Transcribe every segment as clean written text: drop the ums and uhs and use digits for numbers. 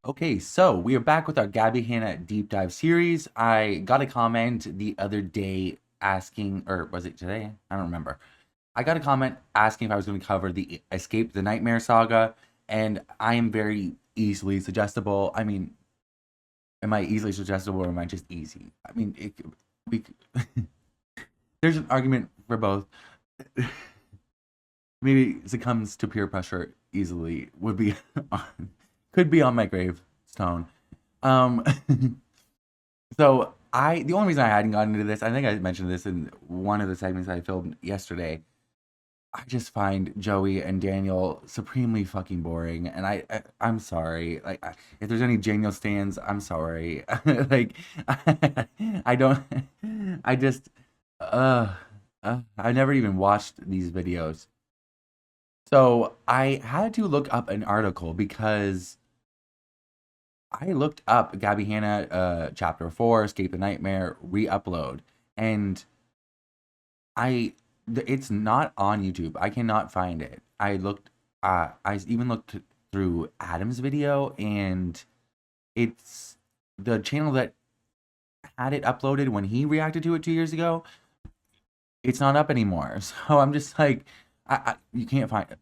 Okay, so we are back with our Gabbie Hanna deep dive series. I got a comment the other day asking, or was it today? I don't remember. I got a comment asking if I was going to cover the Escape the Nightmare saga, and I am very easily suggestible. I mean, am I easily suggestible or am I just easy? I mean, we, there's an argument for both. Maybe succumbs to peer pressure easily would be could be on my gravestone. Um, so the only reason I hadn't gotten into this, I think I mentioned this in one of the segments I filmed yesterday. I just find Joey and Daniel supremely fucking boring, and I'm sorry. Like, if there's any Daniel stands, I'm sorry. Like, I don't. I just. Uh, I never even watched these videos. So I had to look up an article because I looked up Gabbie Hanna, chapter 4, Escape the Nightmare, re-upload, and I it's not on YouTube. I cannot find it. I even looked through Adam's video, and it's the channel that had it uploaded when he reacted to it 2 years ago. It's not up anymore. So I'm just like, you can't find it.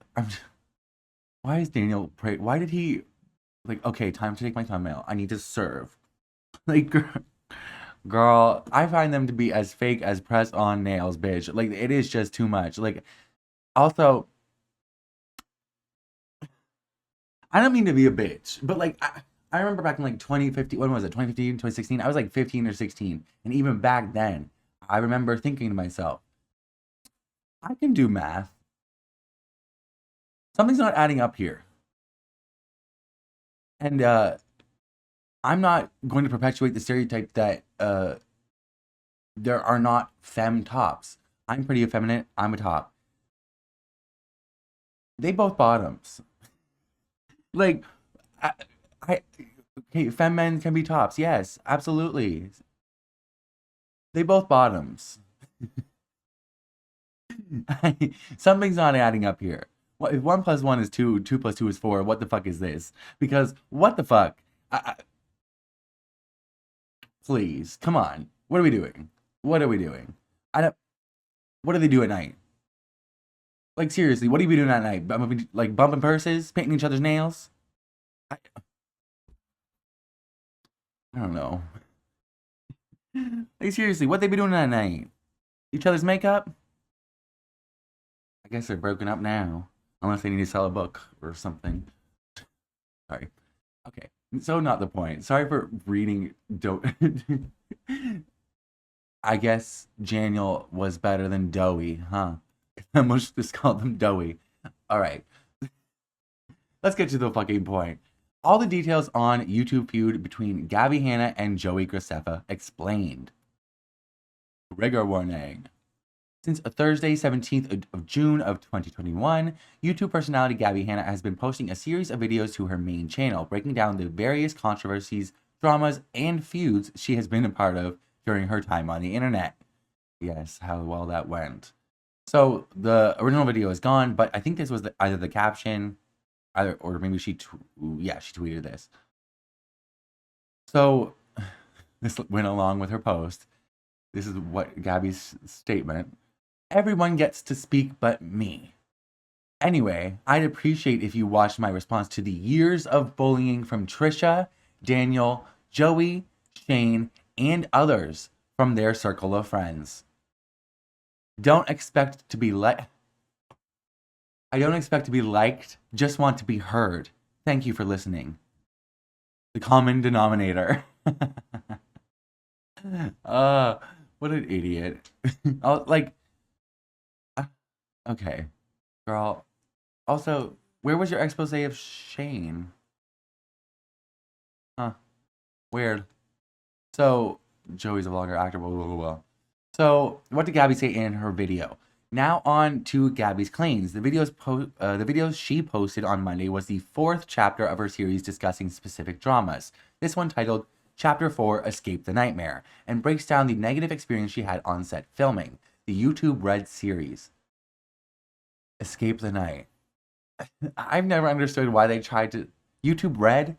Why is Daniel pray? Why did he like? Okay, time to take my thumbnail. I need to serve. Like, girl, I find them to be as fake as press on nails, bitch. Like, it is just too much. Like, also, I don't mean to be a bitch, but like, I remember back in like 2015, when was it? 2015, 2016? I was like 15 or 16. And even back then, I remember thinking to myself, I can do math. Something's not adding up here. And I'm not going to perpetuate the stereotype that there are not femme tops. I'm pretty effeminate. I'm a top. They both bottoms. Like, I, I okay, femme men can be tops. Yes, absolutely. They both bottoms. Something's not adding up here. What if one plus one is two, two plus two is four? What the fuck is this? Because what the fuck? Please, come on. What are we doing? What are we doing? I don't. What do they do at night? Like, seriously, what are you doing at night? Like bumping purses, painting each other's nails? I don't know. Like, seriously, what they be doing at night? Each other's makeup? I guess they're broken up now, unless they need to sell a book or something. Sorry. Okay, so not the point. Sorry for reading. Don't. I guess Daniel was better than Doughy, huh? I must just call them Doughy. All right, let's get to the fucking point. All the details on YouTube feud between Gabbie Hanna and Joey Graceffa explained. Rigor warning. Since Thursday, 17th of June of 2021, YouTube personality Gabbie Hanna has been posting a series of videos to her main channel, breaking down the various controversies, dramas, and feuds she has been a part of during her time on the internet. Yes, how well that went. So the original video is gone, but I think this was either the caption, either or maybe she tweeted this. So this went along with her post. This is what Gabbie's statement. Everyone gets to speak but me. Anyway, I'd appreciate if you watched my response to the years of bullying from Trisha, Daniel, Joey, Shane, and others from their circle of friends. Don't expect to be I don't expect to be liked, just want to be heard. Thank you for listening. The common denominator. uh, what an idiot. Like, okay, girl. Also, where was your expose of Shane? Huh, weird. So, Joey's a vlogger, actor, blah, blah, blah, blah. So, what did Gabbie say in her video? Now on to Gabbie's claims. The videos she posted on Monday was the 4th chapter of her series discussing specific dramas. This one titled Chapter 4, Escape the Nightmare, and breaks down the negative experience she had on set filming, the YouTube Red series. Escape the Night. I've never understood why they tried to... YouTube Red?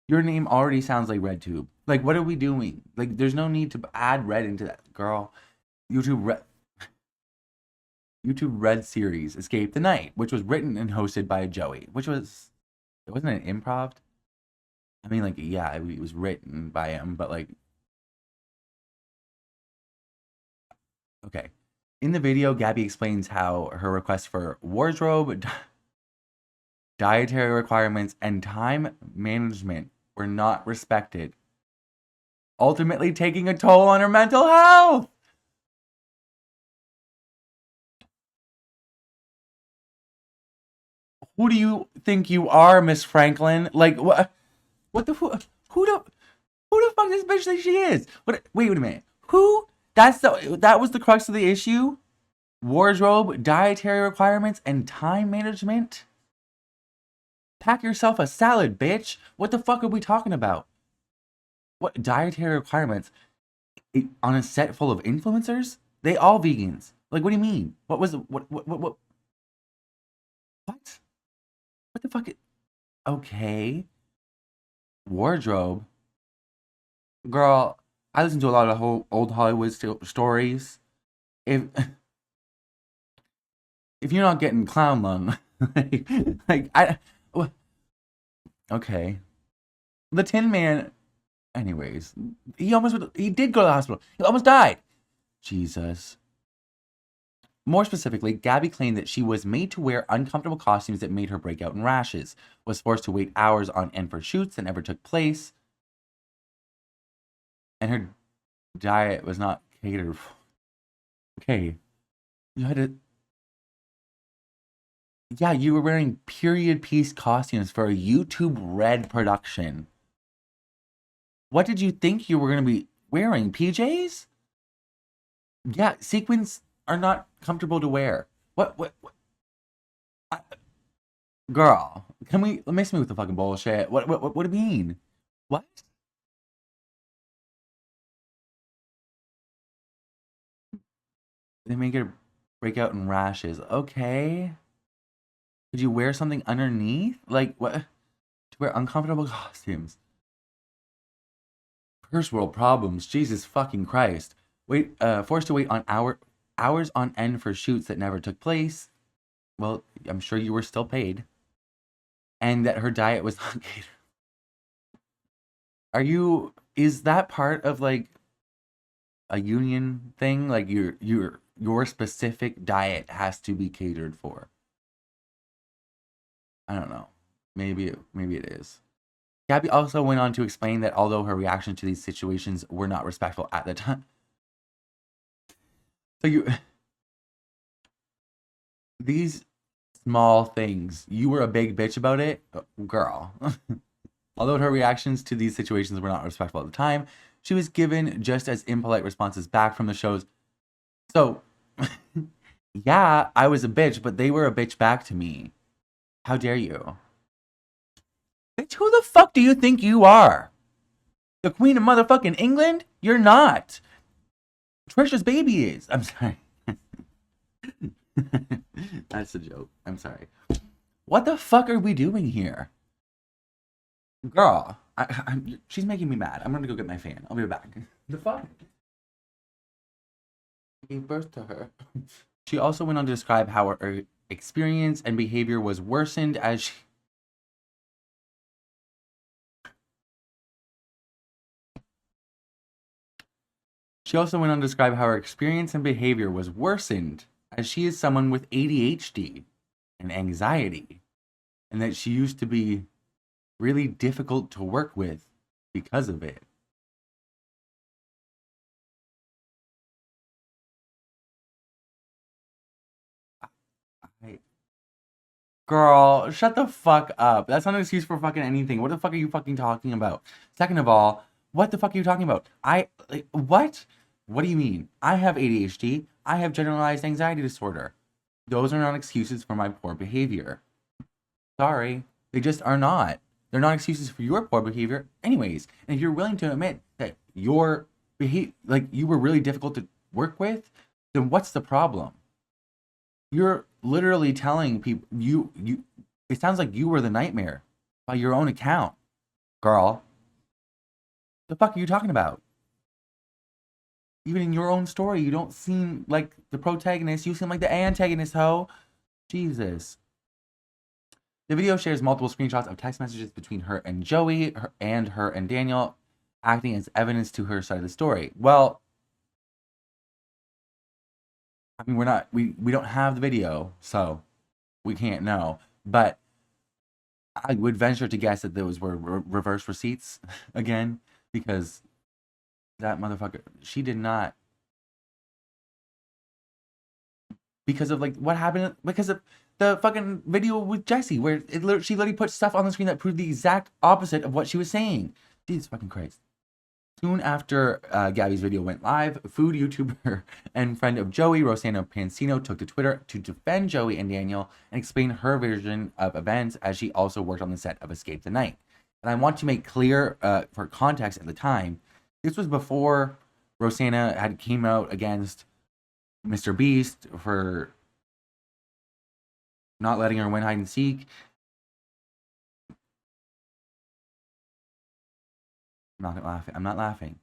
Your name already sounds like RedTube. Like, what are we doing? Like, there's no need to add red into that. Girl, YouTube Red, YouTube Red series, Escape the Night, which was written and hosted by Joey, which was, it wasn't an improv. I mean, like, yeah, it was written by him, but like, okay. In the video, Gabbie explains how her request for wardrobe, dietary requirements, and time management were not respected, ultimately taking a toll on her mental health. Who do you think you are, Miss Franklin? Like, what? What the who the fuck this bitch think she is? What? Wait a minute. Who? That was the crux of the issue. Wardrobe, dietary requirements, and time management. Pack yourself a salad, bitch. What the fuck are we talking about? What dietary requirements? On a set full of influencers? They all vegans. Like, what do you mean? What was what? What the fuck? Okay. Wardrobe. Girl, I listen to a lot of old Hollywood stories. If if you're not getting clown lung, okay. The Tin Man, anyways, he did go to the hospital. He almost died. Jesus. More specifically, Gabbie claimed that she was made to wear uncomfortable costumes that made her break out in rashes, was forced to wait hours on end for shoots that never took place, and her diet was not catered for. Okay, you had to. Yeah, you were wearing period piece costumes for a YouTube Red production. What did you think you were going to be wearing? PJs? Yeah, sequins are not comfortable to wear. What? Girl, can we miss me with the fucking bullshit? What do you mean? What? They make her break out in rashes. Okay. Could you wear something underneath? Like, what? To wear uncomfortable costumes. First world problems. Jesus fucking Christ. Forced to wait on hours on end for shoots that never took place. Well, I'm sure you were still paid. And that her diet was not catered. Is that part of like a union thing? Like your specific diet has to be catered for. I don't know. Maybe it is. Gabbie also went on to explain that although her reaction to these situations were not respectful at the time. So these small things, you were a big bitch about it, girl. Although her reactions to these situations were not respectful at the time, she was given just as impolite responses back from the shows. So, yeah, I was a bitch, but they were a bitch back to me. How dare you? Bitch, who the fuck do you think you are? The Queen of motherfucking England? You're not. Trisha's baby is. I'm sorry. That's a joke. I'm sorry. What the fuck are we doing here? Girl, she's making me mad. I'm gonna go get my fan. I'll be right back. The fuck? I gave birth to her. She also went on to describe how her experience and behavior was worsened as she also went on to describe how her experience and behavior was worsened as she is someone with ADHD and anxiety, and that she used to be really difficult to work with because of it. Girl, shut the fuck up. That's not an excuse for fucking anything. What the fuck are you fucking talking about? Second of all, what the fuck are you talking about? What? What do you mean? I have ADHD. I have generalized anxiety disorder. Those are not excuses for my poor behavior. Sorry. They just are not. They're not excuses for your poor behavior anyways. And if you're willing to admit that you were really difficult to work with, then what's the problem? You're literally telling people it sounds like you were the nightmare by your own account. girl. The fuck are you talking about? Even in your own story, you don't seem like the protagonist. You seem like the antagonist, ho. Jesus. The video shares multiple screenshots of text messages between her and Joey, her and Daniel, acting as evidence to her side of the story. Well, I mean, we don't have the video, so we can't know. But I would venture to guess that those were reverse receipts again, because that motherfucker, she did not, because of like what happened, because of the fucking video with Jessi, where she literally put stuff on the screen that proved the exact opposite of what she was saying. Jesus fucking Christ. Soon after Gabbie's video went live, food YouTuber and friend of Joey, Rosanna Pansino, took to Twitter to defend Joey and Daniel and explain her version of events, as she also worked on the set of Escape the Night. And I want to make clear, for context at the time, this was before Rosanna had came out against Mr. Beast for not letting her win hide and seek. I'm not laughing.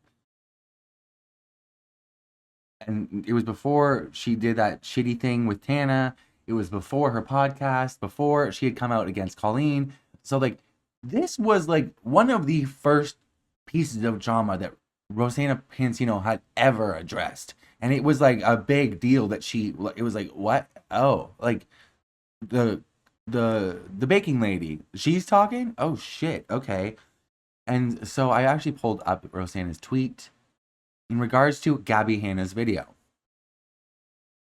And it was before she did that shitty thing with Tana. It was before her podcast, before she had come out against Colleen. So, like, this was, like, one of the first pieces of drama that Rosanna Pansino had ever addressed. And it was, like, a big deal that it was like, what? Oh, like, the baking lady, she's talking? Oh, shit, okay. And so I actually pulled up Rosanna's tweet in regards to Gabbie Hanna's video.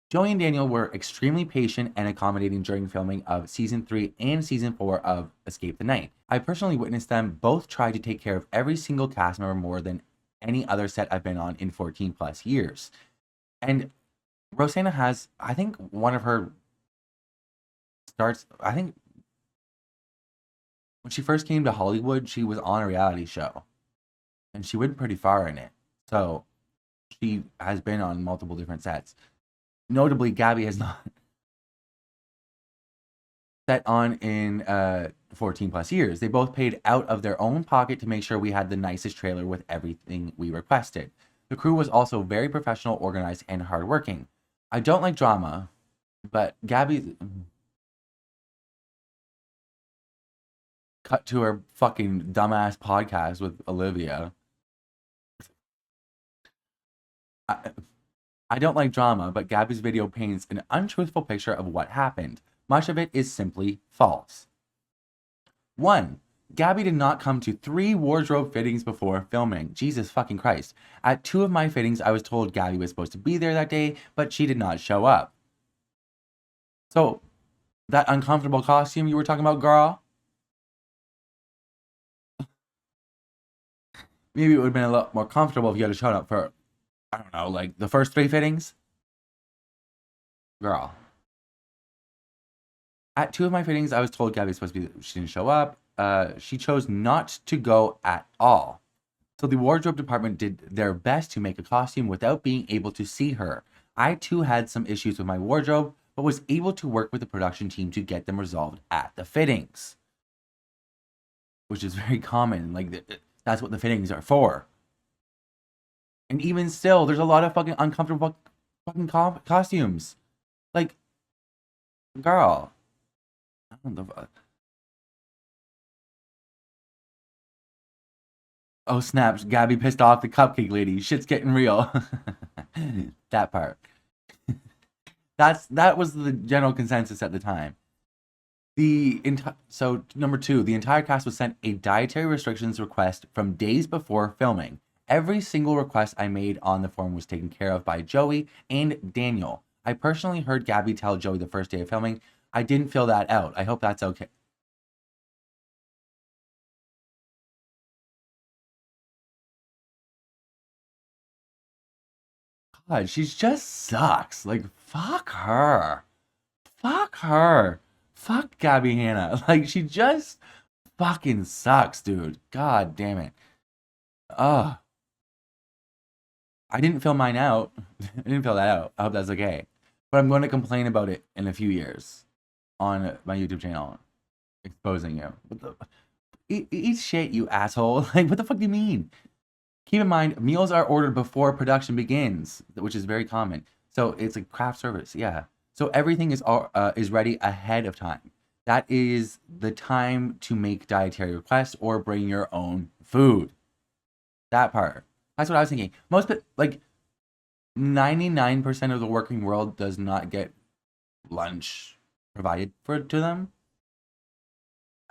Joey and Daniel were extremely patient and accommodating during filming of Season 3 and Season 4 of Escape the Night. I personally witnessed them both try to take care of every single cast member more than any other set I've been on in 14 plus years. And Rosanna has, I think one of her starts, I think when she first came to Hollywood, she was on a reality show. And she went pretty far in it. So she has been on multiple different sets. Notably, Gabbie has not set on in 14 plus years. They both paid out of their own pocket to make sure we had the nicest trailer with everything we requested. The crew was also very professional, organized, and hardworking. I don't like drama, but Gabbie cut to her fucking dumbass podcast with Olivia. I don't like drama, but Gabbie's video paints an untruthful picture of what happened. Much of it is simply false. 1. Gabbie did not come to 3 wardrobe fittings before filming. Jesus fucking Christ. At 2 of my fittings, I was told Gabbie was supposed to be there that day, but she did not show up. So, that uncomfortable costume you were talking about, girl? Maybe it would have been a lot more comfortable if you had shown up for, I don't know, like the first 3 fittings? Girl. At 2 of my fittings, I was told Gabbie was supposed to be, she didn't show up. She chose not to go at all. So the wardrobe department did their best to make a costume without being able to see her. I too had some issues with my wardrobe, but was able to work with the production team to get them resolved at the fittings. Which is very common. Like, that's what the fittings are for. And even still, there's a lot of fucking uncomfortable fucking costumes. Like, girl. I don't know. Oh snap, Gabbie pissed off the cupcake lady. Shit's getting real. That part. That was the general consensus at the time. So number 2, the entire cast was sent a dietary restrictions request from days before filming. Every single request I made on the form was taken care of by Joey and Daniel. I personally heard Gabbie tell Joey the first day of filming, I didn't fill that out. I hope that's okay. God, she just sucks. Like, fuck her. Fuck her. Fuck Gabbie Hanna. Like, she just fucking sucks, dude. God damn it. Ugh. I didn't fill mine out. I didn't fill that out. I hope that's okay. But I'm going to complain about it in a few years on my YouTube channel, exposing you. Eat shit, you asshole. Like, what the fuck do you mean? Keep in mind, meals are ordered before production begins, which is very common. So it's a craft service, yeah. So everything is ready ahead of time. That is the time to make dietary requests or bring your own food. That part. That's what I was thinking. Like 99% of the working world does not get lunch provided to them.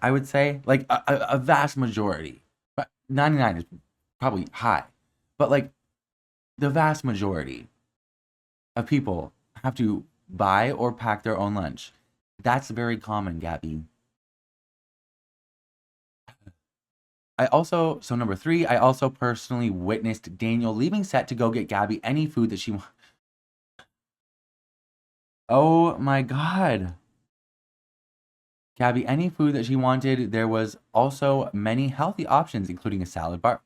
I would say like a vast majority, but 99 is probably high, but like the vast majority of people have to buy or pack their own lunch. That's very common, Gabby. So number three, I also personally witnessed Daniel leaving set to go get Gabby any food that she wants. Oh my God. Gabby, any food that she wanted. There was also many healthy options, including a salad bar.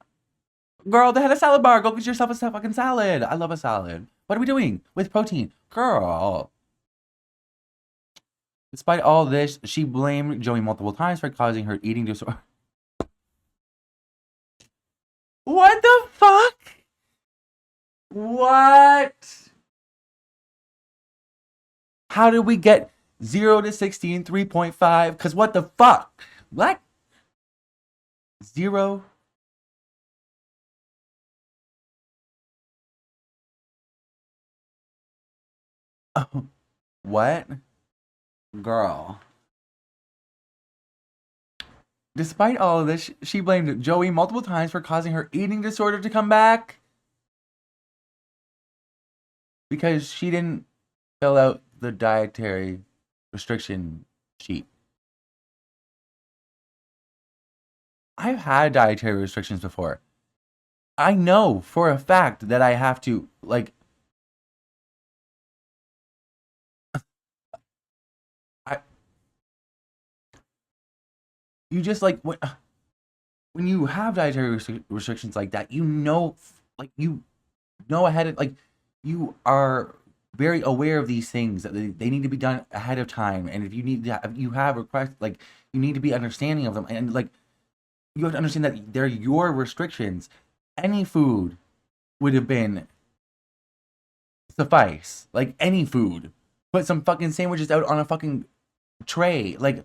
Girl, they had a salad bar. Go get yourself a fucking salad. I love a salad. What are we doing with protein? Girl. Despite all this, she blamed Joey multiple times for causing her eating disorder. What the fuck? What? How did we get 0 to 16, 3.5? Because what the fuck? What? 0. Oh, what? Girl. Despite all of this, she blamed Joey multiple times for causing her eating disorder to come back. Because she didn't fill out the dietary restriction sheet. I've had dietary restrictions before. I know for a fact that I have to, like, I, you just like when you have dietary restrictions like that, you know ahead of, like, you are very aware of these things that they need to be done ahead of time, and if you have requests, like, you need to be understanding of them, and like you have to understand that they're your restrictions. Any food would have been suffice, like any food. Put some fucking sandwiches out on a fucking tray, like,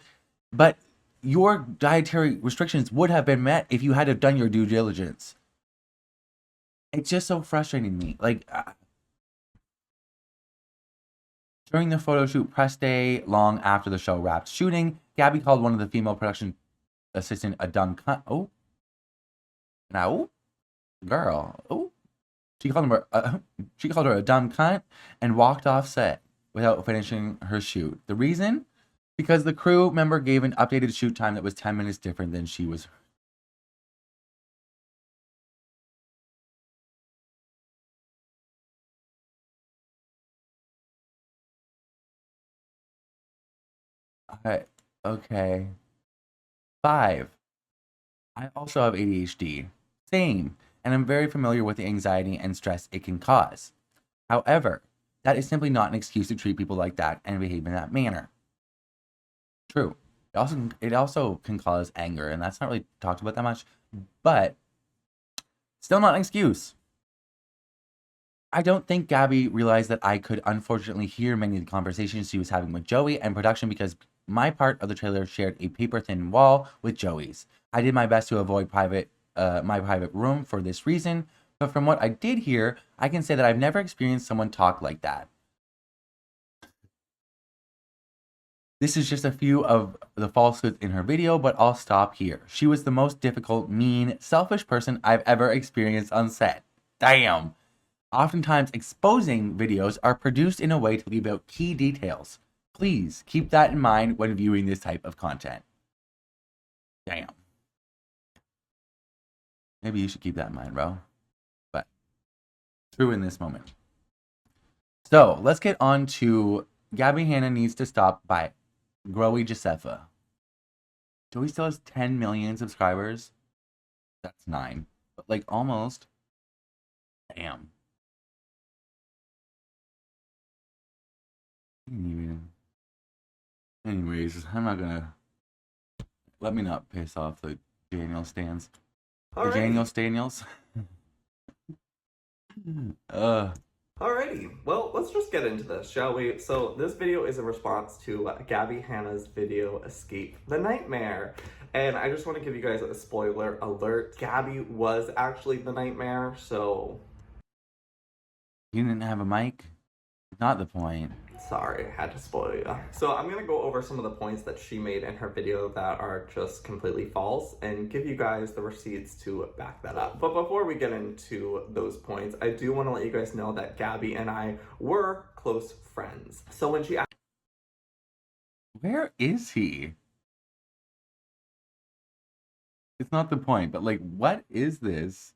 but your dietary restrictions would have been met if you had have done your due diligence. It's just so frustrating to me. Like, during the photo shoot press day, long after the show wrapped shooting, Gabbie called one of the female production assistant a dumb cunt. Oh, now, girl. Oh, she called her a dumb cunt and walked off set without finishing her shoot. The reason? Because the crew member gave an updated shoot time that was 10 minutes different than she was. Okay. 5. I also have ADHD. Same. And I'm very familiar with the anxiety and stress it can cause. However, that is simply not an excuse to treat people like that and behave in that manner. True. It also can cause anger, and that's not really talked about that much, but still not an excuse. I don't think Gabbie realized that I could unfortunately hear many of the conversations she was having with Joey and production because my part of the trailer shared a paper thin wall with Joey's. I did my best to avoid my private room for this reason, but from what I did hear, I can say that I've never experienced someone talk like that. This is just a few of the falsehoods in her video, but I'll stop here. She was the most difficult, mean, selfish person I've ever experienced on set. Damn. Oftentimes, exposing videos are produced in a way to leave out key details. Please keep that in mind when viewing this type of content. Damn. Maybe you should keep that in mind, bro. But true in this moment. So let's get on to Gabbie Hanna needs to stop by Joey Graceffa. Joey still has 10 million subscribers. That's 9. But like almost. Damn. Anyways, I'm not gonna. Let me not piss off the Daniel stands. Alrighty. Daniel Daniels. Alrighty, well, let's just get into this, shall we? So this video is a response to Gabbie Hanna's video, Escape the Nightmare. And I just want to give you guys a spoiler alert. Gabbie was actually the nightmare, so... You didn't have a mic? Not the point. Sorry, I had to spoil you. So I'm going to go over some of the points that she made in her video that are just completely false and give you guys the receipts to back that up. But before we get into those points, I do want to let you guys know that Gabbie and I were close friends. So when she... Where is he? It's not the point, but like, what is this?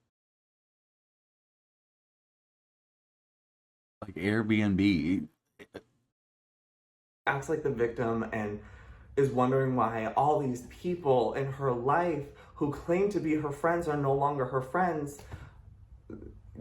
Like Airbnb. Acts like the victim and is wondering why all these people in her life who claim to be her friends are no longer her friends.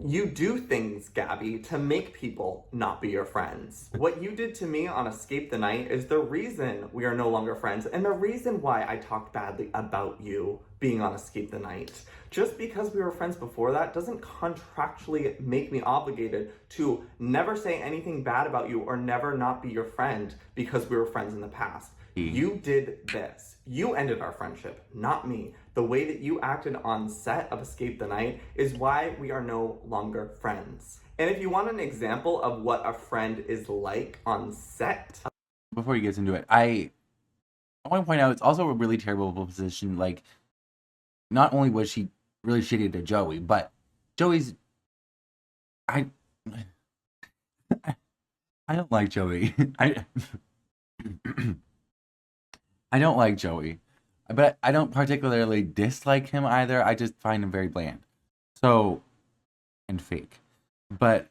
You do things, Gabbie, to make people not be your friends. What you did to me on Escape the Night is the reason we are no longer friends and the reason why I talked badly about you being on Escape the Night. Just because we were friends before that doesn't contractually make me obligated to never say anything bad about you or never not be your friend because we were friends in the past. You did this. You ended our friendship, not me. The way that you acted on set of Escape the Night is why we are no longer friends. And if you want an example of what a friend is like on set... Before he gets into it, I want to point out it's also a really terrible position. Like, not only was she really shitty to Joey, but Joey's... I don't like Joey. I don't like Joey, but I don't particularly dislike him either. I just find him very bland. So, and fake. But,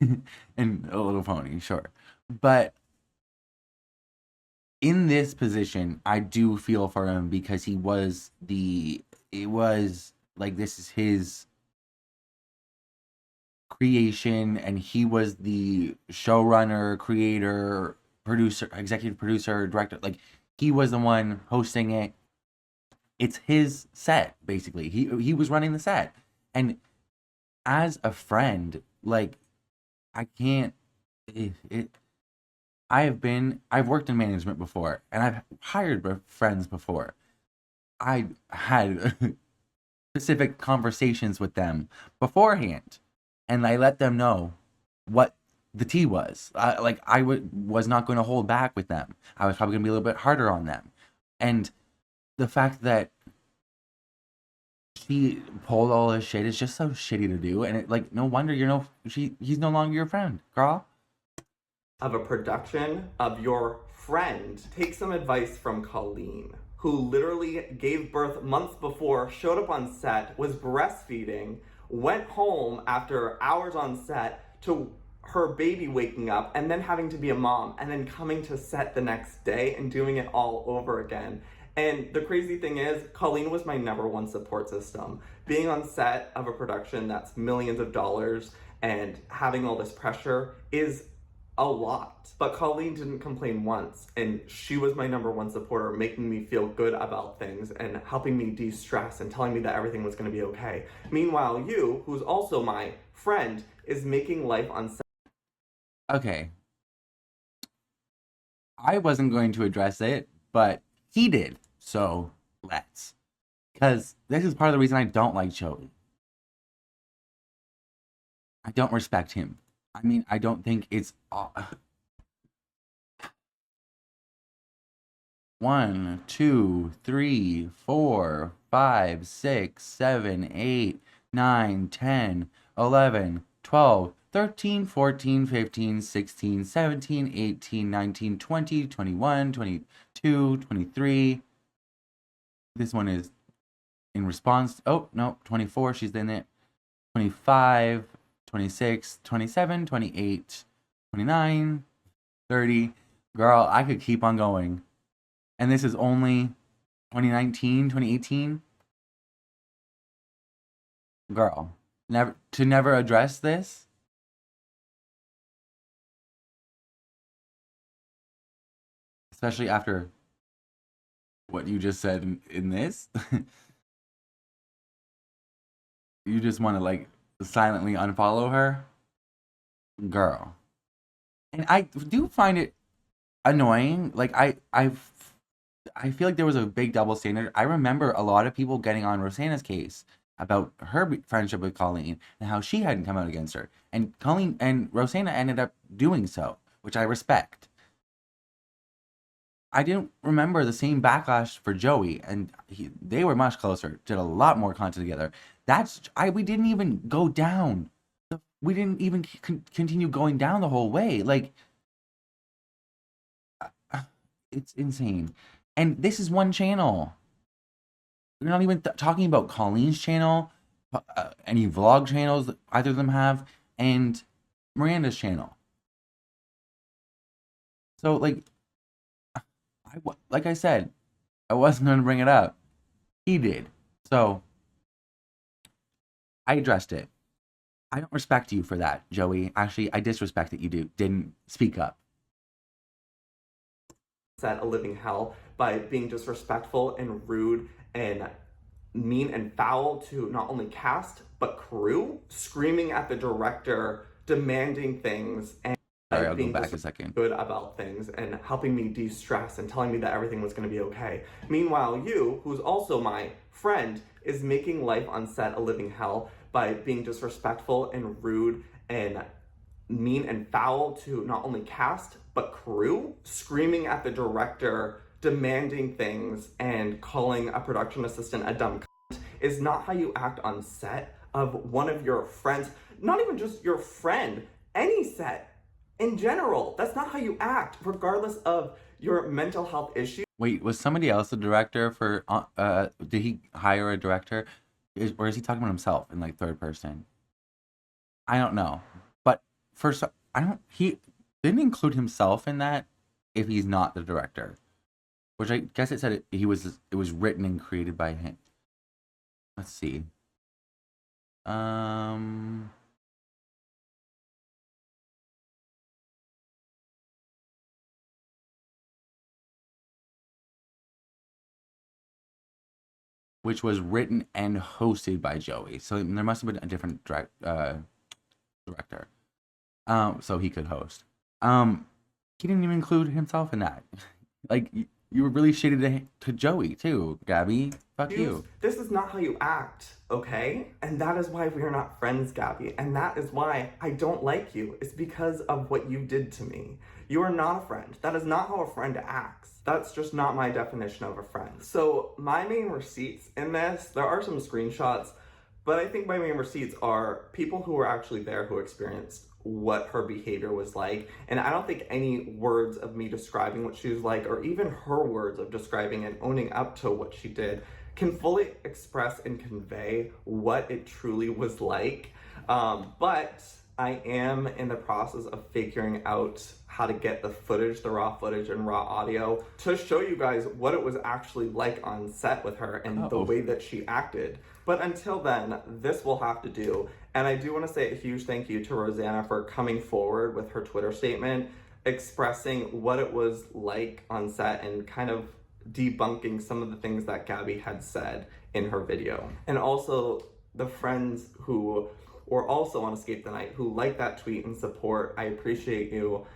and a little phony, sure. But in this position, I do feel for him because he was this is his creation and he was the showrunner, creator, producer, executive producer, director, like, he was the one hosting it. It's his set, basically. He was running the set. And as a friend, like, I can't... I've worked in management before, and I've hired friends before. I had specific conversations with them beforehand, and I let them know what the tea was. I was not going to hold back with them. I was probably going to be a little bit harder on them. And the fact that she pulled all this shit is just so shitty to do. And no wonder he's no longer your friend, girl. Of a production of your friend. Take some advice from Colleen, who literally gave birth months before, showed up on set, was breastfeeding, went home after hours on set to her baby waking up and then having to be a mom and then coming to set the next day and doing it all over again. And the crazy thing is, Colleen was my number one support system. Being on set of a production that's millions of dollars and having all this pressure is a lot. But Colleen didn't complain once, and she was my number one supporter, making me feel good about things and helping me de-stress and telling me that everything was going to be okay. Meanwhile, you, who's also my friend, is making life on set. Okay. I wasn't going to address it, but he did. So, let's. Because this is part of the reason I don't like Joey. I don't respect him. I mean, I don't think it's... 1, 2, 3, 4, 5, 6, 7, 8, 9, 10, 11, 12, 13, 14, 15, 16, 17, 18, 19, 20, 21, 22, 23. This one is in response. Oh, no, 24, she's in it. 25, 26, 27, 28, 29, 30. Girl, I could keep on going. And this is only 2019, 2018. Girl, never address this? Especially after what you just said in this. you just want to like silently unfollow her, girl. And I do find it annoying. Like I feel like there was a big double standard. I remember a lot of people getting on Rosanna's case about her friendship with Colleen and how she hadn't come out against her, and Colleen and Rosanna ended up doing so, which I respect. I didn't remember the same backlash for Joey, and they were much closer, did a lot more content together. We didn't even go down. We didn't even continue going down the whole way. Like, it's insane. And this is one channel. We're not even talking about Colleen's channel, any vlog channels that either of them have, and Miranda's channel. So, like I said, I wasn't going to bring it up. He did. So, I addressed it. I don't respect you for that, Joey. Actually, I disrespect that you didn't speak up. Set a living hell by being disrespectful and rude and mean and foul to not only cast but crew, screaming at the director, demanding things, and Sorry, I'll go back a second. Good about things and helping me de-stress and telling me that everything was going to be okay. Meanwhile, you, who's also my friend, is making life on set a living hell by being disrespectful and rude and mean and foul to not only cast but crew, screaming at the director, demanding things, and calling a production assistant a dumb cunt is not how you act on set of one of your friends. Not even just your friend, any set in general. That's not how you act, regardless of your mental health issues. Wait, was somebody else the director for? Did he hire a director, or is he talking about himself in like third person? I don't know, but he didn't include himself in that if he's not the director, which I guess it said it was written and created by him. Let's see. Which was written and hosted by Joey. So there must have been a different director. So he could host. He didn't even include himself in that. Like, you were really shitty to Joey, too, Gabby. Fuck you. This is not how you act, okay? And that is why we are not friends, Gabby. And that is why I don't like you. It's because of what you did to me. You are not a friend. That is not how a friend acts. That's just not my definition of a friend. So my main receipts in this, there are some screenshots, but I think my main receipts are people who were actually there who experienced what her behavior was like. And I don't think any words of me describing what she was like, or even her words of describing and owning up to what she did, can fully express and convey what it truly was like. But I am in the process of figuring out how to get the footage, the raw footage and raw audio, to show you guys what it was actually like on set with her and the way that she acted. But until then, this will have to do. And I do want to say a huge thank you to Rosanna for coming forward with her Twitter statement, expressing what it was like on set and kind of debunking some of the things that Gabby had said in her video. And also the friends who were also on Escape the Night who liked that tweet and support, I appreciate you.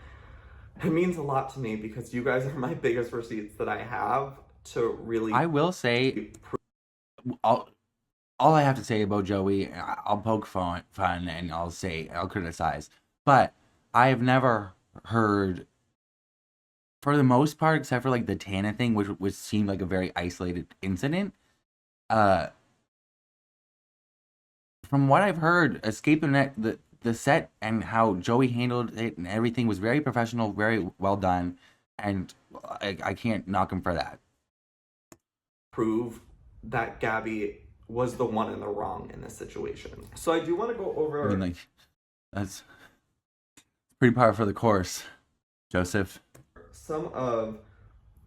It means a lot to me because you guys are my biggest receipts that I have to really... I will say, all I have to say about Joey, I'll poke fun and I'll criticize, but I have never heard, for the most part, except for like the Tana thing, which seemed like a very isolated incident, from what I've heard, Escape the Net, the set and how Joey handled it and everything was very professional, very well done, and I can't knock him for that. Prove that Gabby was the one in the wrong in this situation. So I do want to go over... I mean, like, that's pretty par for the course, Joseph. Some of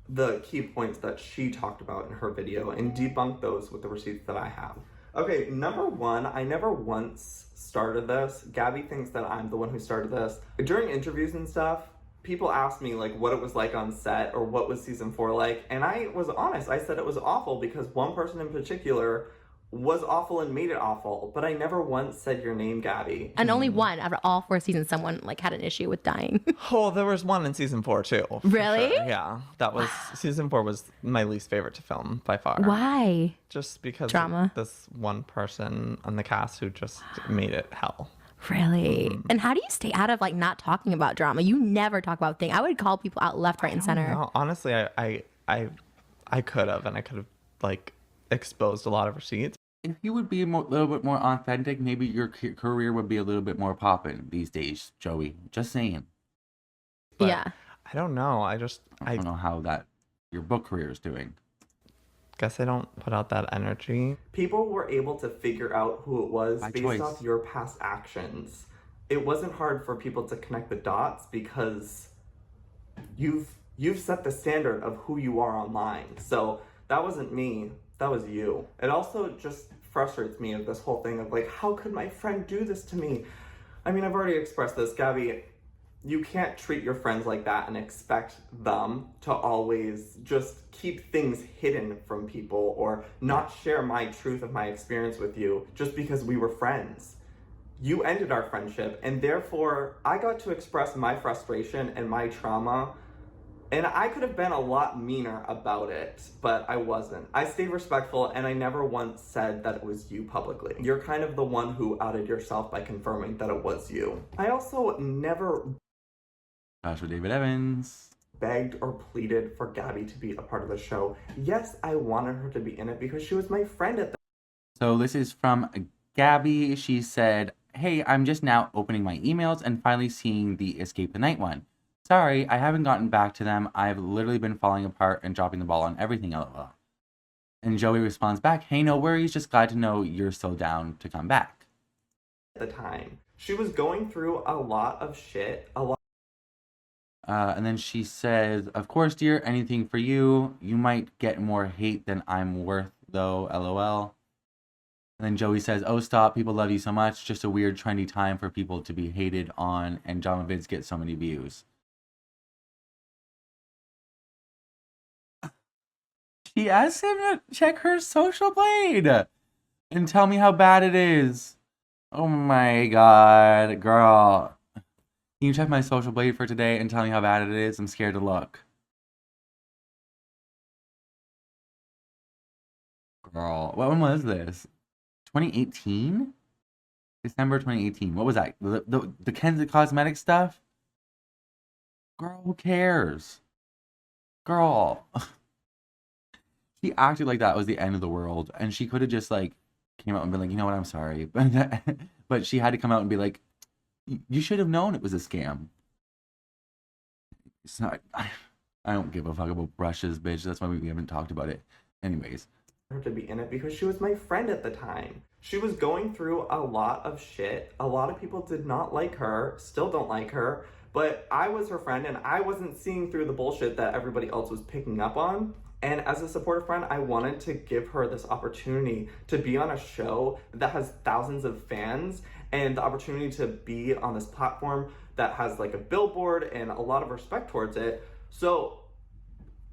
the key points that she talked about in her video and debunk those with the receipts that I have. Okay, number one, I never once started this. Gabby thinks that I'm the one who started this. During interviews and stuff, people asked me like what it was like on set or what was season 4 like, and I was honest. I said it was awful because one person in particular was awful and made it awful, but I never once said your name, Gabbie. And only one out of all 4 seasons, someone like had an issue with dying. Oh, there was one in season 4 too. for Really? sure. Yeah, that was season 4 was my least favorite to film by far. Why? Just because Drama. of this one person on the cast who just made it hell. Really? And how do you stay out of like not talking about drama? You never talk about things. I would call people out left, right, and center. No, honestly, I could have, and I could have like exposed a lot of receipts. If you would be a little bit more authentic, maybe your career would be a little bit more poppin' these days, Joey. Just saying. But Yeah. I don't know. I don't know how your book career is doing. guess I don't put out that energy. People were able to figure out who it was By based choice. off your past actions. It wasn't hard for people to connect the dots because you've set the standard of who you are online. So that wasn't me, that was you. It also just frustrates me of this whole thing of like, how could my friend do this to me? I mean, I've already expressed this, Gabbie. You can't treat your friends like that and expect them to always just keep things hidden from people or not share my truth of my experience with you just because we were friends. You ended our friendship, and therefore I got to express my frustration and my trauma, and I could have been a lot meaner about it, but I wasn't. I stayed respectful, and I never once said that it was you publicly. You're kind of the one who outed yourself by confirming that it was you. I also never Joshua David Evans. begged or pleaded for Gabbie to be a part of the show. Yes, I wanted her to be in it because she was my friend at the So this is from Gabbie. She said, "Hey, I'm just now opening my emails and finally seeing the Escape the Night one. Sorry, I haven't gotten back to them. I've literally been falling apart and dropping the ball on everything, lol." And Joey responds back, "Hey, no worries. Just glad to know you're still down to come back." time. She was going through a lot of shit, a lot And then she says, "Of course, dear, anything for you. You might get more hate than I'm worth, though, lol." And then Joey says, "Oh, stop. People love you so much. Just a weird, trendy time for people to be hated on, and drama vids get so many views." She asked him to check her social blade and tell me how bad it is. Oh my god, girl. Can you check my social blade for today and tell me how bad it is? I'm scared to look. Girl, what one was this? 2018? December 2018. What was that? The Kenza Cosmetic stuff? Girl, who cares? Girl. She acted like that was the end of the world, and she could have just like came out and been like, "You know what, I'm sorry." But she had to come out and be like, "You should have known it was a scam." It's not. I don't give a fuck about brushes, bitch. That's why we haven't talked about it. Anyways. her to be in it because she was my friend at the time. She was going through a lot of shit. A lot of people did not like her, still don't like her, but I was her friend and I wasn't seeing through the bullshit that everybody else was picking up on. And as a supportive friend, I wanted to give her this opportunity to be on a show that has thousands of fans and the opportunity to be on this platform that has like a billboard and a lot of respect towards it. So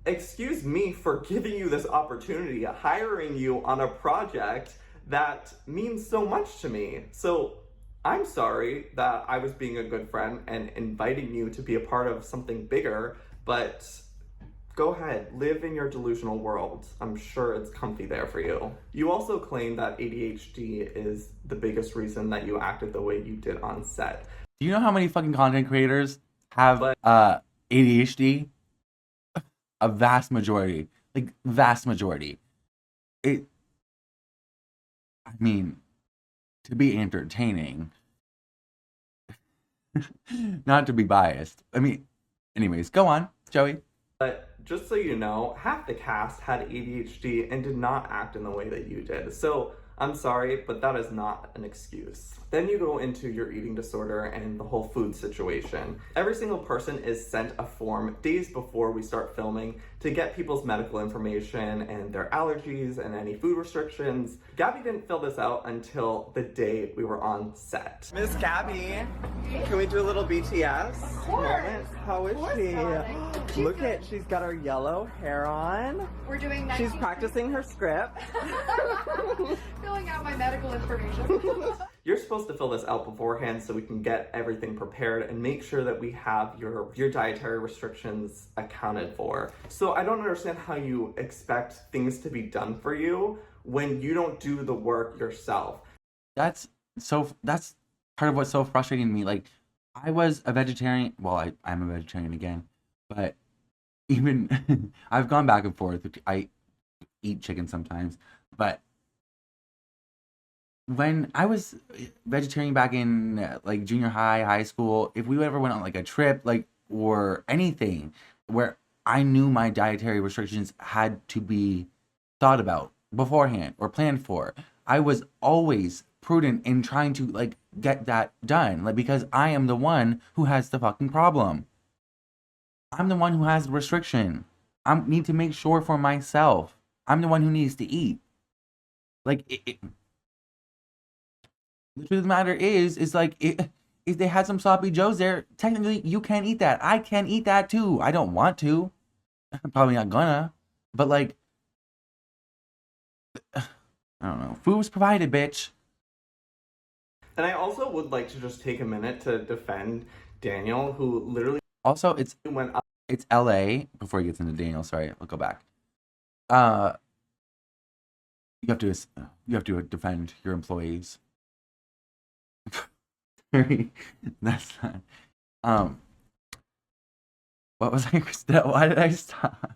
excuse me for giving you this opportunity, hiring you on a project that means so much to me. So I'm sorry that I was being a good friend and inviting you to be a part of something bigger, but go ahead, live in your delusional world. I'm sure it's comfy there for you. You also claim that ADHD is the biggest reason that you acted the way you did on set. Do you know how many fucking content creators have ADHD? A vast majority. Like, vast majority. I mean, to be entertaining. Not to be biased. I mean, anyways, go on, Joey. But just so you know, half the cast had ADHD and did not act in the way that you did. So I'm sorry, but that is not an excuse. Then you go into your eating disorder and the whole food situation. Every single person is sent a form days before we start filming to get people's medical information and their allergies and any food restrictions. Gabbie didn't fill this out until the day we were on set. Miss Gabbie, can we do a little BTS moment? How is she? Look at, she's got her yellow hair on. We're doing She's practicing her script. filling out my medical information. You're supposed to fill this out beforehand so we can get everything prepared and make sure that we have your dietary restrictions accounted for. So I don't understand how you expect things to be done for you when you don't do the work yourself. That's part of what's so frustrating to me. Like, I was a vegetarian. Well, I'm a vegetarian again, but even I've gone back and forth. I eat chicken sometimes, but when I was vegetarian back in like junior high, high school, if we ever went on like a trip, like, or anything where I knew my dietary restrictions had to be thought about beforehand or planned for, I was always prudent in trying to like get that done, like, because I am the one who has the fucking problem. I'm the one who has the restriction. I need to make sure for myself. I'm the one who needs to eat. Like, the truth of the matter is like, if they had some sloppy joes there, technically you can't eat that. I can't eat that too. I don't want to. I'm probably not gonna. But like, I don't know. Food was provided, bitch. And I also would like to just take a minute to defend Daniel, who literally Also, went up. it's LA. Before he gets into Daniel, sorry, I'll go back. You have to defend your employees. Sorry, that's not. What was I? Why did I stop?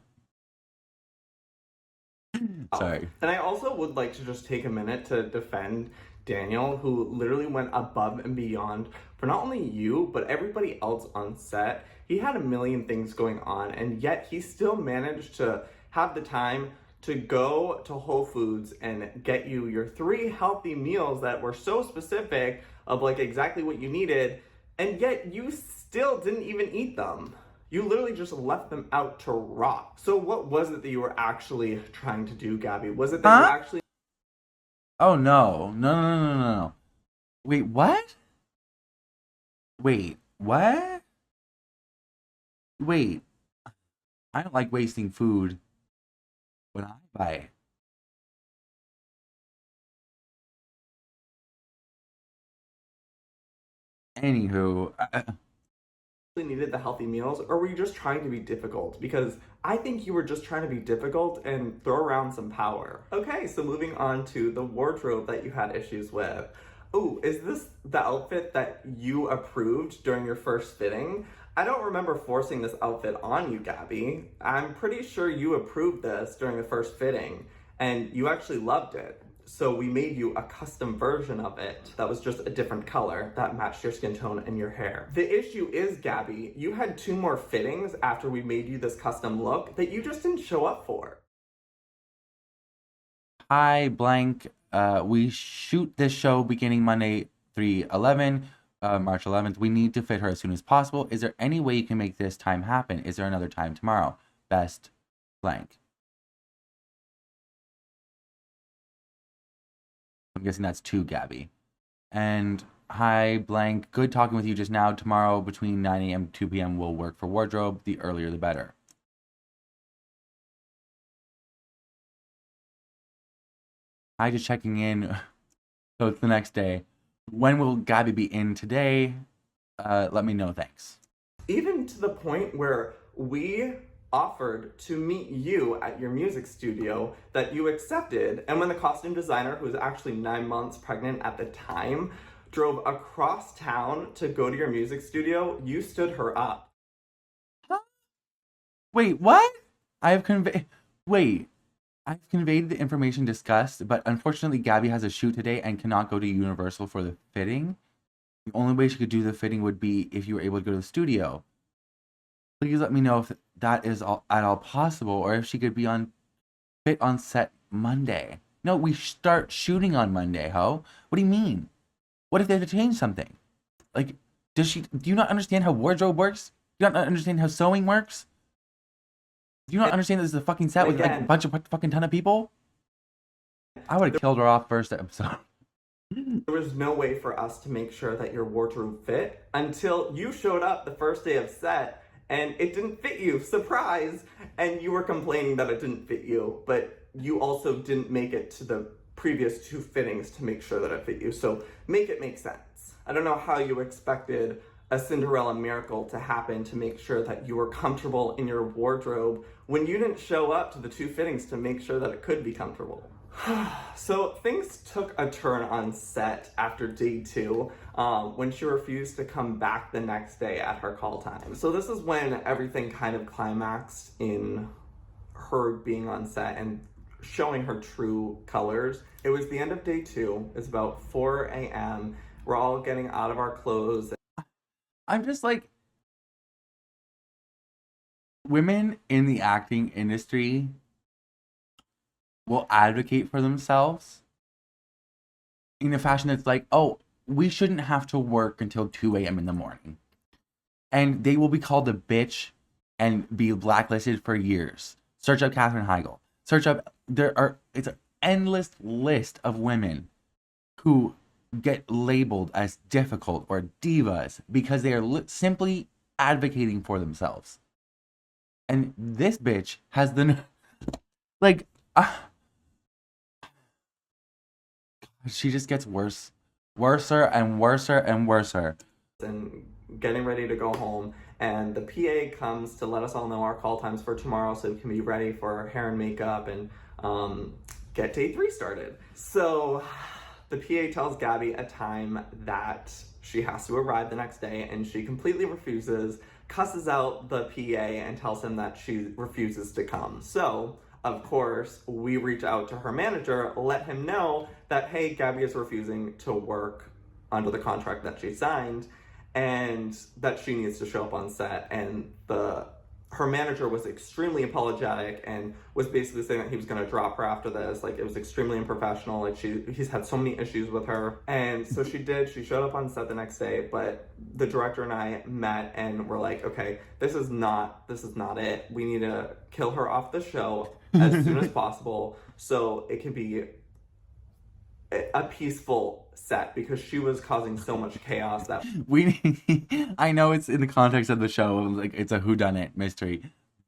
Sorry. And I also would like to just take a minute to defend Daniel, who literally went above and beyond for not only you, but everybody else on set. He had a million things going on, and yet he still managed to have the time to go to Whole Foods and get you your 3 healthy meals that were so specific of like exactly what you needed, and yet you still didn't even eat them. You literally just left them out to rot. So what was it that you were actually trying to do, Gabbie? Was it that you actually... Oh, no. Wait, what? Wait, what? Wait. I don't like wasting food when I buy it. Anywho, needed the healthy meals, or were you just trying to be difficult? Because I think you were just trying to be difficult and throw around some power. Okay, so moving on to the wardrobe that you had issues with. Oh, is this the outfit that you approved during your first fitting? I don't remember forcing this outfit on you, Gabbie. I'm pretty sure you approved this during the first fitting, and you actually loved it. So we made you a custom version of it that was just a different color that matched your skin tone and your hair. The issue is, Gabbie, you had 2 more fittings after we made you this custom look that you just didn't show up for. hi, blank. We shoot this show beginning Monday, 3/11, March 11th. We need to fit her as soon as possible. Is there any way you can make this time happen? Is there another time tomorrow? Best, blank. I'm guessing that's 2, Gabbie. And hi, blank. Good talking with you just now. Tomorrow between 9 a.m. and 2 p.m. will work for wardrobe. The earlier, the better. Hi, just checking in. So it's the next day. When will Gabbie be in today? Let me know. Thanks. Even to the point where we offered to meet you at your music studio that you accepted, and when the costume designer, who was actually 9 months pregnant at the time, drove across town to go to your music studio, you stood her up. Wait, what? I've conveyed the information discussed, but unfortunately Gabbie has a shoot today and cannot go to Universal for the fitting. The only way she could do the fitting would be if you were able to go to the studio. Please let me know if that is at all possible, or if she could be fit on set Monday. No, we start shooting on Monday, ho. What do you mean? What if they have to change something? Like, do you not understand how wardrobe works? Do you not understand how sewing works? Do you not understand this is a fucking set with like a Again- bunch of fucking ton of people? I would have killed her off first episode. There was no way for us to make sure that your wardrobe fit until you showed up the first day of set and it didn't fit you. Surprise! And you were complaining that it didn't fit you, but you also didn't make it to the previous 2 fittings to make sure that it fit you. So make it make sense. I don't know how you expected a Cinderella miracle to happen to make sure that you were comfortable in your wardrobe when you didn't show up to the 2 fittings to make sure that it could be comfortable. So things took a turn on set after day 2 when she refused to come back the next day at her call time. So this is when everything kind of climaxed in her being on set and showing her true colors. It was the end of day 2. It's about 4 a.m. We're all getting out of our clothes. I'm just like, women in the acting industry will advocate for themselves in a fashion that's like, oh, we shouldn't have to work until 2 a.m. in the morning. And they will be called a bitch and be blacklisted for years. Search up Katherine Heigl. It's an endless list of women who get labeled as difficult or divas because they are simply advocating for themselves. And this bitch has the, like, she just gets worser and worser and worser. And getting ready to go home, and the PA comes to let us all know our call times for tomorrow so we can be ready for our hair and makeup and get day 3 started. So the PA tells Gabbie a time that she has to arrive the next day, and she completely refuses, cusses out the PA and tells him that she refuses to come. So of course, we reach out to her manager, let him know that, hey, Gabbie is refusing to work under the contract that she signed and that she needs to show up on set. And her manager was extremely apologetic and was basically saying that he was going to drop her after this. Like, it was extremely unprofessional. Like, he's had so many issues with her. And so she showed up on set the next day, but the director and I met and were like, okay, this is not it. We need to kill her off the show as soon as possible so it can be a peaceful set, because she was causing so much chaos that I know it's in the context of the show, like it's a whodunit mystery,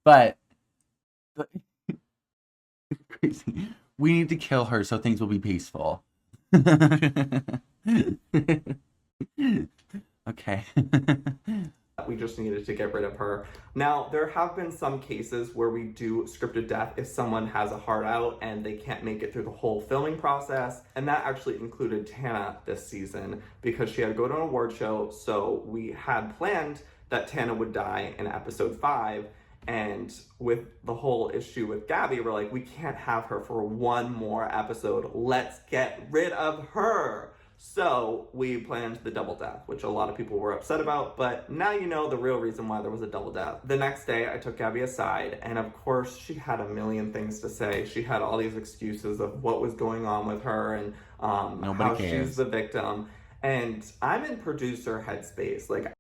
but it's crazy. We need to kill her so things will be peaceful. Okay. we just needed to get rid of her. Now, there have been some cases where we do scripted death if someone has a heart out and they can't make it through the whole filming process. And that actually included Tana this season because she had to go to an award show. So we had planned that Tana would die in episode 5. And with the whole issue with Gabbie, we're like, we can't have her for one more episode. Let's get rid of her. So we planned the double death, which a lot of people were upset about, but now you know the real reason why there was a double death. The next day, I took Gabbie aside, and of course, she had a million things to say. She had all these excuses of what was going on with her and how she's the victim. And I'm in producer headspace. Like,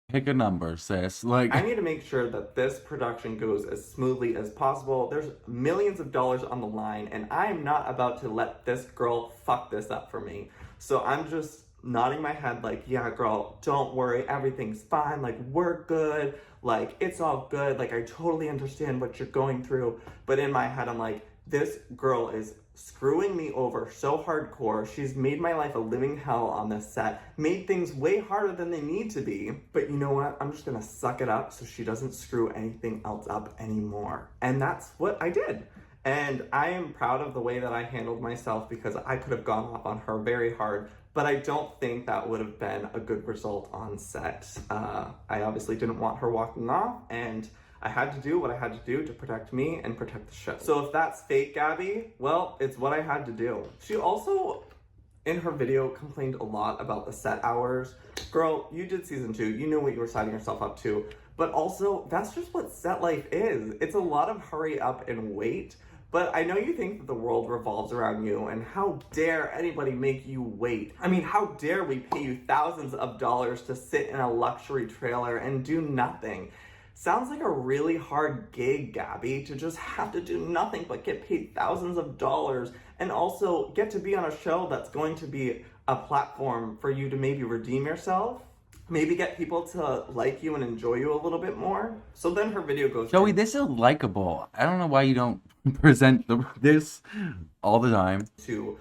pick a number, sis. Like, I need to make sure that this production goes as smoothly as possible. There's millions of dollars on the line, and I am not about to let this girl fuck this up for me. So I'm just nodding my head like, yeah, girl, don't worry. Everything's fine. Like, we're good. Like, it's all good. Like, I totally understand what you're going through. But in my head, I'm like, this girl is screwing me over so hardcore. She's made my life a living hell on this set, made things way harder than they need to be. But you know what? I'm just gonna suck it up so she doesn't screw anything else up anymore. And that's what I did. And I am proud of the way that I handled myself because I could have gone off on her very hard, but I don't think that would have been a good result on set. I obviously didn't want her walking off, and I had to do what I had to do to protect me and protect the show. So if that's fake Gabbie, well, it's what I had to do. She also, in her video, complained a lot about the set hours. Girl, you did season 2. You know what you were signing yourself up to. But also, that's just what set life is. It's a lot of hurry up and wait. But I know you think that the world revolves around you, and how dare anybody make you wait? I mean, how dare we pay you thousands of dollars to sit in a luxury trailer and do nothing? Sounds like a really hard gig, Gabbie, to just have to do nothing but get paid thousands of dollars and also get to be on a show that's going to be a platform for you to maybe redeem yourself. Maybe get people to like you and enjoy you a little bit more. So then her video goes... Joey, this is likable. I don't know why you don't present this all the time. ...to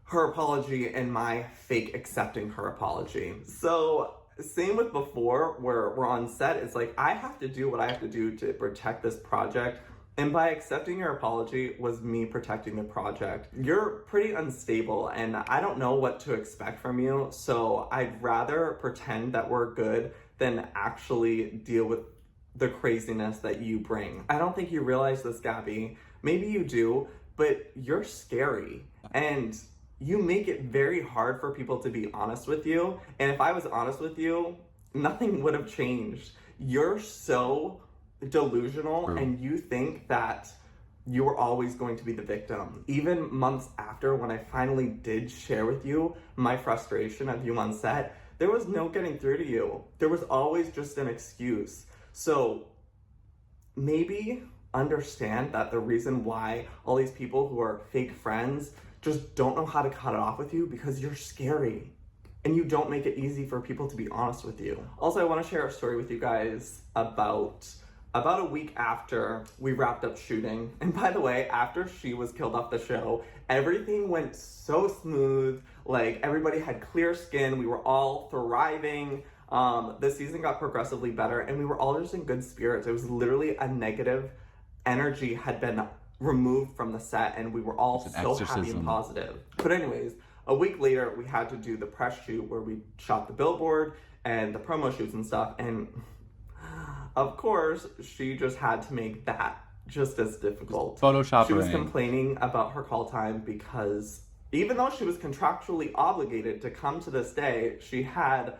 her apology and my fake accepting her apology. So... same with before, where we're on set, it's like, I have to do what I have to do to protect this project. And by accepting your apology was me protecting the project. You're pretty unstable and I don't know what to expect from you. So I'd rather pretend that we're good than actually deal with the craziness that you bring. I don't think you realize this, Gabbie. Maybe you do, but you're scary. And you make it very hard for people to be honest with you. And if I was honest with you, nothing would have changed. You're so delusional. True. And you think that you were always going to be the victim. Even months after, when I finally did share with you my frustration of you on set, there was no getting through to you. There was always just an excuse. So maybe understand that the reason why all these people who are fake friends just don't know how to cut it off with you because you're scary and you don't make it easy for people to be honest with you. Also, I want to share a story with you guys about a week after we wrapped up shooting. And by the way, after she was killed off the show, everything went so smooth. Like, everybody had clear skin. We were all thriving. The season got progressively better and we were all just in good spirits. It was literally a negative energy had been removed from the set and we were all so happy and positive. But anyways, a week later, we had to do the press shoot where we shot the billboard and the promo shoots and stuff. And of course, she just had to make that just as difficult. Photoshop. She was complaining about her call time because even though she was contractually obligated to come to this day, she had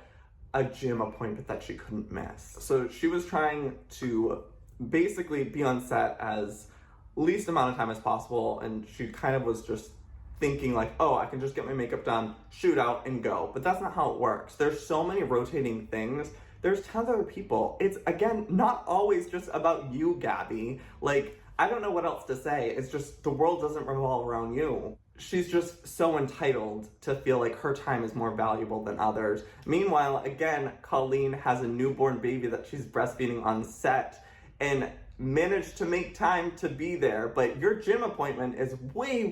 a gym appointment that she couldn't miss. So she was trying to basically be on set as least amount of time as possible, and she kind of was just thinking like, oh, I can just get my makeup done, shoot out, and go. But that's not how it works. There's so many rotating things. There's tons of other people. It's, again, not always just about you, Gabbie. Like, I don't know what else to say. It's just the world doesn't revolve around you. She's just so entitled to feel like her time is more valuable than others. Meanwhile, again, Colleen has a newborn baby that she's breastfeeding on set and managed to make time to be there, but your gym appointment is way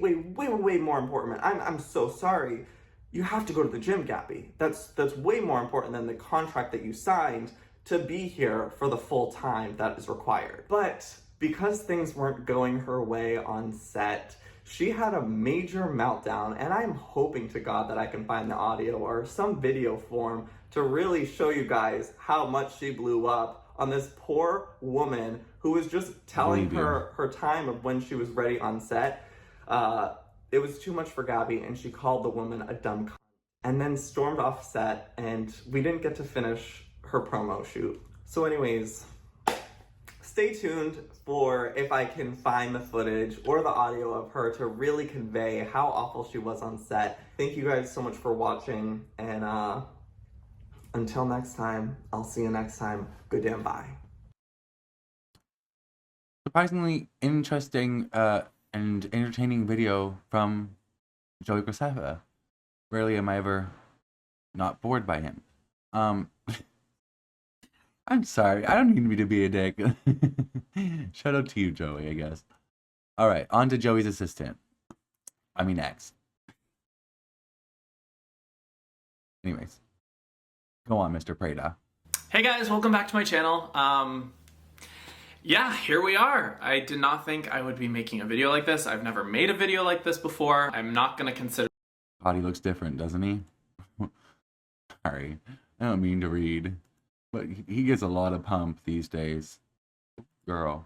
more important. I'm so sorry. You have to go to the gym, Gabbie. That's way more important than the contract that you signed to be here for the full time that is required. But because things weren't going her way on set, she had a major meltdown, and I'm hoping to God that I can find the audio or some video form to really show you guys how much she blew up on this poor woman who was just telling her time of when she was ready on set. It was too much for Gabbie, and she called the woman a dumb cunt and then stormed off set, and we didn't get to finish her promo shoot. So anyways, stay tuned for if I can find the footage or the audio of her to really convey how awful she was on set. Thank you guys so much for watching, and until next time, I'll see you next time. Good damn bye. Surprisingly interesting and entertaining video from Joey Graceffa. Rarely am I ever not bored by him. I'm sorry. I don't need me to be a dick. Shout out to you, Joey, I guess. All right, on to Joey's assistant. I mean, ex. Anyways. Go on, Mr. Preda. Hey guys, welcome back to my channel. Yeah, here we are. I did not think I would be making a video like this. I've never made a video like this before. I'm not gonna consider... God, he looks different, doesn't he? Sorry, I don't mean to read, but he gets a lot of pump these days. Girl.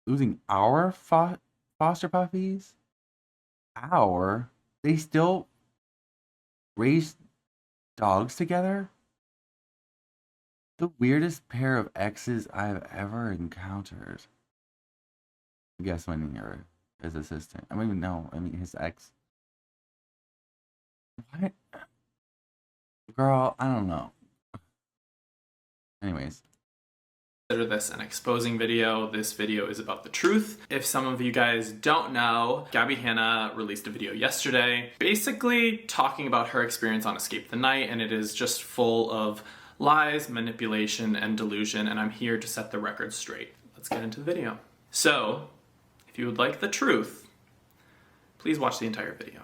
Losing our foster puppies? Our? They still raise dogs together? The weirdest pair of exes I've ever encountered. I guess when you're his assistant. I mean, no, I mean his ex. What? Girl, I don't know. Anyways. consider this an exposing video. This video is about the truth. If some of you guys don't know, Gabbie Hanna released a video yesterday, basically talking about her experience on Escape the Night, and it is just full of lies, manipulation, and delusion, and I'm here to set the record straight. Let's get into the video. So, if you would like the truth, please watch the entire video.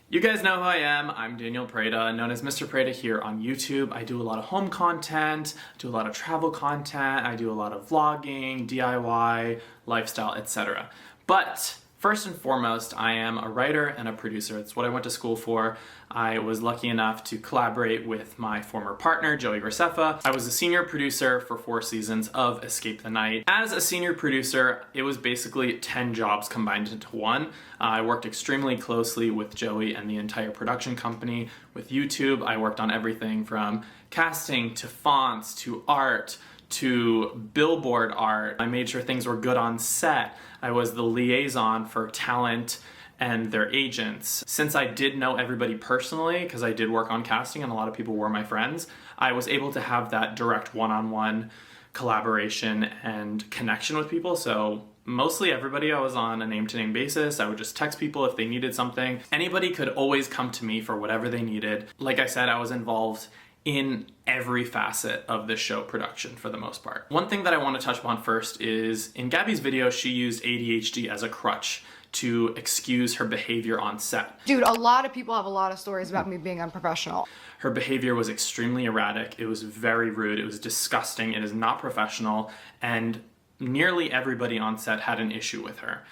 You guys know who I am. I'm Daniel Preda, known as Mr. Preda here on YouTube. I do a lot of home content, do a lot of travel content, I do a lot of vlogging, DIY, lifestyle, etc. But first and foremost, I am a writer and a producer. It's what I went to school for. I was lucky enough to collaborate with my former partner, Joey Graceffa. I was a senior producer for 4 seasons of Escape the Night. As a senior producer, it was basically 10 jobs combined into one. I worked extremely closely with Joey and the entire production company. With YouTube, I worked on everything from casting to fonts to art to billboard art. I made sure things were good on set. I was the liaison for talent and their agents. Since I did know everybody personally, because I did work on casting and a lot of people were my friends, I was able to have that direct one-on-one collaboration and connection with people. So mostly everybody I was on a name-to-name basis. I would just text people if they needed something. Anybody could always come to me for whatever they needed. Like I said, I was involved in every facet of the show production for the most part. One thing that I want to touch upon first is in Gabbie's video, she used ADHD as a crutch to excuse her behavior on set. Dude, a lot of people have a lot of stories about me being unprofessional. Her behavior was extremely erratic. It was very rude. It was disgusting. It is not professional. And nearly everybody on set had an issue with her.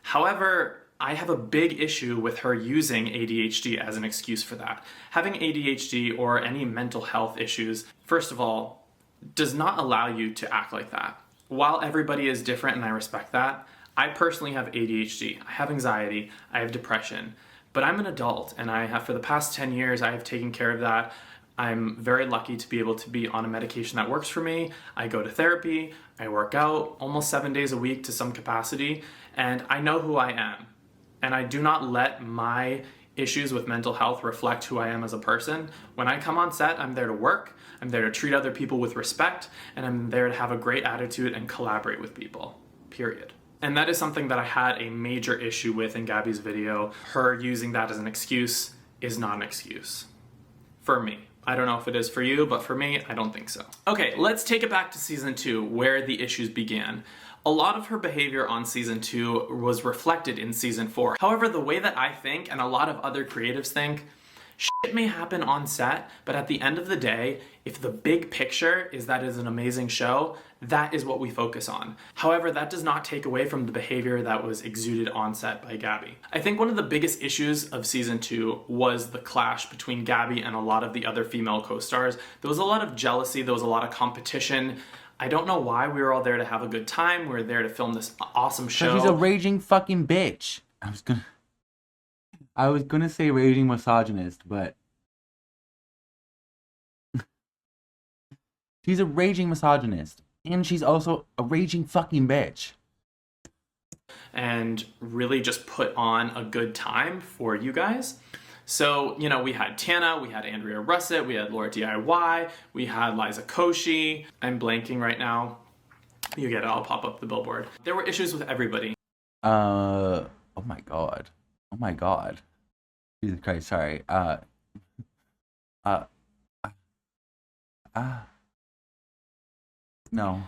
However, I have a big issue with her using ADHD as an excuse for that. Having ADHD or any mental health issues, first of all, does not allow you to act like that. While everybody is different and I respect that, I personally have ADHD, I have anxiety, I have depression, but I'm an adult and I have, for the past 10 years, I have taken care of that. I'm very lucky to be able to be on a medication that works for me. I go to therapy, I work out almost 7 days a week to some capacity, and I know who I am. And I do not let my issues with mental health reflect who I am as a person. When I come on set, I'm there to work, I'm there to treat other people with respect, and I'm there to have a great attitude and collaborate with people, period. And that is something that I had a major issue with in Gabbie's video. Her using that as an excuse is not an excuse. For me. I don't know if it is for you, but for me, I don't think so. Okay, let's take it back to season 2, where the issues began. A lot of her behavior on season 2 was reflected in season 4. However, the way that I think, and a lot of other creatives think, shit may happen on set, but at the end of the day, if the big picture is that it's an amazing show, that is what we focus on. However, that does not take away from the behavior that was exuded on set by Gabbie. I think one of the biggest issues of season 2 was the clash between Gabbie and a lot of the other female co-stars. There was a lot of jealousy, there was a lot of competition. I don't know why. We were all there to have a good time. We were there to film this awesome show. She's a raging fucking bitch. I was gonna say raging misogynist, but she's a raging misogynist. And she's also a raging fucking bitch. And really just put on a good time for you guys. So, you know, we had Tana, we had Andrea Russet, we had Laura DIY, we had Liza Koshy. I'm blanking right now. You get it, I'll pop up the billboard. There were issues with everybody. Oh my god. Oh my god. Jesus Christ, sorry. No.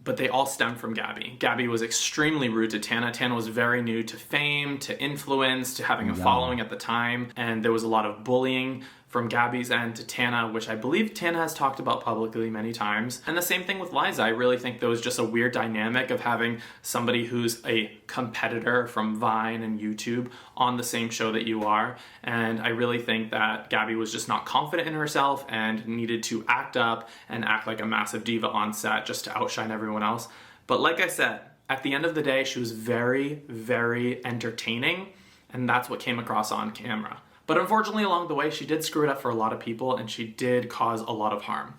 But they all stem from Gabbie. Gabbie was extremely rude to Tana. Tana was very new to fame, to influence, to having a following at the time. And there was a lot of bullying from Gabbie's end to Tana, which I believe Tana has talked about publicly many times. And the same thing with Liza. I really think there was just a weird dynamic of having somebody who's a competitor from Vine and YouTube on the same show that you are. And I really think that Gabbie was just not confident in herself and needed to act up and act like a massive diva on set just to outshine everyone else. But like I said, at the end of the day, she was very, very entertaining, and that's what came across on camera. But unfortunately, along the way, she did screw it up for a lot of people, and she did cause a lot of harm.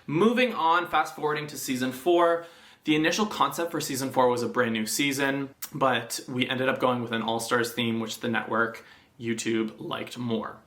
Moving on, fast forwarding to season 4, the initial concept for season 4 was a brand new season, but we ended up going with an all-stars theme, which the network, YouTube, liked more.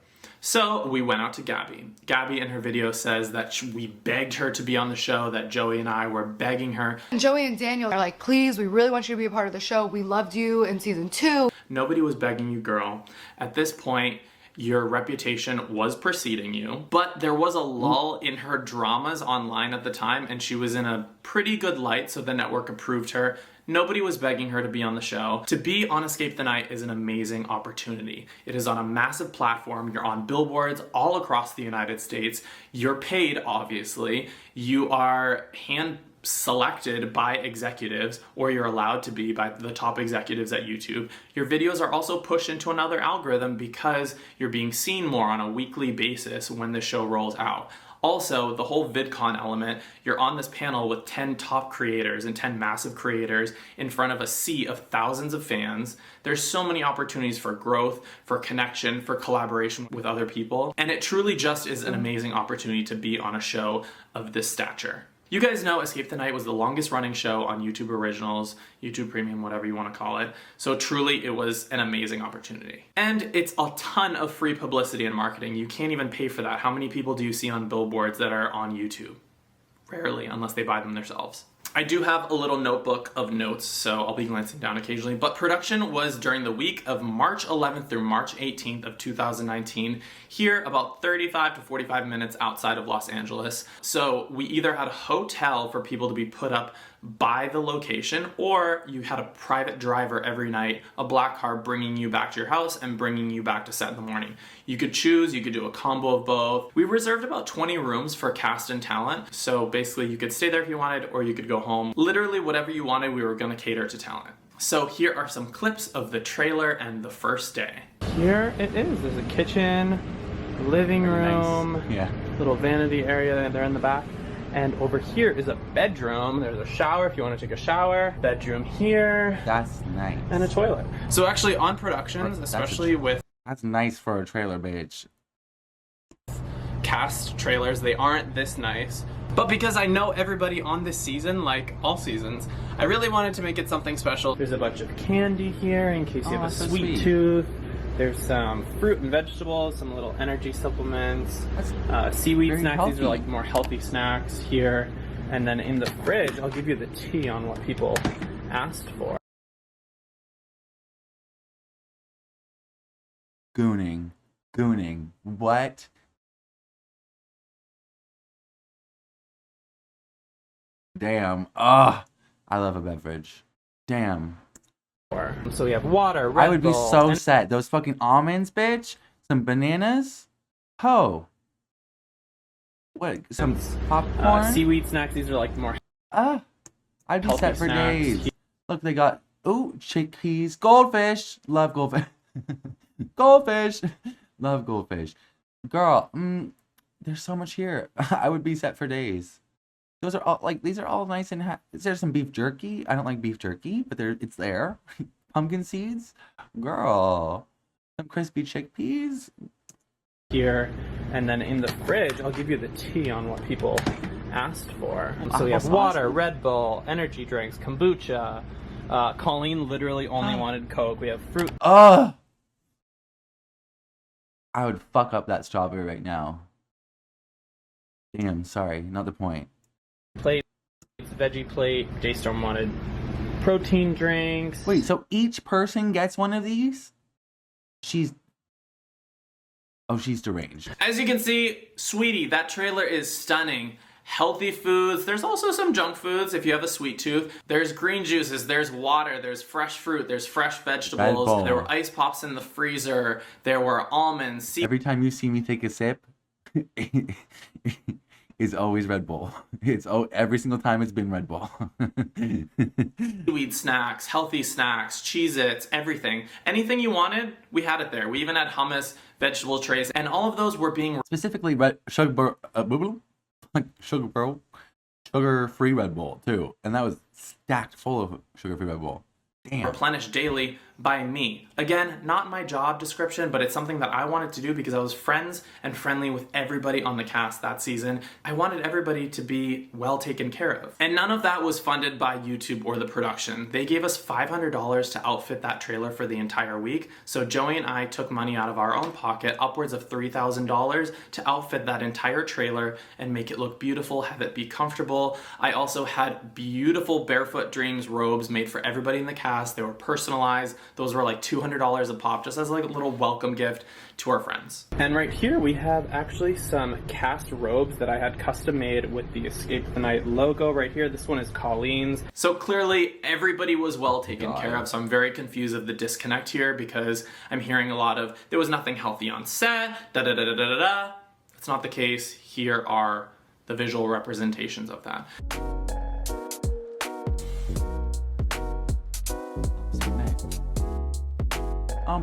So we went out to Gabbie. Gabbie in her video says that we begged her to be on the show, that Joey and I were begging her. And Joey and Daniel are like, please, we really want you to be a part of the show. We loved you in season 2. Nobody was begging you, girl. At this point, your reputation was preceding you, but there was a lull in her dramas online at the time, and she was in a pretty good light, so the network approved her. Nobody was begging her to be on the show. To be on Escape the Night is an amazing opportunity. It is on a massive platform. You're on billboards all across the United States. You're paid, obviously. You are hand selected by executives, or you're allowed to be by the top executives at YouTube. Your videos are also pushed into another algorithm because you're being seen more on a weekly basis when the show rolls out. Also, the whole VidCon element, you're on this panel with 10 top creators and 10 massive creators in front of a sea of thousands of fans. There's so many opportunities for growth, for connection, for collaboration with other people, and it truly just is an amazing opportunity to be on a show of this stature. You guys know Escape the Night was the longest running show on YouTube Originals, YouTube Premium, whatever you want to call it. So truly, it was an amazing opportunity. And it's a ton of free publicity and marketing. You can't even pay for that. How many people do you see on billboards that are on YouTube? Rarely, unless they buy them themselves. I do have a little notebook of notes, so I'll be glancing down occasionally, but production was during the week of March 11th through March 18th of 2019, here about 35 to 45 minutes outside of Los Angeles. So we either had a hotel for people to be put up by the location, or you had a private driver every night, a black car bringing you back to your house and bringing you back to set in the morning. You could choose, you could do a combo of both. We reserved about 20 rooms for cast and talent, so basically you could stay there if you wanted, or you could go home. Literally whatever you wanted, we were gonna cater to talent. So here are some clips of the trailer and the first day. Here it is. There's a kitchen, living room, Nice. Yeah. little vanity area there in the back. And over here is a bedroom. There's a shower if you want to take a shower. Bedroom here. That's nice. And a toilet. So actually on productions, especially with That's nice for a trailer, bitch. cast trailers, they aren't this nice. But because I know everybody on this season, like all seasons, I really wanted to make it something special. There's a bunch of candy here in case you have a that's so sweet sweet. tooth. There's some fruit and vegetables, some little energy supplements, seaweed very snacks. These are healthy. like more healthy snacks here. And then in the fridge, I'll give you the tea on what people asked for. Gooning. What? Damn. Ugh. I love a beverage. Damn. So we have water, Red I would be Bull, so and set. Those fucking almonds, bitch. Some bananas. Ho. What? Some popcorn. seaweed snacks. These are like more I'd be healthy set for snacks. days. Look, they got chickpeas, goldfish. Love goldfish. Goldfish. Love goldfish. Girl, there's so much here. I would be set for days. Those are all like these are all nice and is there some beef jerky? I don't like beef jerky, but it's there. Pumpkin seeds, girl. Some crispy chickpeas. here. And then in the fridge, I'll give you the tea on what people asked for. So we have Awesome. water, Red Bull, energy drinks, kombucha. Colleen literally only wanted Coke. We have fruit Ugh. I would fuck up that strawberry right now. Damn, sorry, not the point. plates, veggie plate. Daystorm wanted protein drinks. Wait, so each person gets one of these? She's deranged. As you can see, sweetie, that trailer is stunning. Healthy foods. There's also some junk foods if you have a sweet tooth. There's green juices, there's water, there's fresh fruit, there's fresh Red vegetables. Bull. There were ice pops in the freezer. There were almonds, Every time you see me take a sip, it's always Red Bull. Every single time it's been Red Bull. seaweed snacks, healthy snacks, Cheez-Its, everything. Anything you wanted, we had it there. We even had hummus, vegetable trays, and all of those were being Specifically, sugar-free Red Bull too, and that was stacked full of sugar-free Red Bull. Damn. replenished daily by me. Again, not my job description, but it's something that I wanted to do because I was friends and friendly with everybody on the cast that season. I wanted everybody to be well taken care of. And none of that was funded by YouTube or the production. They gave us $500 to outfit that trailer for the entire week. So Joey and I took money out of our own pocket, upwards of $3,000, to outfit that entire trailer and make it look beautiful, have it be comfortable. I also had beautiful Barefoot Dreams robes made for everybody in the cast. They were personalized. Those were like $200 a pop, just as like a little welcome gift to our friends. And right here we have actually some cast robes that I had custom made with the Escape the Night logo right here. This one is Colleen's. So clearly everybody was well taken care of, so I'm very confused of the disconnect here because I'm hearing a lot of, there was nothing healthy on set, da-da-da-da-da-da. That's not the case. Here are the visual representations of that.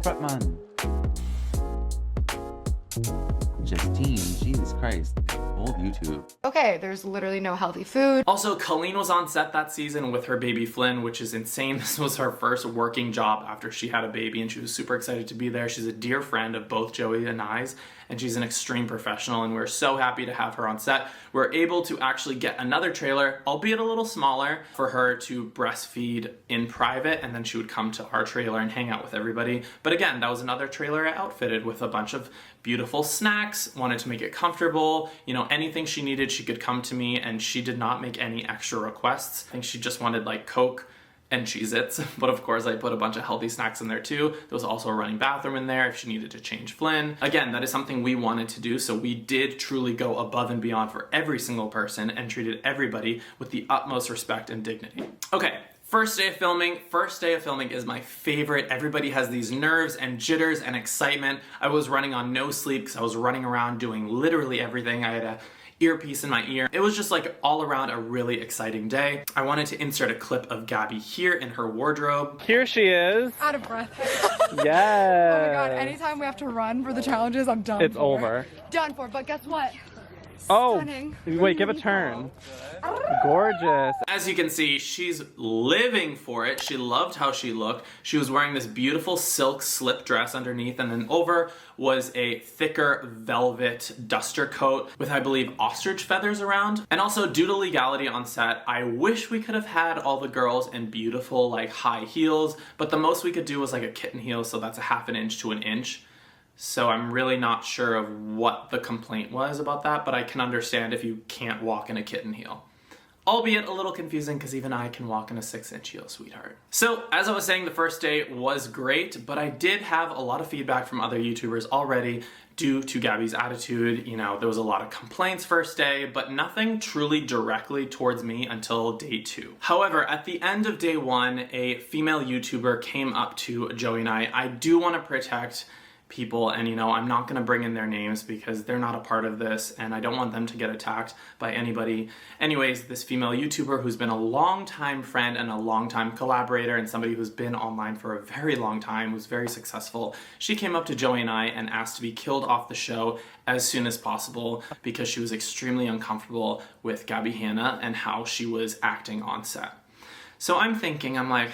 Bretman. Justine, Jesus Christ. Old YouTube. Okay, there's literally no healthy food. Also, Colleen was on set that season with her baby Flynn, which is insane. This was her first working job after she had a baby, and she was super excited to be there. She's a dear friend of both Joey and I's, and she's an extreme professional, and we're so happy to have her on set. We're able to actually get another trailer, albeit a little smaller, for her to breastfeed in private, and then she would come to our trailer and hang out with everybody. But again, that was another trailer I outfitted with a bunch of beautiful snacks, wanted to make it comfortable. You know, anything she needed, she could come to me, and she did not make any extra requests. I think she just wanted like Coke and Cheez-Its, but of course I put a bunch of healthy snacks in there too. There was also a running bathroom in there if she needed to change Flynn. Again, that is something we wanted to do, so we did truly go above and beyond for every single person and treated everybody with the utmost respect and dignity. Okay. First day of filming. First day of filming is my favorite. Everybody has these nerves and jitters and excitement. I was running on no sleep because I was running around doing literally everything. I had a earpiece in my ear. It was just like all around a really exciting day. I wanted to insert a clip of Gabbie here in her wardrobe. Here she is. Out of breath. Yes. Oh my god, anytime we have to run for the challenges, I'm done It's for. over. Done for, but guess what? Oh, Stunning. wait, give a turn. Gorgeous. As you can see, she's living for it. She loved how she looked. She was wearing this beautiful silk slip dress underneath, and then over was a thicker velvet duster coat with, I believe, ostrich feathers around. And also, due to legality on set, I wish we could have had all the girls in beautiful, like, high heels, but the most we could do was like a kitten heel, so that's a ½ an inch to an inch. So I'm really not sure of what the complaint was about that, but I can understand if you can't walk in a kitten heel. Albeit a little confusing because even I can walk in a 6-inch heel, sweetheart. So as I was saying, the first day was great, but I did have a lot of feedback from other YouTubers already due to Gabbie's attitude. You know, there was a lot of complaints first day, but nothing truly directly towards me until day 2. However, at the end of day 1, a female YouTuber came up to Joey and I do want to protect people, and you know, I'm not going to bring in their names because they're not a part of this and I don't want them to get attacked by anybody. Anyways, this female YouTuber who's been a long-time friend and a long-time collaborator and somebody who's been online for a very long time, was very successful, she came up to Joey and I and asked to be killed off the show as soon as possible because she was extremely uncomfortable with Gabbie Hanna and how she was acting on set. So I'm thinking, I'm like,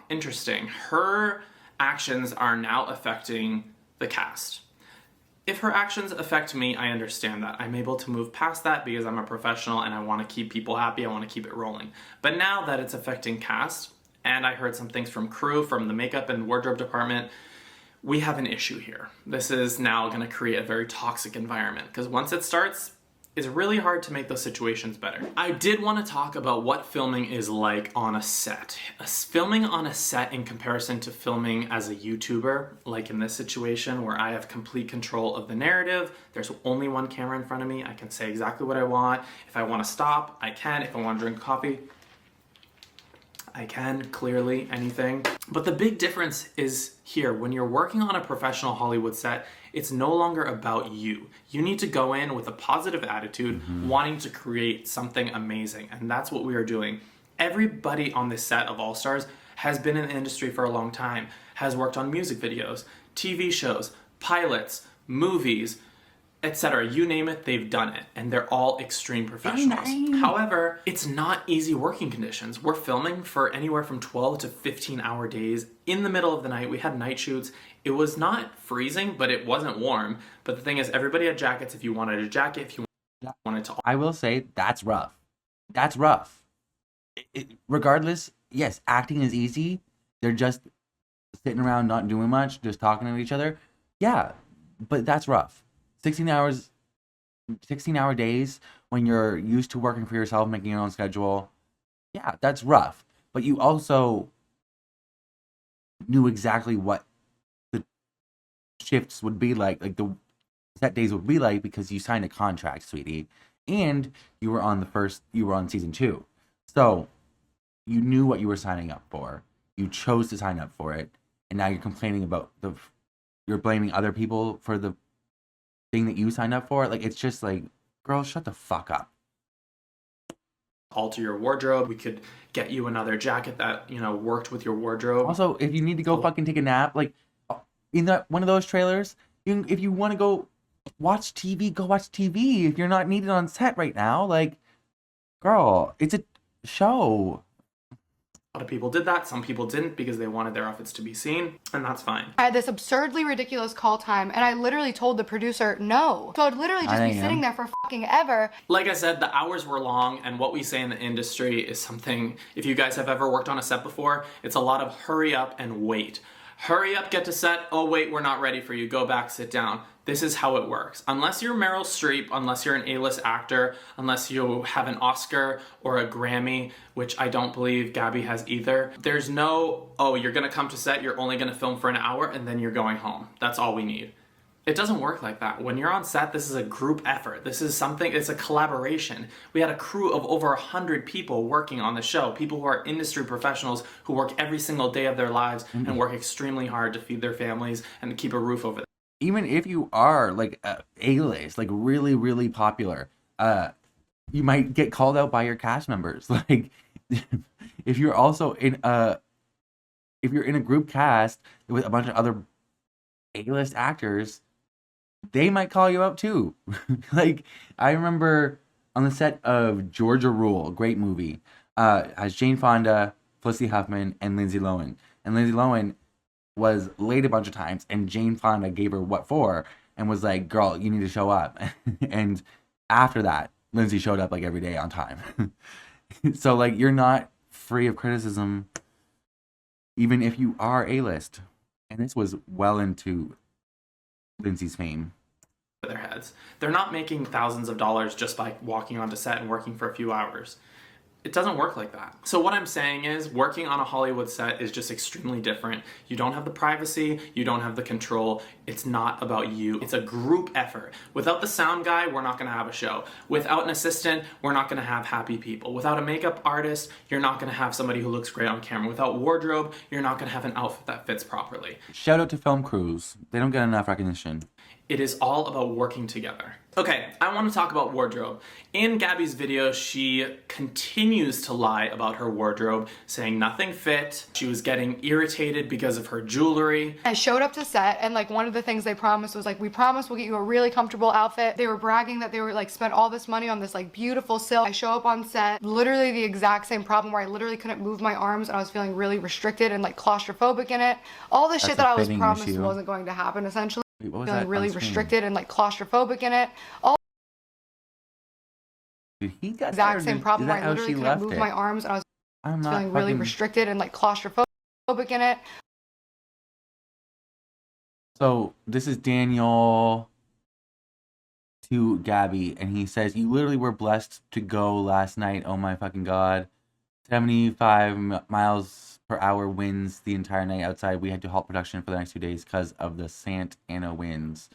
interesting. Her actions are now affecting the cast. If her actions affect me, I understand that. I'm able to move past that because I'm a professional and I want to keep people happy, I want to keep it rolling. But now that it's affecting cast, and I heard some things from crew, from the makeup and wardrobe department, we have an issue here. This is now going to create a very toxic environment because once it starts, it's really hard to make those situations better. I did want to talk about what filming is like on a set. Filming on a set in comparison to filming as a YouTuber, like in this situation where I have complete control of the narrative. There's only one camera in front of me. I can say exactly what I want. If I want to stop, I can. If I want to drink coffee, I can, clearly, anything. But the big difference is here, when you're working on a professional Hollywood set, it's no longer about you. You need to go in with a positive attitude, wanting to create something amazing, and that's what we are doing. Everybody on this set of All Stars has been in the industry for a long time, has worked on music videos, TV shows, pilots, movies, etc. You name it, they've done it, and they're all extreme professionals. However, it's not easy working conditions. We're filming for anywhere from 12 to 15-hour days in the middle of the night. We had night shoots. It was not freezing, but it wasn't warm. But the thing is, everybody had jackets if you wanted a jacket, if you wanted to. I will say that's rough. That's rough. Regardless, yes, acting is easy. They're just sitting around not doing much, just talking to each other. Yeah, but that's rough. 16-hour days when you're used to working for yourself, making your own schedule. Yeah, that's rough. But you also knew exactly what the shifts would be like the set days would be like, because you signed a contract, sweetie. And you were on season 2. So you knew what you were signing up for. You chose to sign up for it. And now you're complaining about you're blaming other people for the thing that you signed up for. Like, it's just like, girl, shut the fuck up. Alter your wardrobe. We could get you another jacket that, worked with your wardrobe. Also, if you need to go fucking take a nap, like, in one of those trailers, if you want to go watch TV, go watch TV. If you're not needed on set right now, like, girl, it's a show. A lot of people did that. Some people didn't because they wanted their outfits to be seen, and that's fine. I had this absurdly ridiculous call time, and I literally told the producer no. So I'd literally just be sitting there for fucking ever. Like I said, the hours were long, and what we say in the industry is something, if you guys have ever worked on a set before, it's a lot of hurry up and wait. Hurry up, get to set. Oh, wait, we're not ready for you. Go back, sit down. This is how it works. Unless you're Meryl Streep, unless you're an A-list actor, unless you have an Oscar or a Grammy, which I don't believe Gabbie has either, there's no, oh, you're gonna come to set, you're only gonna film for an hour, and then you're going home. That's all we need. It doesn't work like that. When you're on set, this is a group effort. This is something, it's a collaboration. We had a crew of over 100 people working on the show, people who are industry professionals who work every single day of their lives and work extremely hard to feed their families and to keep a roof over their head. Even if you are like A-list, like really, really popular, you might get called out by your cast members. Like, if you're also in a group cast with a bunch of other A-list actors, they might call you out too. Like, I remember on the set of Georgia Rule, great movie, as Jane Fonda, Felicity Huffman, and Lindsay Lohan. And Lindsay Lohan was late a bunch of times, and Jane Fonda gave her what for, and was like, girl, you need to show up. And after that, Lindsay showed up like every day on time. So, like, you're not free of criticism, even if you are A-list. And this was well into Lindsay's fame. Their heads. They're not making thousands of dollars just by walking onto set and working for a few hours. It doesn't work like that. So what I'm saying is, working on a Hollywood set is just extremely different. You don't have the privacy, you don't have the control. It's not about you. It's a group effort. Without the sound guy, we're not gonna have a show. Without an assistant, we're not gonna have happy people. Without a makeup artist, you're not gonna have somebody who looks great on camera. Without wardrobe, you're not gonna have an outfit that fits properly. Shout out to film crews. They don't get enough recognition. It is all about working together. Okay, I want to talk about wardrobe. In Gabbie's video, she continues to lie about her wardrobe, saying nothing fit. She was getting irritated because of her jewelry. I showed up to set, and like one of the things they promised was like, we promise we'll get you a really comfortable outfit. They were bragging that they were like spent all this money on this like beautiful silk. I show up on set, literally the exact same problem where I literally couldn't move my arms and I was feeling really restricted and like claustrophobic in it. All the shit that I was promised wasn't going to happen, essentially. Wait, what was feeling that really restricted and like claustrophobic in it. All Dude, he got exact same problem where I literally couldn't move my arms and I was feeling really restricted and like claustrophobic in it. So this is Daniel to Gabbie, and he says, you literally were blessed to go last night. Oh my fucking god. 75 miles per hour winds the entire night outside. We had to halt production for the next 2 days because of the Santa Ana winds.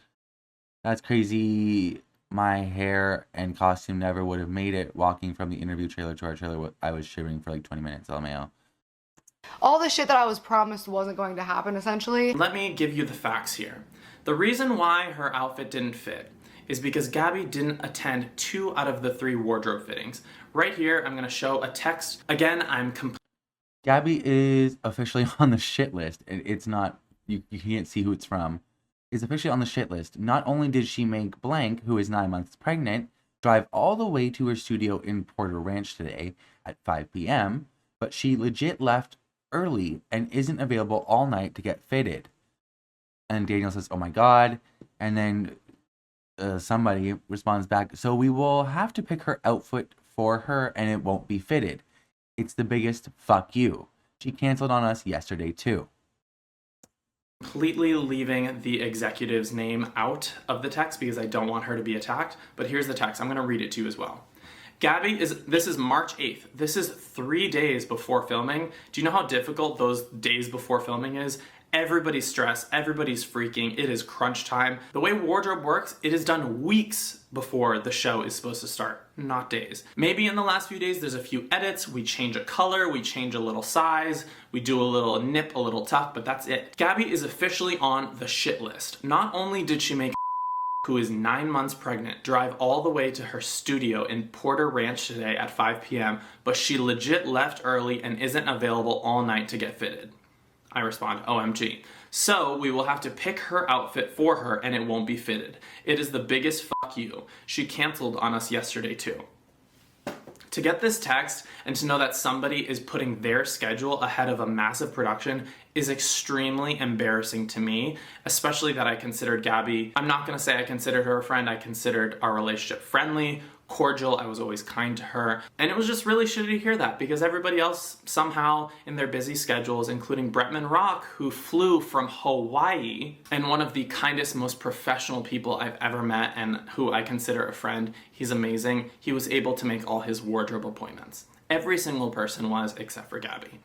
That's crazy. My hair and costume never would have made it. Walking from the interview trailer to our trailer, I was shivering for like 20 minutes. LMAO. All the shit that I was promised wasn't going to happen, essentially. Let me give you the facts here. The reason why her outfit didn't fit is because Gabbie didn't attend 2 out of the 3 wardrobe fittings. Right here, I'm going to show a text. Again, Gabbie is officially on the shit list. It's not, you can't see who it's from. is officially on the shit list. Not only did she make blank, who is 9 months pregnant, drive all the way to her studio in Porter Ranch today at 5 p.m., but she legit left early and isn't available all night to get fitted. And Daniel says, oh my God. And then somebody responds back, so we will have to pick her outfit for her and it won't be fitted. It's the biggest fuck you. She canceled on us yesterday too. Completely leaving the executive's name out of the text because I don't want her to be attacked, but here's the text. I'm going to read it to you as well. Gabby, this is March 8th. This is 3 days before filming. Do you know how difficult those days before filming is? Everybody's stressed, everybody's freaking, it is crunch time. The way wardrobe works, it is done weeks before the show is supposed to start, not days. Maybe in the last few days there's a few edits, we change a color, we change a little size, we do a little nip, a little tuck, but that's it. Gabby is officially on the shit list. Not only did she make who is 9 months pregnant, drive all the way to her studio in Porter Ranch today at 5 p.m., but she legit left early and isn't available all night to get fitted. I respond, OMG. So we will have to pick her outfit for her and it won't be fitted. It is the biggest fuck you. She canceled on us yesterday too. To get this text and to know that somebody is putting their schedule ahead of a massive production is extremely embarrassing to me, especially that I considered Gabby, I'm not gonna say I considered her a friend, I considered our relationship friendly, cordial, I was always kind to her, and it was just really shitty to hear that because everybody else somehow in their busy schedules, including Bretman Rock, who flew from Hawaii, and one of the kindest, most professional people I've ever met and who I consider a friend, he's amazing, he was able to make all his wardrobe appointments. Every single person was, except for Gabby.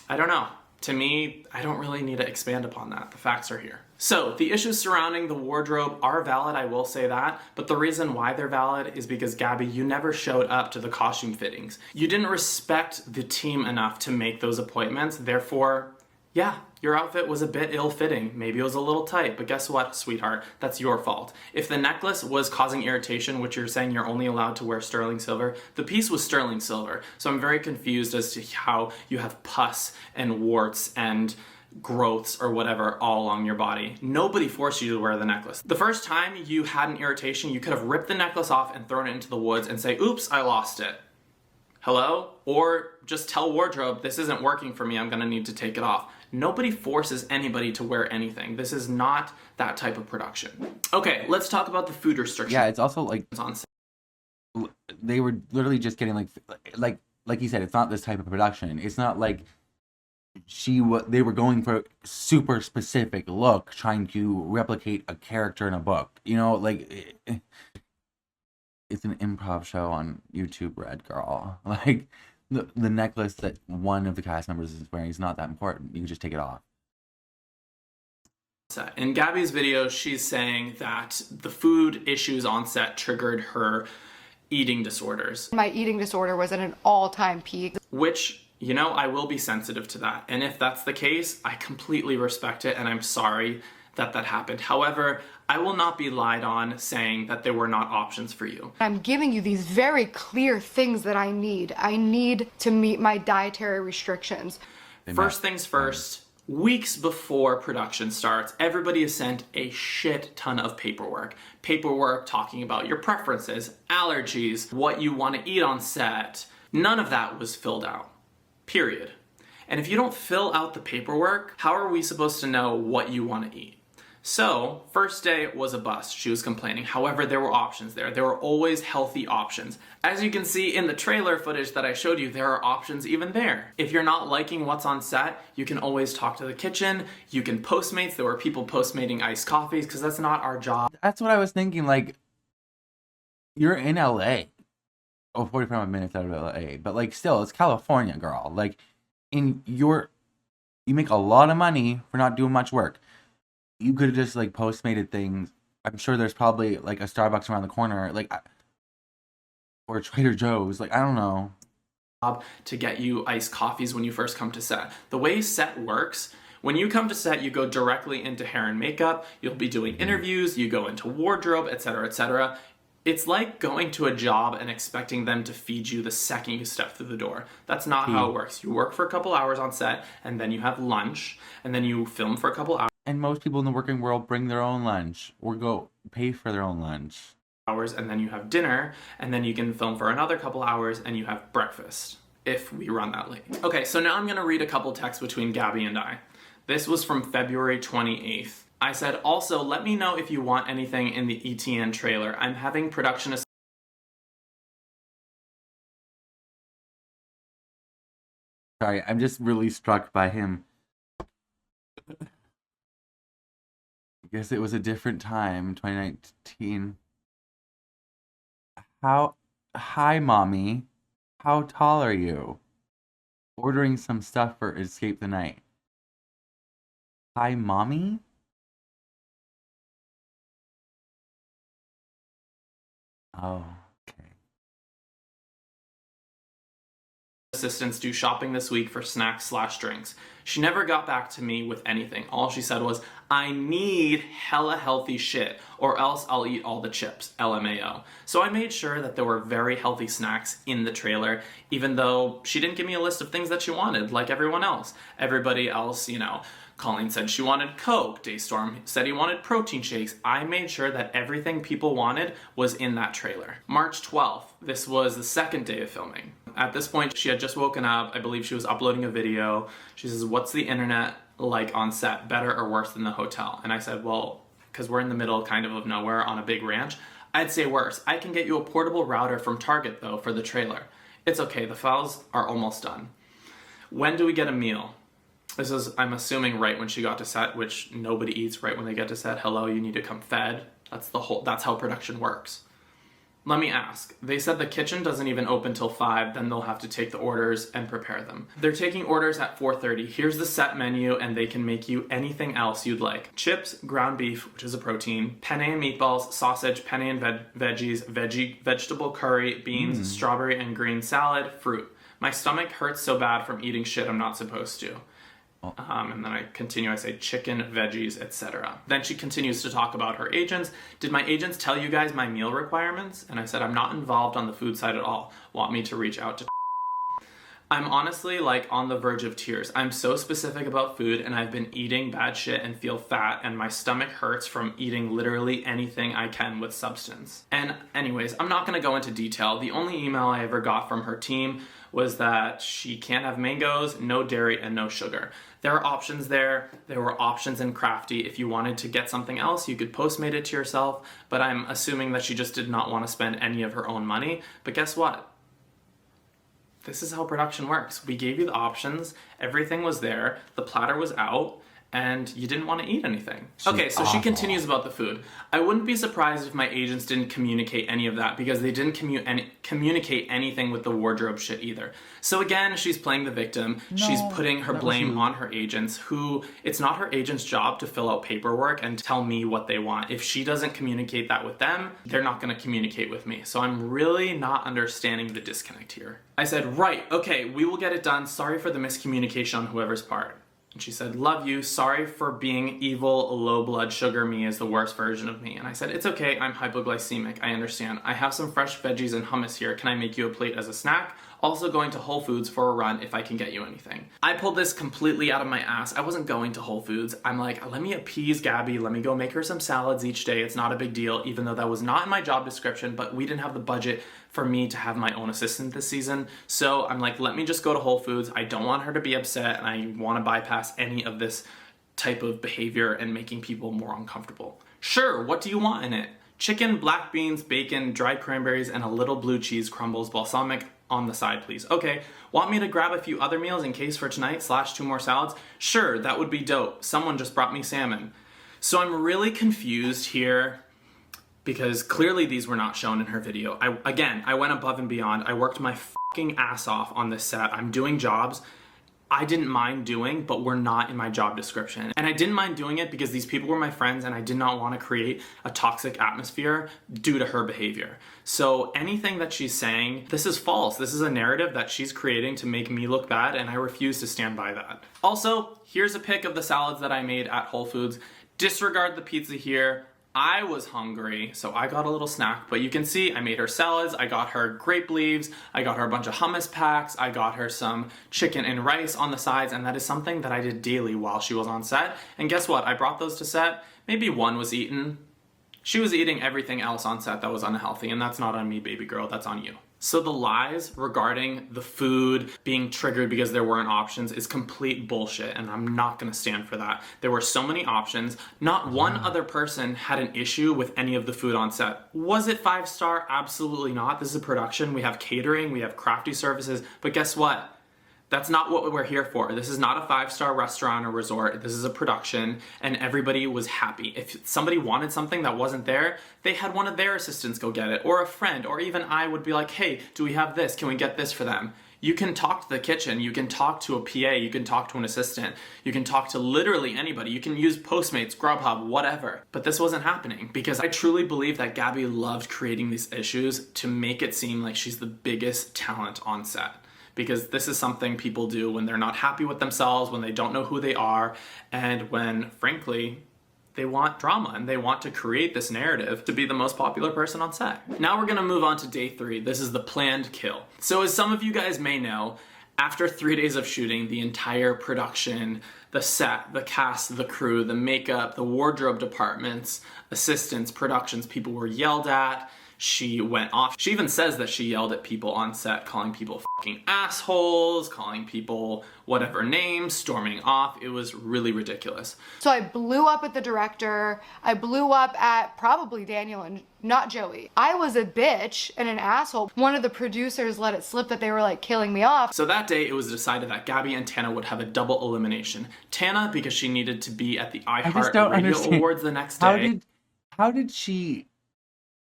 I don't know. To me, I don't really need to expand upon that. The facts are here. So, the issues surrounding the wardrobe are valid, I will say that, but the reason why they're valid is because, Gabby, you never showed up to the costume fittings. You didn't respect the team enough to make those appointments, therefore, yeah, your outfit was a bit ill-fitting. Maybe it was a little tight, but guess what, sweetheart? That's your fault. If the necklace was causing irritation, which you're saying you're only allowed to wear sterling silver, the piece was sterling silver. So I'm very confused as to how you have pus and warts and growths or whatever all along your body. Nobody forced you to wear the necklace. The first time you had an irritation, you could have ripped the necklace off and thrown it into the woods and say, oops, I lost it. Hello? Or just tell wardrobe, this isn't working for me, I'm gonna need to take it off. Nobody forces anybody to wear anything. This is not that type of production. Okay, let's talk about the food restrictions. Yeah, it's also like on set. They were literally just getting like you said, it's not this type of production. It's not like they were going for a super specific look, trying to replicate a character in a book. You know, like it's an improv show on YouTube, Red Girl. Like the necklace that one of the cast members is wearing is not that important. You can just take it off. In Gabby's video, she's saying that the food issues on set triggered her eating disorders. My eating disorder was at an all-time peak. Which, you know, I will be sensitive to that. And if that's the case, I completely respect it and I'm sorry that that happened. However, I will not be lied on saying that there were not options for you. I'm giving you these very clear things that I need. I need to meet my dietary restrictions. First things first, weeks before production starts, everybody is sent a shit ton of paperwork. Paperwork talking about your preferences, allergies, what you want to eat on set. None of that was filled out. Period. And if you don't fill out the paperwork, how are we supposed to know what you want to eat? So, first day was a bust, she was complaining. However, there were options there. There were always healthy options. As you can see in the trailer footage that I showed you, there are options even there. If you're not liking what's on set, you can always talk to the kitchen, you can Postmates. There were people Postmating iced coffees, because that's not our job. That's what I was thinking, like, you're in LA. Oh, 45 minutes out of LA. But, like, still, it's California, girl. Like, you make a lot of money for not doing much work. You could have just, like, Postmated things. I'm sure there's probably, like, a Starbucks around the corner, like, or Trader Joe's. Like, I don't know. To get you iced coffees when you first come to set. The way set works, when you come to set, you go directly into hair and makeup. You'll be doing interviews, you go into wardrobe, etc., etc. It's like going to a job and expecting them to feed you the second you step through the door. That's not how it works. You work for a couple hours on set, and then you have lunch, and then you film for a couple hours. And most people in the working world bring their own lunch or go pay for their own lunch. Hours, and then you have dinner, and then you can film for another couple hours, and you have breakfast, if we run that late. Okay, so now I'm gonna read a couple texts between Gabbie and I. This was from February 28th. I said, also, let me know if you want anything in the ETN trailer. I'm having production. Sorry, I'm just really struck by him. I guess it was a different time, 2019. Hi, mommy. How tall are you? Ordering some stuff for Escape the Night. Hi, mommy? Oh, okay. Assistants do shopping this week for snacks/drinks. She never got back to me with anything. All she said was, I need hella healthy shit, or else I'll eat all the chips, LMAO. So I made sure that there were very healthy snacks in the trailer, even though she didn't give me a list of things that she wanted, like everyone else. Everybody else, you know, Colleen said she wanted Coke, Daystorm said he wanted protein shakes. I made sure that everything people wanted was in that trailer. March 12th, this was the second day of filming. At this point, she had just woken up. I believe she was uploading a video. She says, what's the internet like on set? Better or worse than the hotel? And I said, well, because we're in the middle kind of nowhere on a big ranch, I'd say worse. I can get you a portable router from Target though for the trailer. It's okay, the files are almost done. When do we get a meal? This is, I'm assuming, right when she got to set, which nobody eats right when they get to set. Hello, you need to come fed. That's how production works. Let me ask, they said the kitchen doesn't even open till 5, then they'll have to take the orders and prepare them. They're taking orders at 4:30. Here's the set menu and they can make you anything else you'd like. Chips, ground beef, which is a protein, penne and meatballs, sausage, penne and veggies, vegetable curry, beans, strawberry and green salad, fruit. My stomach hurts so bad from eating shit I'm not supposed to. And then I continue, I say chicken, veggies, etc. Then she continues to talk about her agents. Did my agents tell you guys my meal requirements? And I said, I'm not involved on the food side at all. Want me to reach out to I'm honestly like on the verge of tears. I'm so specific about food and I've been eating bad shit and feel fat and my stomach hurts from eating literally anything I can with substance. And anyways, I'm not gonna go into detail. The only email I ever got from her team was that she can't have mangoes, no dairy, and no sugar. There are options there. There were options in Crafty. If you wanted to get something else, you could Postmate it to yourself, but I'm assuming that she just did not want to spend any of her own money. But guess what? This is how production works. We gave you the options, everything was there, the platter was out, and you didn't want to eat anything. Okay, so she continues about the food. I wouldn't be surprised if my agents didn't communicate any of that because they didn't communicate anything with the wardrobe shit either. So again, she's playing the victim. She's putting her blame on her agents who, it's not her agent's job to fill out paperwork and tell me what they want. If she doesn't communicate that with them, they're not gonna communicate with me. So I'm really not understanding the disconnect here. I said, right, okay, we will get it done. Sorry for the miscommunication on whoever's part. And she said, love you, sorry for being evil, low blood sugar me is the worst version of me. And I said, it's okay, I'm hypoglycemic, I understand. I have some fresh veggies and hummus here. Can I make you a plate as a snack? Also going to Whole Foods for a run if I can get you anything. I pulled this completely out of my ass. I wasn't going to Whole Foods. I'm like, let me appease Gabbie. Let me go make her some salads each day. It's not a big deal, even though that was not in my job description, but we didn't have the budget for me to have my own assistant this season. So I'm like, let me just go to Whole Foods. I don't want her to be upset and I want to bypass any of this type of behavior and making people more uncomfortable. Sure, what do you want in it? Chicken, black beans, bacon, dried cranberries, and a little blue cheese crumbles, balsamic on the side, please. Okay, want me to grab a few other meals in case for tonight / 2 more salads? Sure, that would be dope. Someone just brought me salmon. So I'm really confused here because clearly these were not shown in her video. I went above and beyond. I worked my fucking ass off on this set. I'm doing jobs I didn't mind doing, but were not in my job description. And I didn't mind doing it because these people were my friends and I did not want to create a toxic atmosphere due to her behavior. So anything that she's saying, this is false. This is a narrative that she's creating to make me look bad and I refuse to stand by that. Also, here's a pic of the salads that I made at Whole Foods. Disregard the pizza here. I was hungry, so I got a little snack, but you can see I made her salads, I got her grape leaves, I got her a bunch of hummus packs, I got her some chicken and rice on the sides, and that is something that I did daily while she was on set. And guess what? I brought those to set. Maybe one was eaten. She was eating everything else on set that was unhealthy, and that's not on me, baby girl, that's on you. So the lies regarding the food being triggered because there weren't options is complete bullshit, and I'm not gonna stand for that. There were so many options. Not one other person had an issue with any of the food on set. Was it 5-star? Absolutely not. This is a production. We have catering, we have crafty services, but guess what? That's not what we're here for. This is not a 5-star restaurant or resort. This is a production, and everybody was happy. If somebody wanted something that wasn't there, they had one of their assistants go get it, or a friend, or even I would be like, hey, do we have this? Can we get this for them? You can talk to the kitchen, you can talk to a PA, you can talk to an assistant, you can talk to literally anybody. You can use Postmates, Grubhub, whatever. But this wasn't happening because I truly believe that Gabbie loved creating these issues to make it seem like she's the biggest talent on set. Because this is something people do when they're not happy with themselves, when they don't know who they are, and when, frankly, they want drama and they want to create this narrative to be the most popular person on set. Now we're gonna move on to day 3. This is the planned kill. So as some of you guys may know, after 3 days of shooting, the entire production, the set, the cast, the crew, the makeup, the wardrobe departments, assistants, productions, people were yelled at. She went off. She even says that she yelled at people on set, calling people fucking assholes, calling people whatever names, storming off. It was really ridiculous. So I blew up at the director. I blew up at probably Daniel and not Joey. I was a bitch and an asshole. One of the producers let it slip that they were like killing me off. So that day it was decided that Gabbie and Tana would have a double elimination. Tana because she needed to be at the iHeart Radio Awards the next day. How did she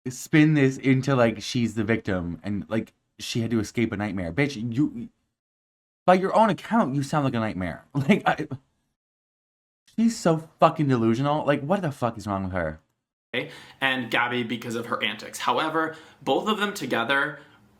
spin this into like she's the victim and like she had to escape a nightmare? Bitch, you by your own account you sound like a nightmare. Like she's so fucking delusional. Like what the fuck is wrong with her? And Gabbie because of her antics. However, both of them together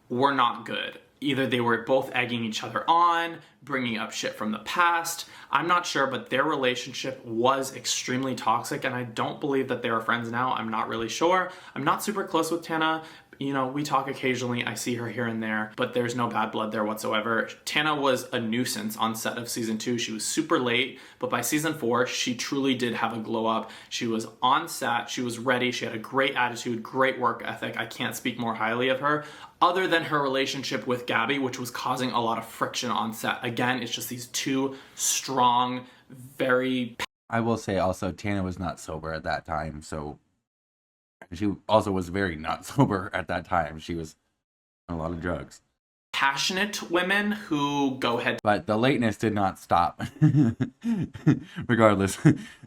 were not good. Either they were both egging each other on, bringing up shit from the past. I'm not sure, but their relationship was extremely toxic, and I don't believe that they are friends now. I'm not really sure. I'm not super close with Tana. You know, we talk occasionally. I see her here and there, but there's no bad blood there whatsoever. Tana was a nuisance on set of season 2. She was super late, but by season 4, she truly did have a glow up. She was on set. She was ready. She had a great attitude, great work ethic. I can't speak more highly of her. Other than her relationship with Gabbie, which was causing a lot of friction on set. Again, it's just these two strong, very... I will say also, Tana was not sober at that time, so... She also was very not sober at that time. She was on a lot of drugs. Passionate women who go ahead. But the lateness did not stop. Regardless.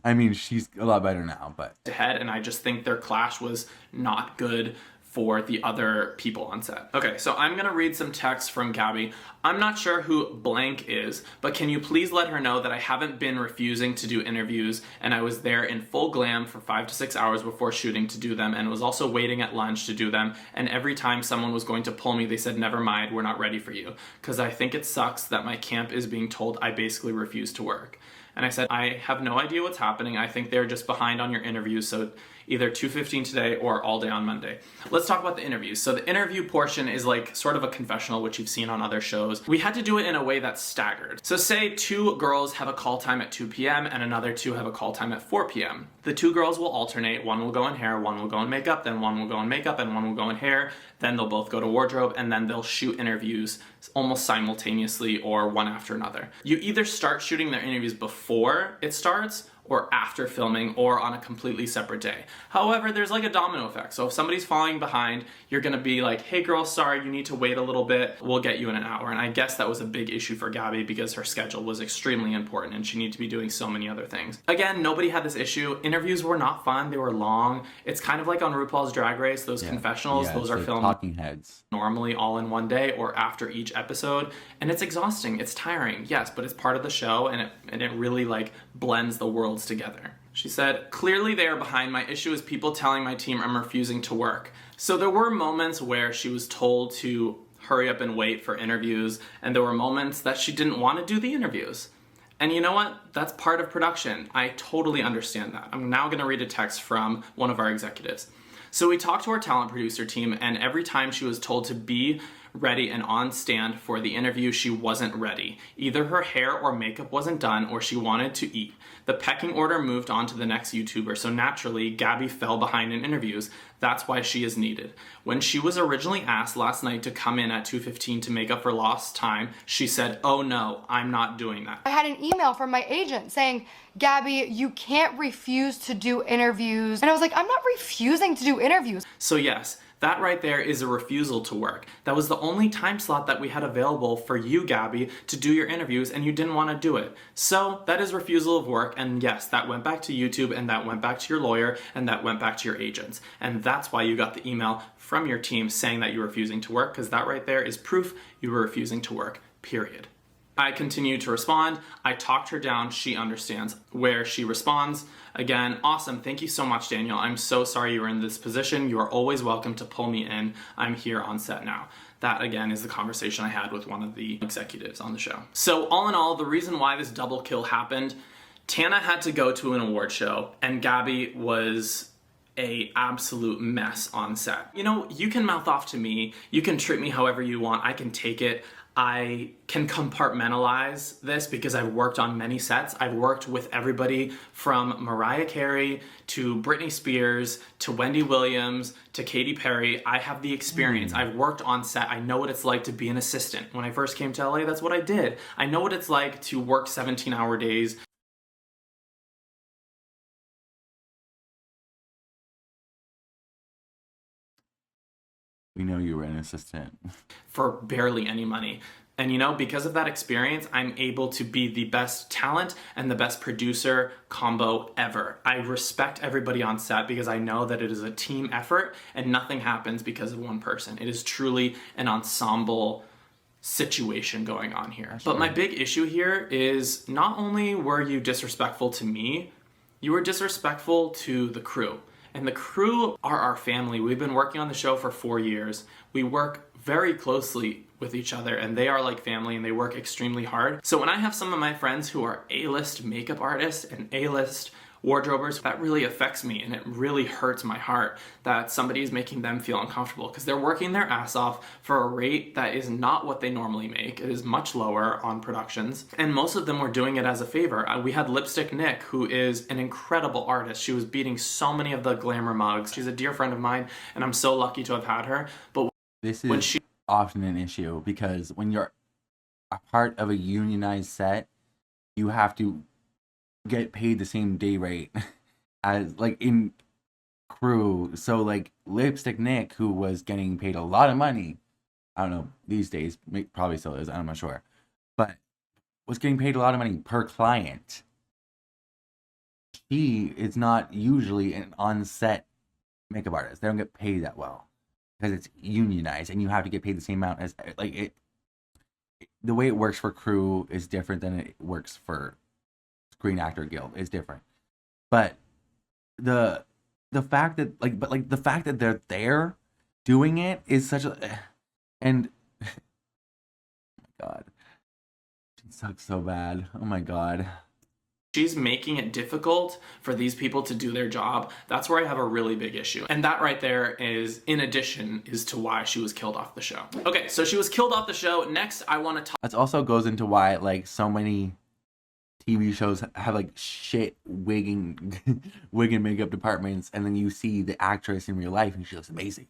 I mean, she's a lot better now, but... Ahead, and I just think their clash was not good for the other people on set. Okay, so I'm gonna read some text from Gabbie. I'm not sure who blank is, but can you please let her know that I haven't been refusing to do interviews, and I was there in full glam for 5 to 6 hours before shooting to do them, and was also waiting at lunch to do them, and every time someone was going to pull me, they said, never mind, we're not ready for you. Because I think it sucks that my camp is being told I basically refuse to work. And I said, I have no idea what's happening. I think they're just behind on your interviews, so either 2:15 today or all day on Monday. Let's talk about the interviews. So the interview portion is like sort of a confessional, which you've seen on other shows. We had to do it in a way that's staggered. So say 2 girls have a call time at 2 p.m. and another 2 have a call time at 4 p.m. The 2 girls will alternate. One will go in hair, one will go in makeup, then one will go in makeup, and one will go in hair. Then they'll both go to wardrobe, and then they'll shoot interviews almost simultaneously or one after another. You either start shooting their interviews before it starts or after filming or on a completely separate day. However, there's like a domino effect. So if somebody's falling behind, you're gonna be like, hey girl, sorry, you need to wait a little bit. We'll get you in an hour. And I guess that was a big issue for Gabbie because her schedule was extremely important and she needed to be doing so many other things. Again, nobody had this issue. Interviews were not fun, they were long. It's kind of like on RuPaul's Drag Race, those confessionals, those are like filmed talking heads. Normally all in one day or after each episode. And it's exhausting, it's tiring, yes, but it's part of the show and it really like blends the worlds together. She said, clearly they are behind. My issue is people telling my team I'm refusing to work. So there were moments where she was told to hurry up and wait for interviews, and there were moments that she didn't want to do the interviews. And you know what? That's part of production. I totally understand that. I'm now gonna read a text from one of our executives. So we talked to our talent producer team, and every time she was told to be ready and on stand for the interview, she wasn't ready. Either her hair or makeup wasn't done, or she wanted to eat. The pecking order moved on to the next YouTuber, so naturally, Gabby fell behind in interviews. That's why she is needed. When she was originally asked last night to come in at 2:15 to make up for lost time, she said, "Oh no, I'm not doing that." I had an email from my agent saying, Gabby, you can't refuse to do interviews. And I was like, I'm not refusing to do interviews. So yes, that right there is a refusal to work. That was the only time slot that we had available for you, Gabby, to do your interviews, and you didn't want to do it. So that is refusal of work, and yes, that went back to YouTube, and that went back to your lawyer, and that went back to your agents. And that's why you got the email from your team saying that you were refusing to work, because that right there is proof you were refusing to work, period. I continue to respond. I talked her down. She understands. Where she responds, again, awesome. Thank you so much, Daniel. I'm so sorry you were in this position. You are always welcome to pull me in. I'm here on set now. That, again, is the conversation I had with one of the executives on the show. So all in all, the reason why this double kill happened, Tana had to go to an award show, and Gabby was a absolute mess on set. You know, you can mouth off to me. You can treat me however you want. I can take it. I can compartmentalize this because I've worked on many sets. I've worked with everybody from Mariah Carey to Britney Spears to Wendy Williams to Katy Perry. I have the experience. I've worked on set. I know what it's like to be an assistant. When I first came to LA, that's what I did. I know what it's like to work 17-hour days. We know you were an assistant. For barely any money. And you know, because of that experience, I'm able to be the best talent and the best producer combo ever. I respect everybody on set because I know that it is a team effort and nothing happens because of one person. It is truly an ensemble situation going on here. But my big issue here is not only were you disrespectful to me, you were disrespectful to the crew. And the crew are our family. We've been working on the show for 4 years. We work very closely with each other, and they are like family, and they work extremely hard. So when I have some of my friends who are A-list makeup artists and A-list wardrobers, that really affects me, and it really hurts my heart that somebody is making them feel uncomfortable because they're working their ass off for a rate that is not what they normally make. It is much lower on productions, and most of them were doing it as a favor. We had Lipstick Nick, who is an incredible artist. She was beating so many of the glamour mugs. She's a dear friend of mine, and I'm so lucky to have had her. But this is often an issue because when you're a part of a unionized set, you have to get paid the same day rate as like in crew. So like Lipstick Nick, who was getting paid a lot of money, I don't know, these days probably still is, I'm not sure, but was getting paid a lot of money per client. She is not usually an on-set makeup artist. They don't get paid that well because it's unionized and you have to get paid the same amount as like it. The way it works for crew is different than it works for Screen Actor Guild. Is different, but the fact that the fact that they're there doing it is such a, and oh my god, she sucks so bad. Oh my god. She's making it difficult for these people to do their job. That's where I have a really big issue. And that right there is, in addition, is to why she was killed off the show. Okay, so she was killed off the show. Next, I want to talk. That also goes into why, like, so many TV shows have, like, shit wig and makeup departments, and then you see the actress in real life, and she looks amazing.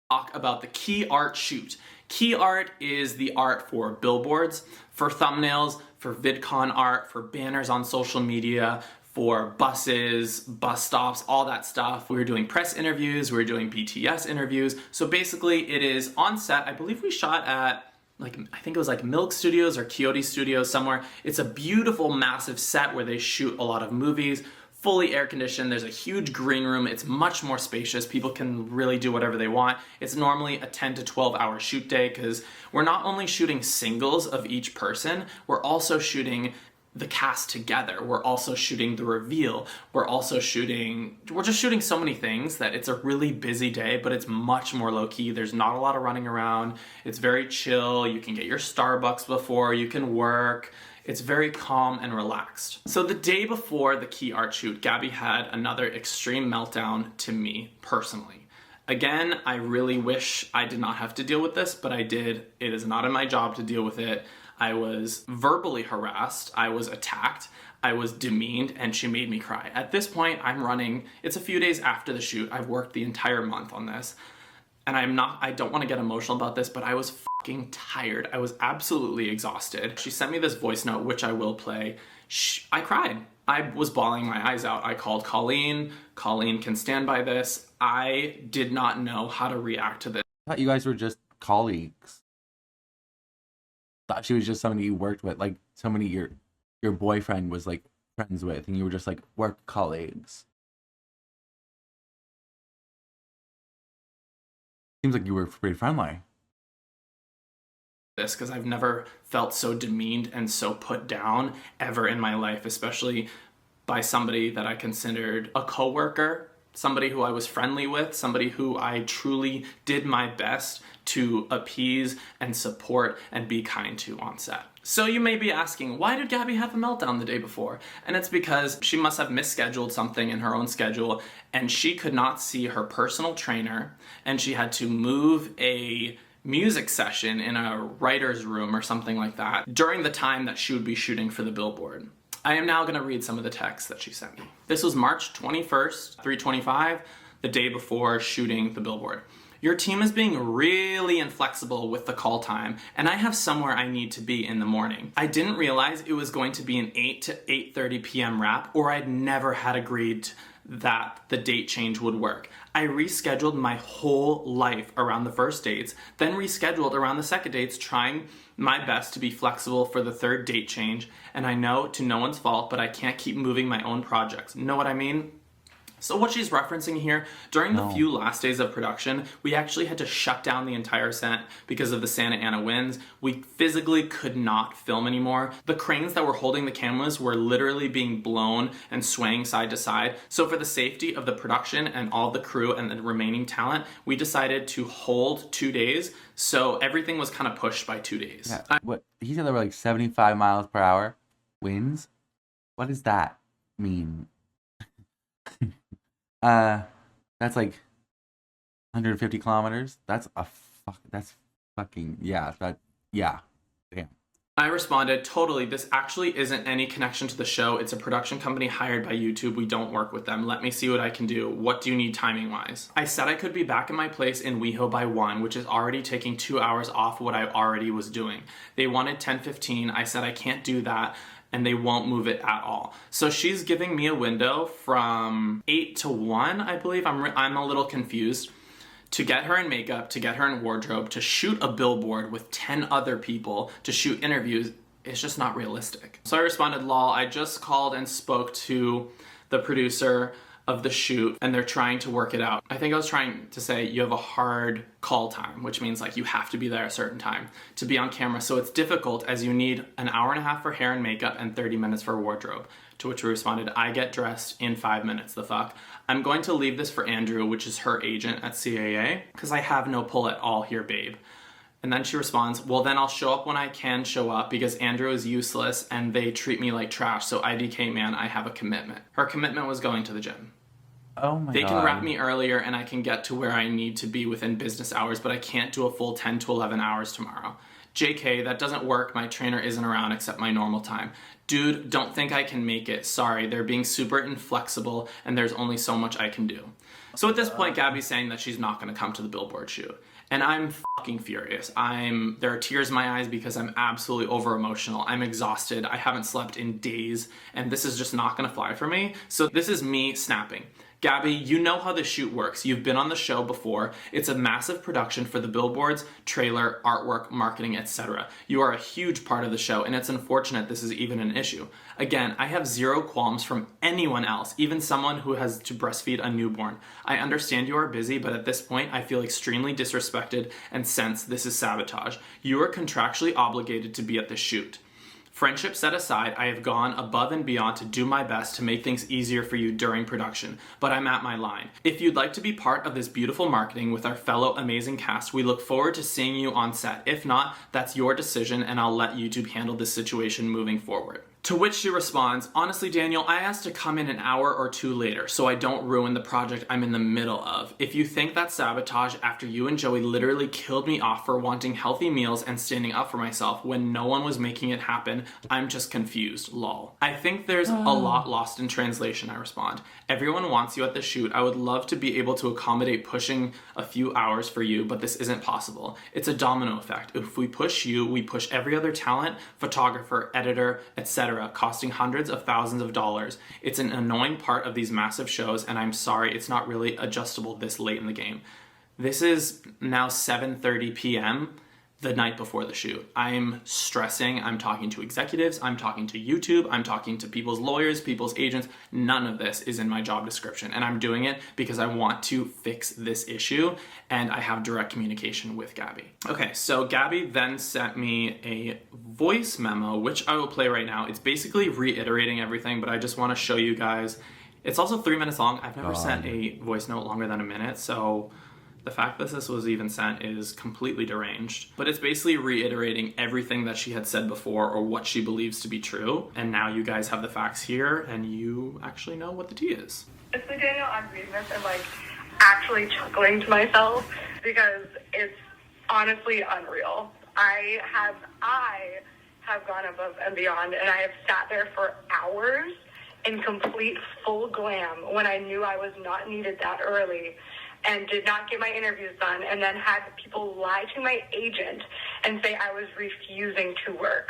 Talk about the key art shoot. Key art is the art for billboards, for thumbnails, for VidCon art, for banners on social media, for buses, bus stops, all that stuff. We were doing press interviews, we were doing BTS interviews. So basically it is on set. I believe we shot at, like, I think it was like Milk Studios or Coyote Studios somewhere. It's a beautiful, massive set where they shoot a lot of movies, fully air conditioned. There's a huge green room. It's much more spacious. People can really do whatever they want. It's normally a 10 to 12 hour shoot day because we're not only shooting singles of each person, we're also shooting the cast together. We're also shooting the reveal. We're just shooting so many things that it's a really busy day, but it's much more low key. There's not a lot of running around. It's very chill. You can get your Starbucks before, you can work. It's very calm and relaxed. So the day before the key art shoot, Gabbie had another extreme meltdown to me personally. Again, I really wish I did not have to deal with this, but I did. It is not in my job to deal with it. I was verbally harassed, I was attacked, I was demeaned, and she made me cry. At this point, I'm running, it's a few days after the shoot, I've worked the entire month on this, and I don't want to get emotional about this, but I was fucking tired. I was absolutely exhausted. She sent me this voice note, which I will play. I cried. I was bawling my eyes out. I called Colleen. Colleen can stand by this. I did not know how to react to this. I thought you guys were just colleagues. Thought she was just somebody you worked with, like somebody your boyfriend was like friends with, and you were just like work colleagues. Seems like you were pretty friendly. This because I've never felt so demeaned and so put down ever in my life, especially by somebody that I considered a coworker, somebody who I was friendly with, somebody who I truly did my best to appease and support and be kind to on set. So you may be asking, why did Gabbie have a meltdown the day before? And it's because she must have misscheduled something in her own schedule, and she could not see her personal trainer, and she had to move a music session in a writer's room or something like that during the time that she would be shooting for the billboard. I am now gonna read some of the texts that she sent me. This was March 21st, 3:25, the day before shooting the billboard. Your team is being really inflexible with the call time, and I have somewhere I need to be in the morning. I didn't realize it was going to be an 8 to 8:30 p.m. wrap, or I'd never had agreed that the date change would work. I rescheduled my whole life around the first dates, then rescheduled around the second dates, trying my best to be flexible for the third date change, and I know to no one's fault, but I can't keep moving my own projects. Know what I mean? So what she's referencing here, during the few last days of production, we actually had to shut down the entire set because of the Santa Ana winds. We physically could not film anymore. The cranes that were holding the cameras were literally being blown and swaying side to side. So for the safety of the production and all the crew and the remaining talent, we decided to hold 2 days. So everything was kind of pushed by 2 days. Yeah. What he said, there were like 75 miles per hour winds. What does that mean? That's like 150 kilometers. That's fucking, yeah. Damn. I responded, totally, this actually isn't any connection to the show. It's a production company hired by YouTube. We don't work with them. Let me see what I can do. What do you need timing wise? I said I could be back in my place in WeHo by 1, which is already taking 2 hours off what I already was doing. They wanted 10:15. I said I can't do that, and they won't move it at all. So she's giving me a window from 8 to 1, I believe. I'm a little confused. To get her in makeup, to get her in wardrobe, to shoot a billboard with 10 other people, to shoot interviews, it's just not realistic. So I responded, lol, I just called and spoke to the producer of the shoot, and they're trying to work it out. I think I was trying to say you have a hard call time, which means like you have to be there at a certain time to be on camera. So it's difficult as you need an hour and a half for hair and makeup and 30 minutes for wardrobe. To which we responded, I get dressed in 5 minutes, the fuck. I'm going to leave this for Andrew, which is her agent at CAA, because I have no pull at all here, babe. And then she responds, well, then I'll show up when I can show up because Andrew is useless and they treat me like trash. So IDK, man, I have a commitment. Her commitment was going to the gym. Oh my God. They can wrap me earlier and I can get to where I need to be within business hours, but I can't do a full 10 to 11 hours tomorrow. JK, that doesn't work. My trainer isn't around except my normal time. Dude, don't think I can make it. Sorry, they're being super inflexible and there's only so much I can do. So at this point, Gabbie's saying that she's not going to come to the billboard shoot. And I'm fucking furious. There are tears in my eyes because I'm absolutely over emotional. I'm exhausted. I haven't slept in days and this is just not going to fly for me. So this is me snapping. Gabbie, you know how the shoot works. You've been on the show before. It's a massive production for the billboards, trailer, artwork, marketing, etc. You are a huge part of the show, and it's unfortunate this is even an issue. Again, I have zero qualms from anyone else, even someone who has to breastfeed a newborn. I understand you are busy, but at this point, I feel extremely disrespected and sense this is sabotage. You are contractually obligated to be at the shoot. Friendship set aside, I have gone above and beyond to do my best to make things easier for you during production, but I'm at my line. If you'd like to be part of this beautiful marketing with our fellow amazing cast, we look forward to seeing you on set. If not, that's your decision and I'll let YouTube handle this situation moving forward. To which she responds, honestly, Daniel, I asked to come in an hour or two later so I don't ruin the project I'm in the middle of. If you think that's sabotage after you and Joey literally killed me off for wanting healthy meals and standing up for myself when no one was making it happen, I'm just confused, lol. I think there's a lot lost in translation, I respond. Everyone wants you at the shoot. I would love to be able to accommodate pushing a few hours for you, but this isn't possible. It's a domino effect. If we push you, we push every other talent, photographer, editor, etc., costing hundreds of thousands of dollars. It's an annoying part of these massive shows, and I'm sorry it's not really adjustable this late in the game. This is now 7:30 p.m. the night before the shoot. I'm stressing, I'm talking to executives, I'm talking to YouTube, I'm talking to people's lawyers, people's agents. None of this is in my job description, and I'm doing it because I want to fix this issue, and I have direct communication with Gabbie. Okay, so Gabbie then sent me a voice memo, which I will play right now. It's basically reiterating everything, but I just want to show you guys. It's also 3 minutes long. I've never sent a voice note longer than a minute, so the fact that this was even sent is completely deranged. But it's basically reiterating everything that she had said before or what she believes to be true. And now you guys have the facts here and you actually know what the tea is. Honestly, Daniel, I'm reading this and actually chuckling to myself because it's honestly unreal. I have gone above and beyond, and I have sat there for hours in complete full glam when I knew I was not needed that early, and did not get my interviews done, and then had people lie to my agent and say I was refusing to work.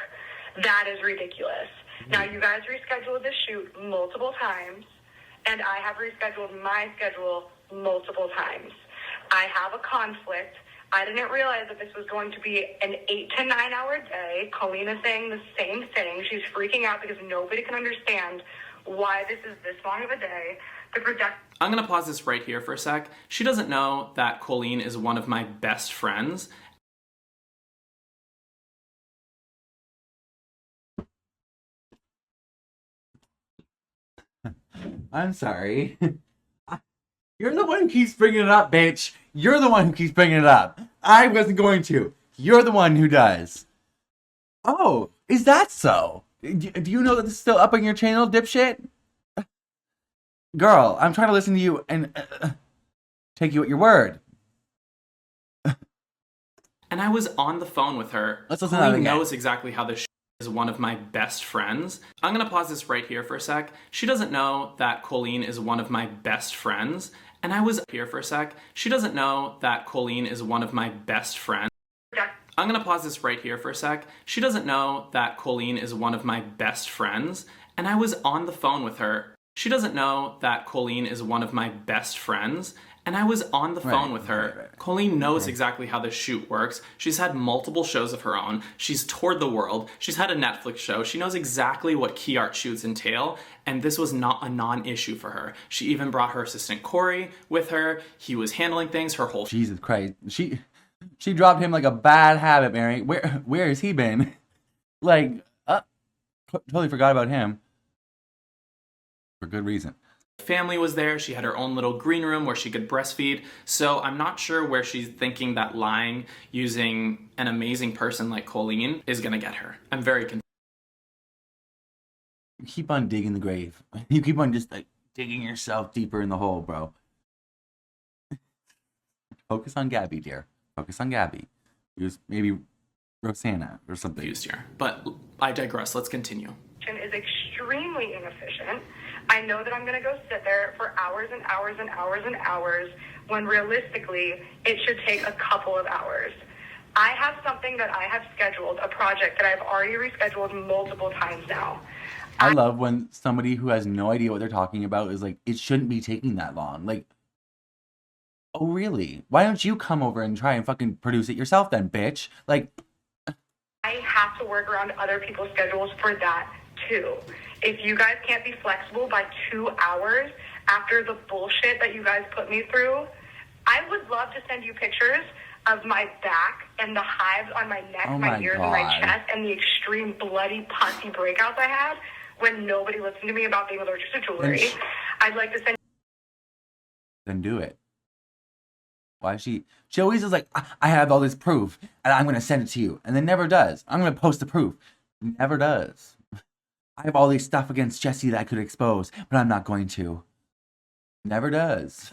That is ridiculous. Now, you guys rescheduled the shoot multiple times, and I have rescheduled my schedule multiple times. I have a conflict. I didn't realize that this was going to be an 8 to 9 hour day. Colleen is saying the same thing. She's freaking out because nobody can understand why this is this long of a day. I'm gonna pause this right here for a sec. She doesn't know that Colleen is one of my best friends. I'm sorry. You're the one who keeps bringing it up, bitch. You're the one who keeps bringing it up. I wasn't going to. You're the one who does. Oh, is that so? Do you know that this is still up on your channel, dipshit? Girl, I'm trying to listen to you and take you at your word. And I was on the phone with her. Let's listen to that Colleen again. knows exactly how this is one of my best friends. I'm gonna pause this right here for a sec. She doesn't know that Colleen is one of my best friends. And I was here for a sec. She doesn't know that Colleen is one of my best friends. I'm gonna pause this right here for a sec. She doesn't know that Colleen is one of my best friends. And I was on the phone with her. She doesn't know that Colleen is one of my best friends, and I was on the phone with her. Colleen knows exactly how this shoot works. She's had multiple shows of her own. She's toured the world. She's had a Netflix show. She knows exactly what key art shoots entail, and this was not a non-issue for her. She even brought her assistant Corey with her. He was handling things her whole... Jesus Christ. She dropped him like a bad habit, Mary. Where has he been? Totally forgot about him. For good reason. Family was there. She had her own little green room where she could breastfeed. So I'm not sure where she's thinking that lying using an amazing person like Colleen is gonna get her. I'm very confused. You keep on digging the grave. You keep on just digging yourself deeper in the hole, bro. Focus on Gabbie, dear. Focus on Gabbie. Use maybe Rosanna or something. Confused here, but I digress. Let's continue. Is extremely inefficient. I know that I'm going to go sit there for hours and hours and hours and hours when realistically it should take a couple of hours. I have something that I have scheduled, a project that I've already rescheduled multiple times now. I love when somebody who has no idea what they're talking about is like, it shouldn't be taking that long. Like, oh really? Why don't you come over and try and fucking produce it yourself then, bitch? Like, I have to work around other people's schedules for that too. If you guys can't be flexible by 2 hours after the bullshit that you guys put me through, I would love to send you pictures of my back and the hives on my neck, Oh my my ears, and my God. chest, and the extreme bloody pussy breakouts I had when nobody listened to me about being allergic to jewelry. I'd like to send Then do it. Why is she always is like, I have all this proof and I'm going to send it to you. And then never does. I'm going to post the proof. Never does. I have all this stuff against Jessi that I could expose, but I'm not going to. Never does.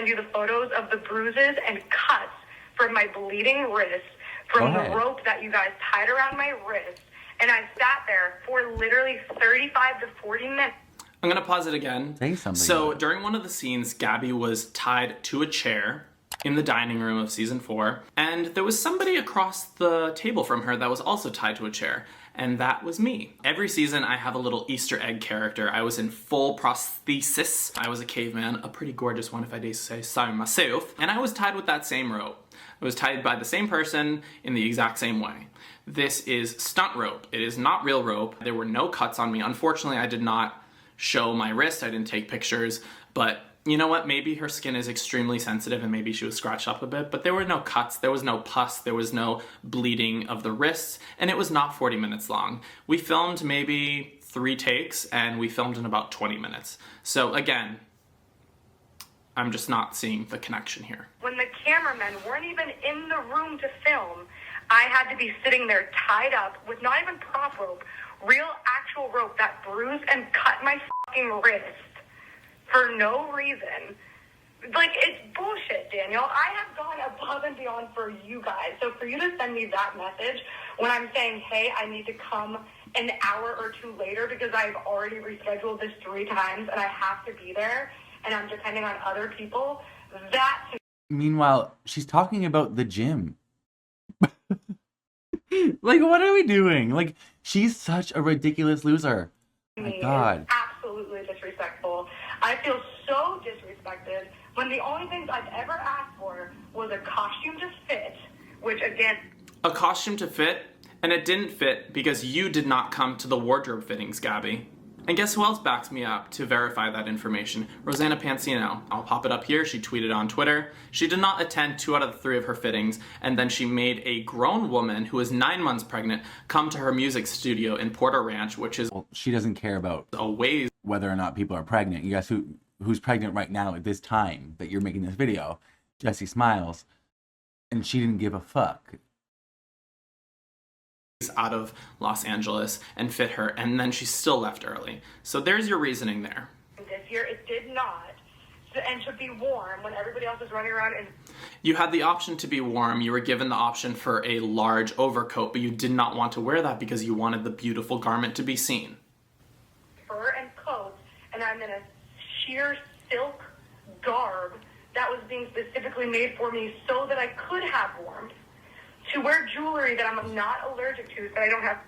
you the photos of the bruises and cuts from my bleeding wrist from the rope that you guys tied around my wrist. And I sat there for literally 35 to 40 minutes. I'm going to pause it again. Say something. So during one of the scenes, Gabby was tied to a chair in the dining room of season 4, and there was somebody across the table from her that was also tied to a chair, and that was me. Every season I have a little Easter egg character. I was in full prosthesis. I was a caveman, a pretty gorgeous one if I do say so myself, and I was tied with that same rope. I was tied by the same person in the exact same way. This is stunt rope. It is not real rope. There were no cuts on me. Unfortunately, I did not show my wrist. I didn't take pictures, but you know what? Maybe her skin is extremely sensitive and maybe she was scratched up a bit, but there were no cuts, there was no pus, there was no bleeding of the wrists, and it was not 40 minutes long. We filmed maybe 3 takes and we filmed in about 20 minutes. So again, I'm just not seeing the connection here. When the cameramen weren't even in the room to film, I had to be sitting there tied up with not even prop rope, real actual rope that bruised and cut my fucking wrist for no reason. Like, it's bullshit, Daniel. I have gone above and beyond for you guys. So for you to send me that message when I'm saying, hey, I need to come an hour or 2 later because I've already rescheduled this 3 times and I have to be there and I'm depending on other people, that... Meanwhile, she's talking about the gym. Like, what are we doing? Like, she's such a ridiculous loser. Oh my God. Absolutely disrespectful. I feel so disrespected when the only things I've ever asked for was a costume to fit, which again... A costume to fit, and it didn't fit because you did not come to the wardrobe fittings, Gabby. And guess who else backs me up to verify that information? Rosanna Pansino. I'll pop it up here. She tweeted on Twitter. She did not attend 2 out of the 3 of her fittings, and then she made a grown woman who is 9 months pregnant come to her music studio in Porter Ranch, which is... Well, she doesn't care about a ways whether or not people are pregnant. You guess who's pregnant right now at this time that you're making this video? Jessi Smiles. And she didn't give a fuck. Out of Los Angeles and fit her, and then she still left early. So there's your reasoning there. This year it did not, and to be warm when everybody else is running around. And you had the option to be warm. You were given the option for a large overcoat, but you did not want to wear that because you wanted the beautiful garment to be seen. Fur and coat, and I'm in a sheer silk garb that was being specifically made for me so that I could have warmth. To wear jewelry that I'm not allergic to, that I don't have.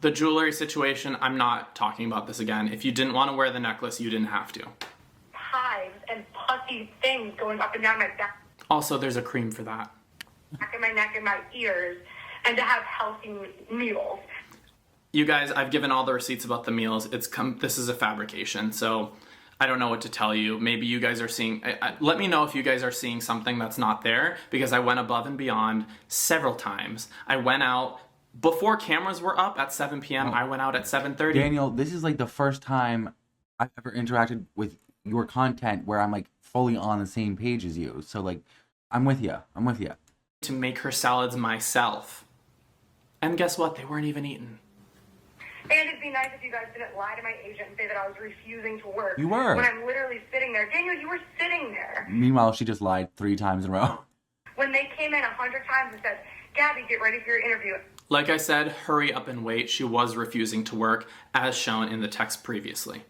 The jewelry situation, I'm not talking about this again. If you didn't want to wear the necklace, you didn't have to. Hives and pussy things going up and down my back. Also, there's a cream for that. Back of my neck and my ears, and to have healthy meals. You guys, I've given all the receipts about the meals. This is a fabrication, so I don't know what to tell you. Maybe you guys are seeing... let me know if you guys are seeing something that's not there, because I went above and beyond several times. I went out before cameras were up at 7 p.m. I went out at 7:30. Daniel, this is like the first time I've ever interacted with your content where I'm like fully on the same page as you. So like, I'm with you. I'm with you. To make her salads myself. And guess what? They weren't even eaten. And it'd be nice if you guys didn't lie to my agent and say that I was refusing to work. You were. When I'm literally sitting there. Daniel, you were sitting there. Meanwhile, she just lied 3 times in a row. When they came in 100 times and said, Gabby, get ready for your interview. Like I said, hurry up and wait. She was refusing to work, as shown in the text previously.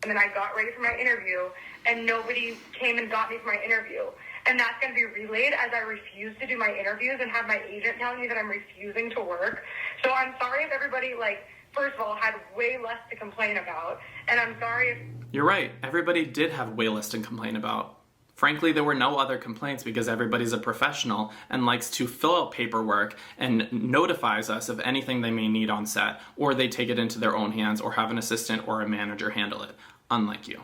And then I got ready for my interview, and nobody came and got me for my interview. And that's going to be relayed as I refuse to do my interviews and have my agent telling me that I'm refusing to work. So I'm sorry if everybody, first of all, had way less to complain about. And I'm sorry if... You're right. Everybody did have way less to complain about. Frankly, there were no other complaints because everybody's a professional and likes to fill out paperwork and notifies us of anything they may need on set, or they take it into their own hands or have an assistant or a manager handle it, unlike you.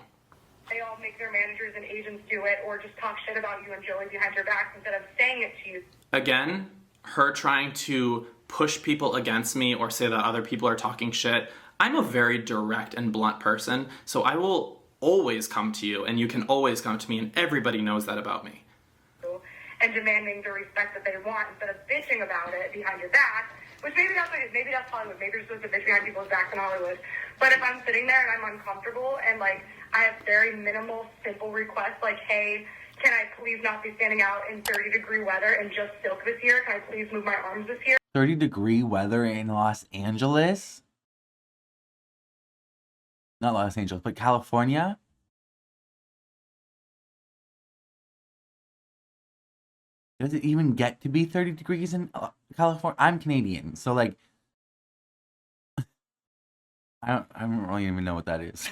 they all make their managers and agents do it, or just talk shit about you and Joey behind your back instead of saying it to you. Again, her trying to push people against me or say that other people are talking shit. I'm a very direct and blunt person, so I will always come to you, and you can always come to me, and everybody knows that about me. And demanding the respect that they want instead of bitching about it behind your back, which maybe that's what it is. Maybe that's Hollywood. Maybe you're supposed to bitch behind people's backs in Hollywood. But if I'm sitting there and I'm uncomfortable and, like, I have very minimal, simple requests, like, hey, can I please not be standing out in 30-degree weather and just silk this year? Can I please move my arms this year? 30-degree weather in Los Angeles? Not Los Angeles, but California? Does it even get to be 30 degrees in California? I'm Canadian, so like, I don't really even know what that is.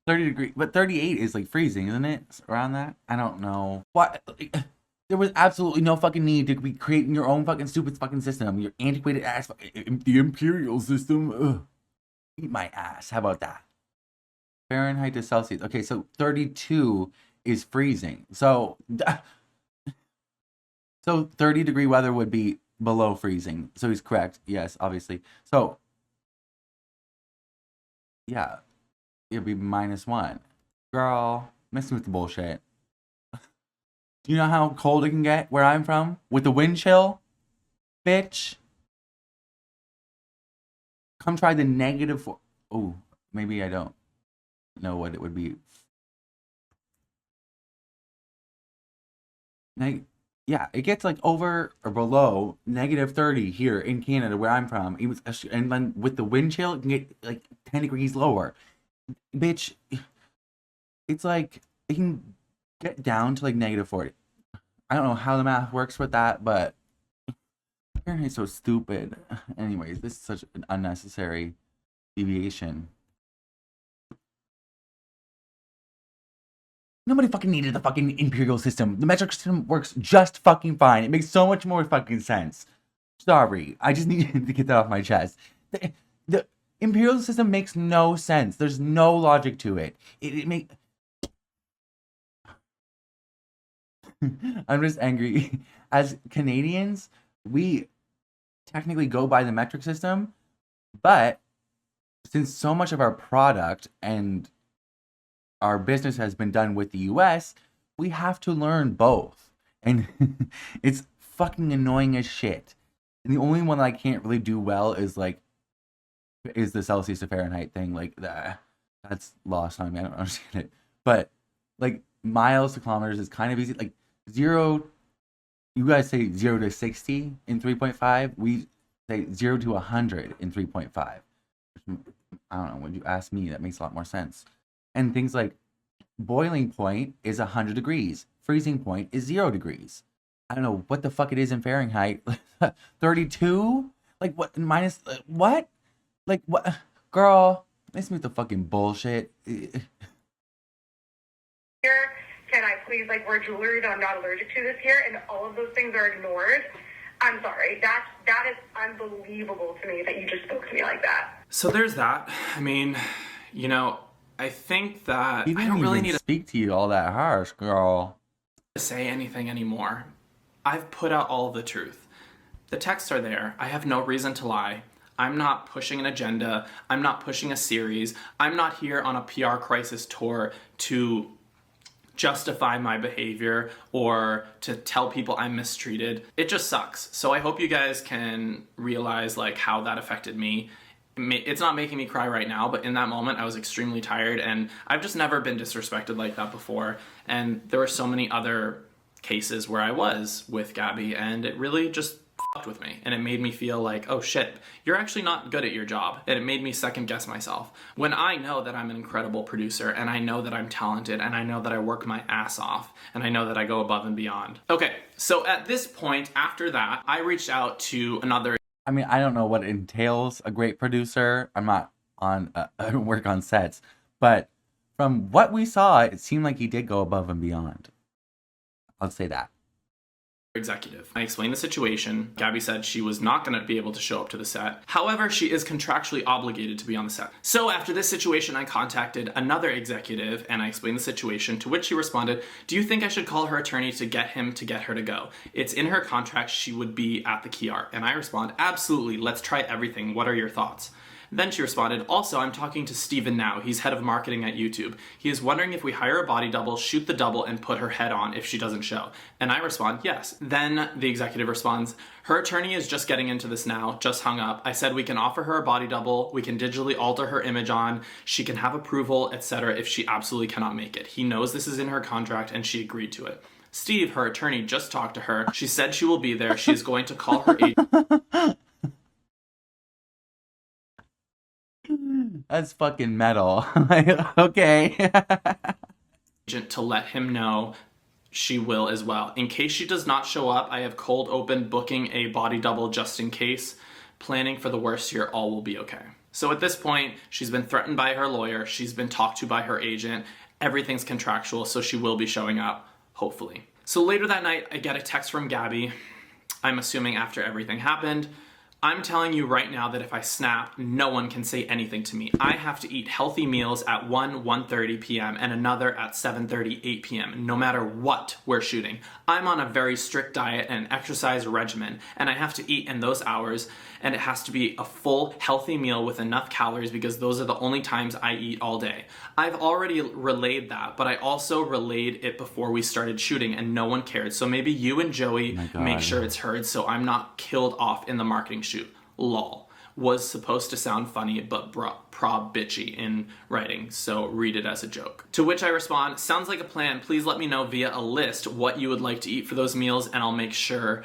30 degrees, but 38 is like freezing, isn't it? It's around that? I don't know. What? There was absolutely no fucking need to be creating your own fucking stupid fucking system. Your antiquated ass, the imperial system. Ugh. Eat my ass. How about that? Fahrenheit to Celsius. Okay, so 32 is freezing. So 30-degree weather would be below freezing. So he's correct. Yes, obviously. So yeah, it'd be -1. Girl, messing with the bullshit. Do you know how cold it can get where I'm from? With the wind chill? Bitch. Come try the -4. Oh, maybe I don't know what it would be. Yeah, it gets like over or below -30 here in Canada where I'm from. It was, and then with the wind chill, it can get like 10 degrees lower. Bitch, it's like it can get down to like -40. I don't know how the math works with that, but Fahrenheit's so stupid. Anyways, this is such an unnecessary deviation. Nobody fucking needed the fucking imperial system. The metric system works just fucking fine. It makes so much more fucking sense. Sorry, I just needed to get that off my chest. The imperial system makes no sense. There's no logic to it. I'm just angry. As Canadians, we technically go by the metric system, but since so much of our product and our business has been done with the US, we have to learn both. And it's fucking annoying as shit. And the only one that I can't really do well is the Celsius to Fahrenheit thing. Like, that's lost on me. I don't understand it. But like miles to kilometers is kind of easy. Like 0, you guys say 0 to 60 in 3.5. We say 0 to 100 in 3.5. I don't know. When you ask me, that makes a lot more sense. And things like boiling point is 100 degrees. Freezing point is 0 degrees. I don't know what the fuck it is in Fahrenheit. 32? Like what? Minus what? Like what? Girl, miss me with the fucking bullshit. Here, can I please like wear jewelry that I'm not allergic to this year? And all of those things are ignored. I'm sorry. That is unbelievable to me that you just spoke to me like that. So there's that. I mean, you know, I think that I don't really need to speak to you all that harsh, girl. Say anything anymore. I've put out all the truth. The texts are there. I have no reason to lie. I'm not pushing an agenda. I'm not pushing a series. I'm not here on a PR crisis tour to justify my behavior or to tell people I'm mistreated. It just sucks. So I hope you guys can realize like how that affected me. It's not making me cry right now, but in that moment I was extremely tired, and I've just never been disrespected like that before. And there were so many other cases where I was with Gabby, and it really just fucked with me. And it made me feel like, oh shit, you're actually not good at your job. And it made me second guess myself. When I know that I'm an incredible producer, and I know that I'm talented, and I know that I work my ass off, and I know that I go above and beyond. Okay, so at this point, after that, I reached out to another. I mean, I don't know what entails a great producer. I'm not on, I don't work on sets. But from what we saw, it seemed like he did go above and beyond. I'll say that. executive. I explained the situation. Gabbie said she was not going to be able to show up to the set. However, she is contractually obligated to be on the set. So after this situation, I contacted another executive and I explained the situation, to which she responded, "Do you think I should call her attorney to get him to get her to go? It's in her contract she would be at the key art." And I respond, "Absolutely, let's try everything. What are your thoughts?" Then she responded, "Also, I'm talking to Steven now. He's head of marketing at YouTube. He is wondering if we hire a body double, shoot the double, and put her head on if she doesn't show." And I respond, "Yes." Then the executive responds, "Her attorney is just getting into this now, just hung up. I said we can offer her a body double, we can digitally alter her image on, she can have approval, etc. if she absolutely cannot make it. He knows this is in her contract and she agreed to it. Steve, her attorney, just talked to her. She said she will be there. She is going to call her agent." That's fucking metal. Like, okay. "To let him know she will as well. In case she does not show up, I have cold open booking a body double just in case. Planning for the worst here, all will be okay." So at this point, she's been threatened by her lawyer, she's been talked to by her agent, everything's contractual, so she will be showing up, hopefully. So later that night, I get a text from Gabbie, I'm assuming after everything happened. "I'm telling you right now that if I snap, no one can say anything to me. I have to eat healthy meals at 1:30 p.m. and another at 7:30, 8 p.m. no matter what we're shooting. I'm on a very strict diet and exercise regimen, and I have to eat in those hours, and it has to be a full, healthy meal with enough calories because those are the only times I eat all day. I've already relayed that, but I also relayed it before we started shooting and no one cared. So maybe you and Joey make sure it's heard so I'm not killed off in the marketing shoot. Lol." Was supposed to sound funny, but prob bitchy in writing, so read it as a joke. To which I respond, "Sounds like a plan. Please let me know via a list what you would like to eat for those meals and I'll make sure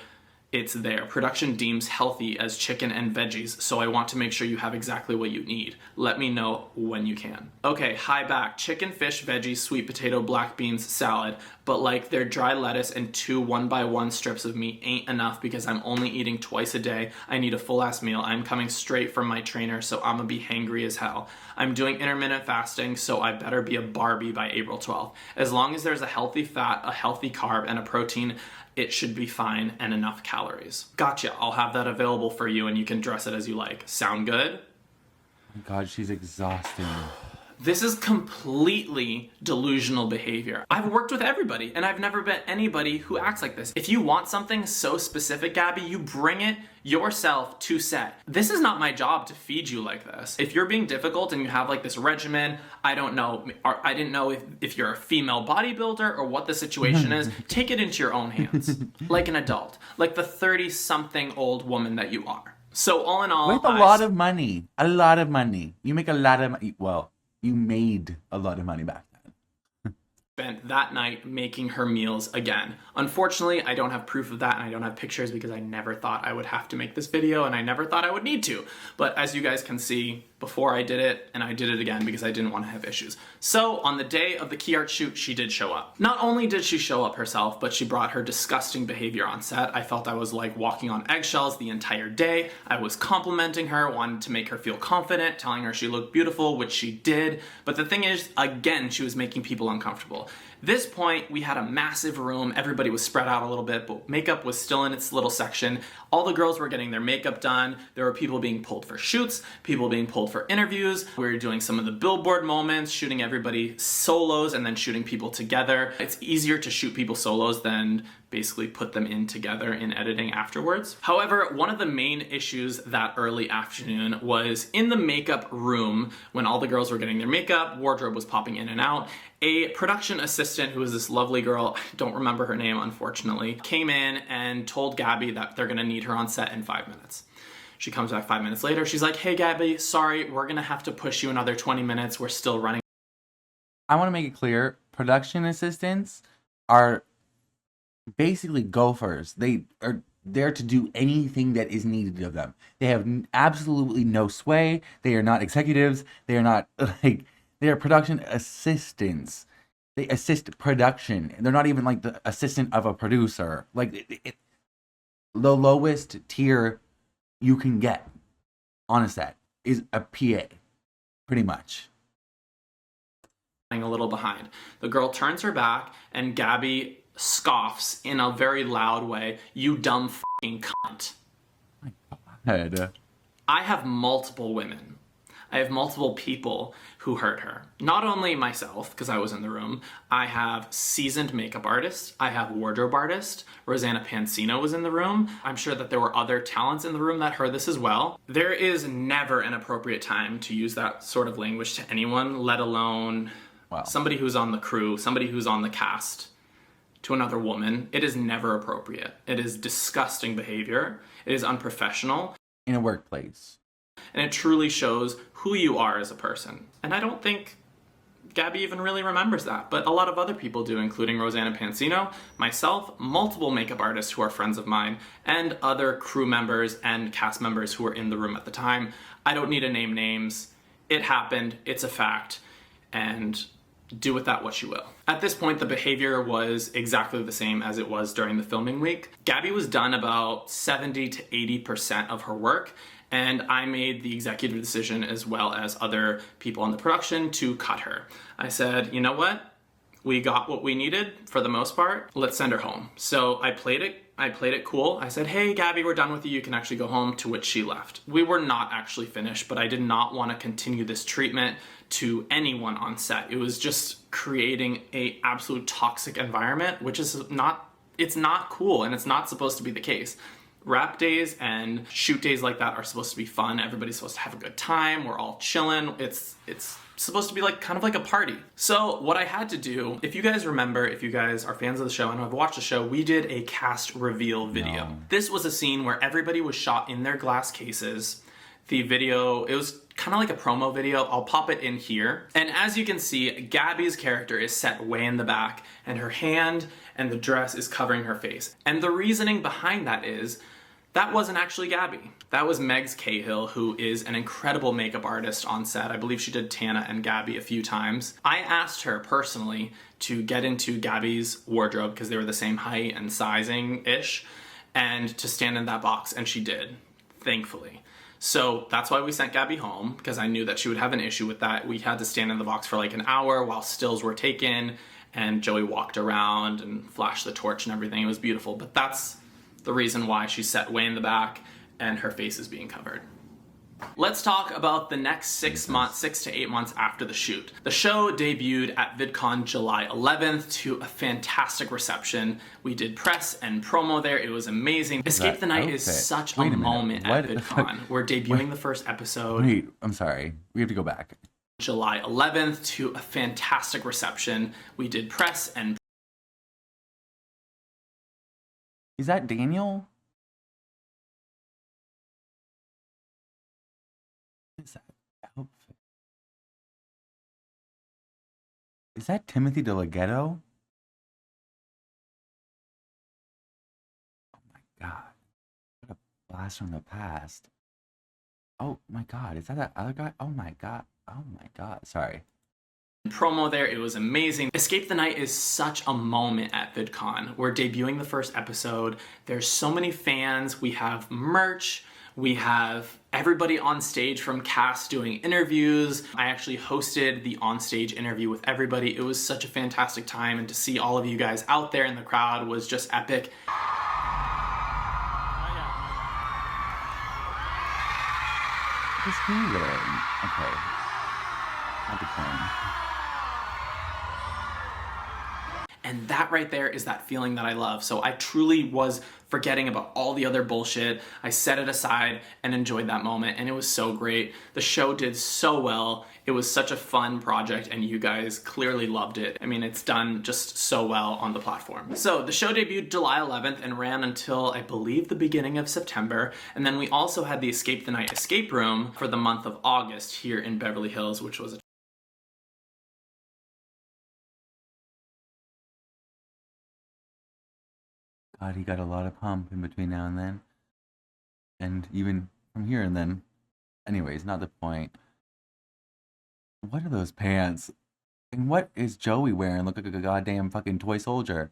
it's there. Production deems healthy as chicken and veggies, so I want to make sure you have exactly what you need. Let me know when you can." Okay, hi back. Chicken, fish, veggies, sweet potato, black beans, salad. But like their dry lettuce and 2 1x1 strips of meat ain't enough because I'm only eating twice a day. I need a full ass meal. I'm coming straight from my trainer, so I'm gonna be hangry as hell. I'm doing intermittent fasting, so I better be a Barbie by April 12th. As long as there's a healthy fat, a healthy carb, and a protein, it should be fine and enough calories. Gotcha, I'll have that available for you and you can dress it as you like. Sound good? Oh my God, she's exhausting. This is completely delusional behavior. I've worked with everybody and I've never met anybody who acts like this. If you want something so specific, Gabbie, you bring it yourself to set. This is not my job to feed you like this. If you're being difficult and you have like this regimen, I don't know, I didn't know if you're a female bodybuilder or what the situation is, take it into your own hands. Like an adult, like the 30-something old woman that you are. So all in all, with a lot of money. You make a lot of money. Well, you made a lot of money back then. Spent that night making her meals again. Unfortunately, I don't have proof of that and I don't have pictures because I never thought I would have to make this video and I never thought I would need to. But as you guys can see, before I did it, and I did it again because I didn't want to have issues. So on the day of the key art shoot, she did show up. Not only did she show up herself, but she brought her disgusting behavior on set. I felt I was like walking on eggshells the entire day. I was complimenting her, wanted to make her feel confident, telling her she looked beautiful, which she did. But the thing is, again, she was making people uncomfortable. This point, we had a massive room. Everybody was spread out a little bit, but makeup was still in its little section. All the girls were getting their makeup done. There were people being pulled for shoots, people being pulled for interviews. We were doing some of the billboard moments, shooting everybody solos and then shooting people together. It's easier to shoot people solos than basically put them in together in editing afterwards. However, one of the main issues that early afternoon was in the makeup room when all the girls were getting their makeup, wardrobe was popping in and out. A production assistant, who was this lovely girl, I don't remember her name unfortunately, came in and told Gabbie that they're gonna need her on set in 5 minutes. She comes back 5 minutes later, she's like, "Hey Gabbie, sorry, we're gonna have to push you another 20 minutes, we're still running." I want to make it clear, production assistants are basically gophers. They are there to do anything that is needed of them. They have absolutely no sway. They are not executives. They are not like, they are production assistants. They assist production. They're not even like the assistant of a producer. Like the lowest tier you can get on a set is a PA, pretty much. A little behind. The girl turns her back and Gabbie scoffs in a very loud way, "You dumb fucking cunt." Head. I have multiple women. I have multiple people who hurt her. Not only myself, because I was in the room, I have seasoned makeup artists, I have wardrobe artist, Rosanna Pansino was in the room. I'm sure that there were other talents in the room that heard this as well. There is never an appropriate time to use that sort of language to anyone, let alone somebody who's on the crew, somebody who's on the cast, to another woman. It is never appropriate. It is disgusting behavior. It is unprofessional. In a workplace. And it truly shows who you are as a person. And I don't think Gabbie even really remembers that, but a lot of other people do, including Rosanna Pansino, myself, multiple makeup artists who are friends of mine, and other crew members and cast members who were in the room at the time. I don't need to name names. It happened. It's a fact. And do with that what you will. At this point, the behavior was exactly the same as it was during the filming week. Gabbie was done about 70 to 80% of her work, and I made the executive decision, as well as other people on the production, to cut her. I said, you know what? We got what we needed for the most part. Let's send her home. So I played it cool. I said, hey, Gabbie, we're done with you. You can actually go home, to which she left. We were not actually finished, but I did not want to continue this treatment to anyone on set. It was just creating a absolute toxic environment, which is it's not cool, and it's not supposed to be the case. Wrap days and shoot days like that are supposed to be fun. Everybody's supposed to have a good time. We're all chilling. It's supposed to be like kind of like a party. So what I had to do, if you guys remember, if you guys are fans of the show and have watched the show, we did a cast reveal video. No. This was a scene where everybody was shot in their glass cases. The video, it was kind of like a promo video. I'll pop it in here. And as you can see, Gabbie's character is set way in the back, and her hand and the dress is covering her face. And the reasoning behind that is, that wasn't actually Gabbie. That was Megs Cahill, who is an incredible makeup artist on set. I believe she did Tana and Gabbie a few times. I asked her personally to get into Gabbie's wardrobe, because they were the same height and sizing-ish, and to stand in that box, and she did, thankfully. So that's why we sent Gabbie home, because I knew that she would have an issue with that. We had to stand in the box for like an hour while stills were taken, and Joey walked around and flashed the torch and everything. It was beautiful, but that's the reason why she's set way in the back and her face is being covered. Let's talk about the next 6 to 8 months after the shoot. The show debuted at VidCon July 11th to a fantastic reception. We did press and promo there. It was amazing. Escape the Night is such a moment at VidCon. We're debuting the first episode. Wait, I'm sorry. We have to go back. July 11th to a fantastic reception. We did press and... Is that Daniel? What is that outfit? Is that Timothy DeLaGhetto? Oh my god. What a blast from the past. Oh my god, is that that other guy? Oh my god. Oh my god. Sorry. Promo there, it was amazing. Escape the Night is such a moment at VidCon. We're debuting the first episode. There's so many fans. We have merch. We have everybody on stage from cast doing interviews. I actually hosted the on-stage interview with everybody. It was such a fantastic time, and to see all of you guys out there in the crowd was just epic. What's he wearing? Okay. Not the point. And that right there is that feeling that I love. So I truly was forgetting about all the other bullshit. I set it aside and enjoyed that moment, and it was so great. The show did so well. It was such a fun project, and you guys clearly loved it. I mean, it's done just so well on the platform. So the show debuted July 11th and ran until, I believe, the beginning of September. And then we also had the Escape the Night escape room for the month of August here in Beverly Hills, which was a God, he got a lot of pump in between now and then. And even from here and then. Anyways, not the point. What are those pants? And what is Joey wearing? Look like a goddamn fucking toy soldier.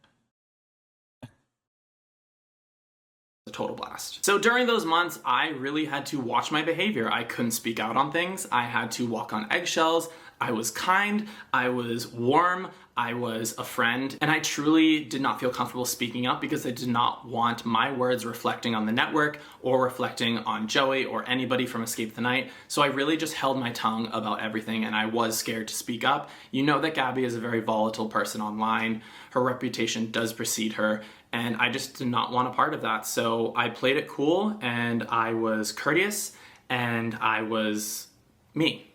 a total blast. So during those months, I really had to watch my behavior. I couldn't speak out on things. I had to walk on eggshells. I was kind, I was warm, I was a friend, and I truly did not feel comfortable speaking up because I did not want my words reflecting on the network or reflecting on Joey or anybody from Escape the Night. So I really just held my tongue about everything, and I was scared to speak up. You know that Gabbie is a very volatile person online. Her reputation does precede her, and I just did not want a part of that. So I played it cool, and I was courteous, and I was me.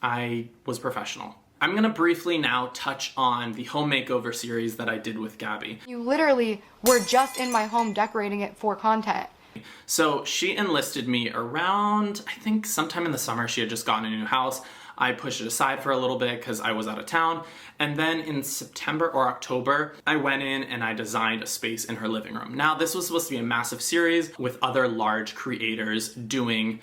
I was professional. I'm gonna briefly now touch on the home makeover series that I did with Gabbie. You literally were just in my home decorating it for content. So she enlisted me around, I think sometime in the summer. She had just gotten a new house. I pushed it aside for a little bit because I was out of town. And then in September or October, I went in and I designed a space in her living room. Now, this was supposed to be a massive series with other large creators doing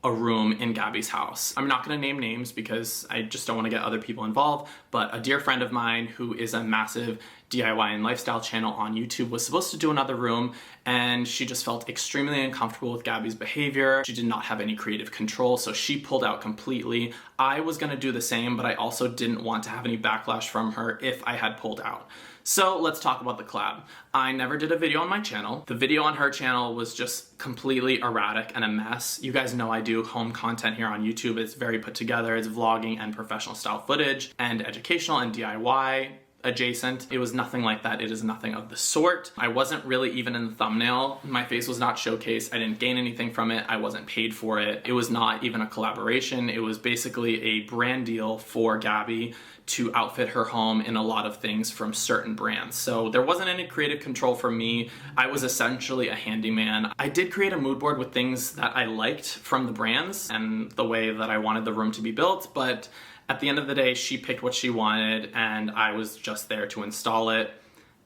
a room in Gabbie's house. I'm not gonna name names because I just don't wanna get other people involved, but a dear friend of mine who is a massive DIY and lifestyle channel on YouTube was supposed to do another room, and she just felt extremely uncomfortable with Gabbie's behavior. She did not have any creative control, so she pulled out completely. I was gonna do the same, but I also didn't want to have any backlash from her if I had pulled out. So let's talk about the collab. I never did a video on my channel. The video on her channel was just completely erratic and a mess. You guys know I do home content here on YouTube. It's very put together. It's vlogging and professional style footage and educational and DIY adjacent. It was nothing like that. It is nothing of the sort. I wasn't really even in the thumbnail. My face was not showcased. I didn't gain anything from it. I wasn't paid for it. It was not even a collaboration. It was basically a brand deal for Gabbie to outfit her home in a lot of things from certain brands. So there wasn't any creative control from me. I was essentially a handyman. I did create a mood board with things that I liked from the brands and the way that I wanted the room to be built, but at the end of the day, she picked what she wanted and I was just there to install it.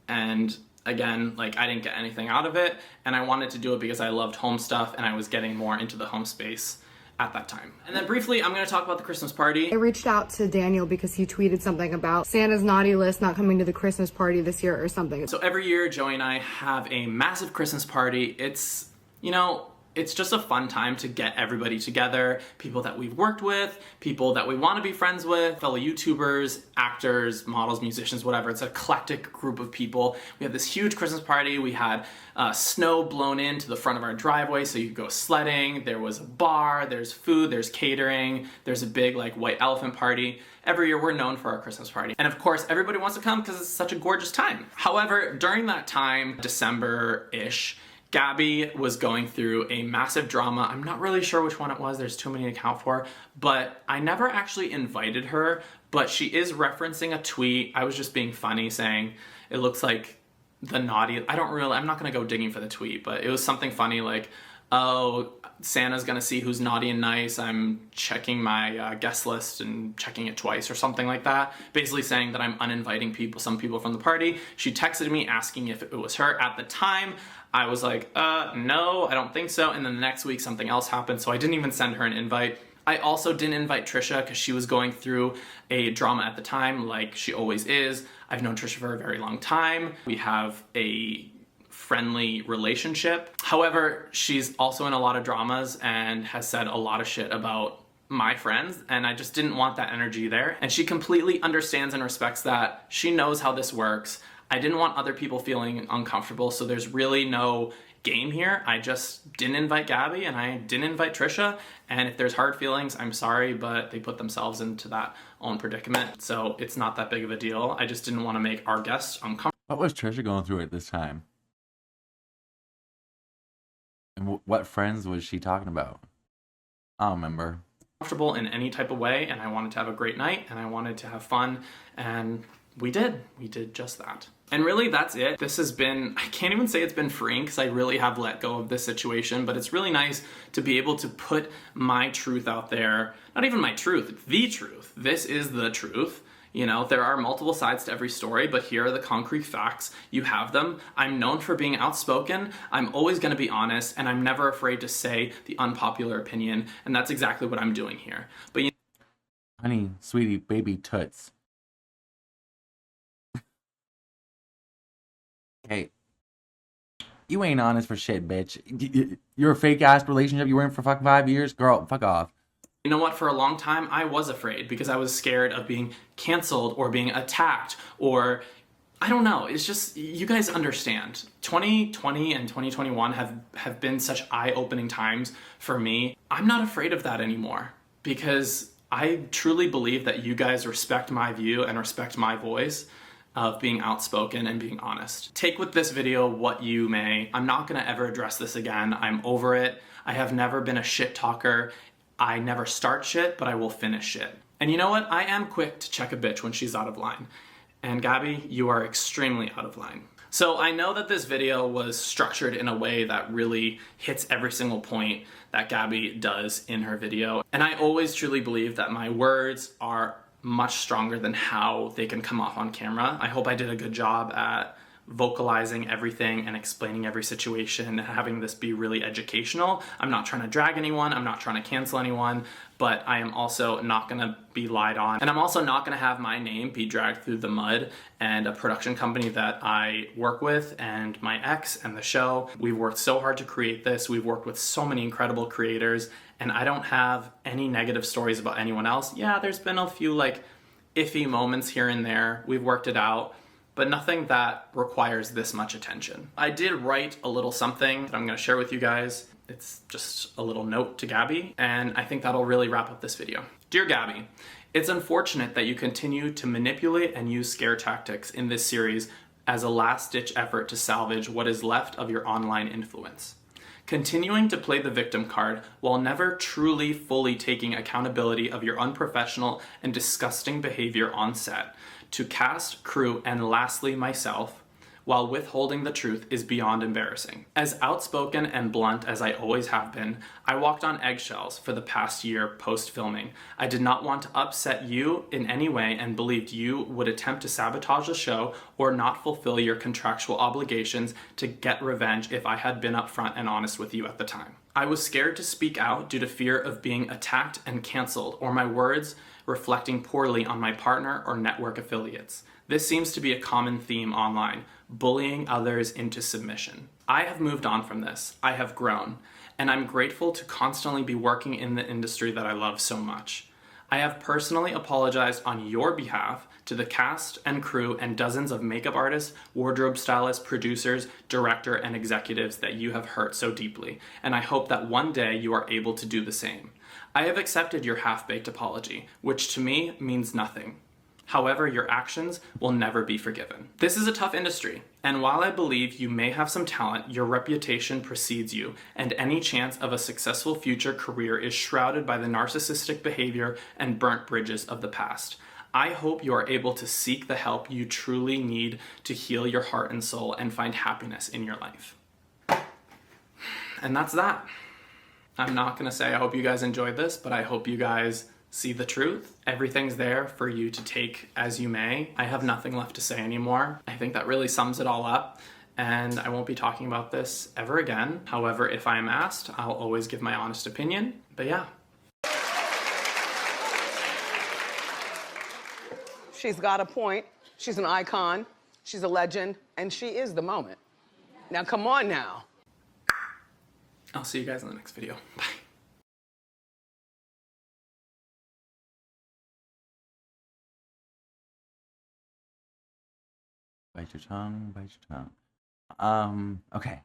And again, like, I didn't get anything out of it, and I wanted to do it because I loved home stuff and I was getting more into the home space at that time. And then briefly, I'm gonna talk about the Christmas party. I reached out to Daniel because he tweeted something about Santa's naughty list not coming to the Christmas party this year or something. So every year, Joey and I have a massive Christmas party. It's, you know, it's just a fun time to get everybody together, people that we've worked with, people that we want to be friends with, fellow YouTubers, actors, models, musicians, whatever. It's an eclectic group of people. We have this huge Christmas party. We had snow blown into the front of our driveway so you could go sledding. There was a bar, there's food, there's catering, there's a big like white elephant party. Every year we're known for our Christmas party. And of course, everybody wants to come because it's such a gorgeous time. However, during that time, December-ish, Gabbie was going through a massive drama. I'm not really sure which one it was. There's too many to account for, but I never actually invited her, but she is referencing a tweet. I was just being funny saying, it looks like the naughty, I'm not gonna go digging for the tweet, but it was something funny like, oh, Santa's gonna see who's naughty and nice. I'm checking my guest list and checking it twice or something like that. Basically saying that I'm uninviting some people from the party. She texted me asking if it was her. At the time, I was like, no, I don't think so. And then the next week something else happened, so I didn't even send her an invite. I also didn't invite Trisha because she was going through a drama at the time, like she always is. I've known Trisha for a very long time. We have a friendly relationship. However, she's also in a lot of dramas and has said a lot of shit about my friends, and I just didn't want that energy there. And she completely understands and respects that. She knows how this works. I didn't want other people feeling uncomfortable, so there's really no game here. I just didn't invite Gabbie and I didn't invite Trisha, and if there's hard feelings, I'm sorry, but they put themselves into that own predicament, so it's not that big of a deal. I just didn't want to make our guests uncomfortable. What was Trisha going through at this time? And what friends was she talking about? I don't remember. Comfortable in any type of way, and I wanted to have a great night, and I wanted to have fun, and we did just that. And really, that's it. This has been, I can't even say it's been freeing because I really have let go of this situation, but it's really nice to be able to put my truth out there. Not even my truth, the truth. This is the truth. You know, there are multiple sides to every story, but here are the concrete facts. You have them. I'm known for being outspoken. I'm always going to be honest, and I'm never afraid to say the unpopular opinion, and that's exactly what I'm doing here. But you Honey, sweetie, baby, toots. Hey, you ain't honest for shit, bitch. You're a fake ass relationship you were in for fucking 5 years? Girl, fuck off. You know what? For a long time, I was afraid because I was scared of being canceled or being attacked or I don't know. It's just, you guys understand. 2020 and 2021 have been such eye-opening times for me. I'm not afraid of that anymore because I truly believe that you guys respect my view and respect my voice of being outspoken and being honest. Take with this video what you may. I'm not gonna ever address this again. I'm over it. I have never been a shit talker. I never start shit, but I will finish shit. And you know what? I am quick to check a bitch when she's out of line. And Gabby, you are extremely out of line. So I know that this video was structured in a way that really hits every single point that Gabby does in her video. And I always truly believe that my words are much stronger than how they can come off on camera. I hope I did a good job at vocalizing everything and explaining every situation and having this be really educational. I'm not trying to drag anyone, I'm not trying to cancel anyone, but I am also not gonna be lied on. And I'm also not gonna have my name be dragged through the mud, and a production company that I work with and my ex and the show. We've worked so hard to create this. We've worked with so many incredible creators, and I don't have any negative stories about anyone else. Yeah, there's been a few like iffy moments here and there. We've worked it out, but nothing that requires this much attention. I did write a little something that I'm gonna share with you guys. It's just a little note to Gabby, and I think that'll really wrap up this video. Dear Gabby, it's unfortunate that you continue to manipulate and use scare tactics in this series as a last-ditch effort to salvage what is left of your online influence. Continuing to play the victim card while never truly fully taking accountability of your unprofessional and disgusting behavior on set to cast, crew, and lastly myself, while withholding the truth is beyond embarrassing. As outspoken and blunt as I always have been, I walked on eggshells for the past year post-filming. I did not want to upset you in any way and believed you would attempt to sabotage the show or not fulfill your contractual obligations to get revenge if I had been upfront and honest with you at the time. I was scared to speak out due to fear of being attacked and canceled, or my words reflecting poorly on my partner or network affiliates. This seems to be a common theme online, bullying others into submission. I have moved on from this. I have grown, and I'm grateful to constantly be working in the industry that I love so much. I have personally apologized on your behalf to the cast and crew and dozens of makeup artists, wardrobe stylists, producers, director, and executives that you have hurt so deeply, and I hope that one day you are able to do the same. I have accepted your half-baked apology, which to me means nothing. However, your actions will never be forgiven. This is a tough industry, and while I believe you may have some talent, your reputation precedes you, and any chance of a successful future career is shrouded by the narcissistic behavior and burnt bridges of the past. I hope you are able to seek the help you truly need to heal your heart and soul and find happiness in your life. And that's that. I'm not gonna say I hope you guys enjoyed this, but I hope you guys see the truth. Everything's there for you to take as you may. I have nothing left to say anymore. I think that really sums it all up, and I won't be talking about this ever again. However, if I am asked, I'll always give my honest opinion. But yeah. She's got a point. She's an icon. She's a legend, and she is the moment. Now, come on now. I'll see you guys in the next video. Bye. Bite your tongue, bite your tongue. Okay.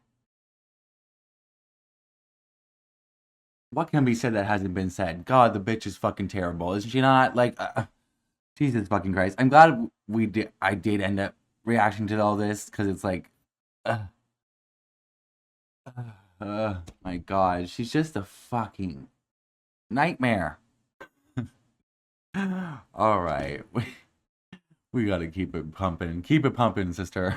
What can be said that hasn't been said? God, the bitch is fucking terrible. Isn't she not? Like, Jesus fucking Christ. I'm glad I did end up reacting to all this, because it's like, my God, she's just a fucking nightmare. All right. We gotta keep it pumping. Keep it pumping, sister.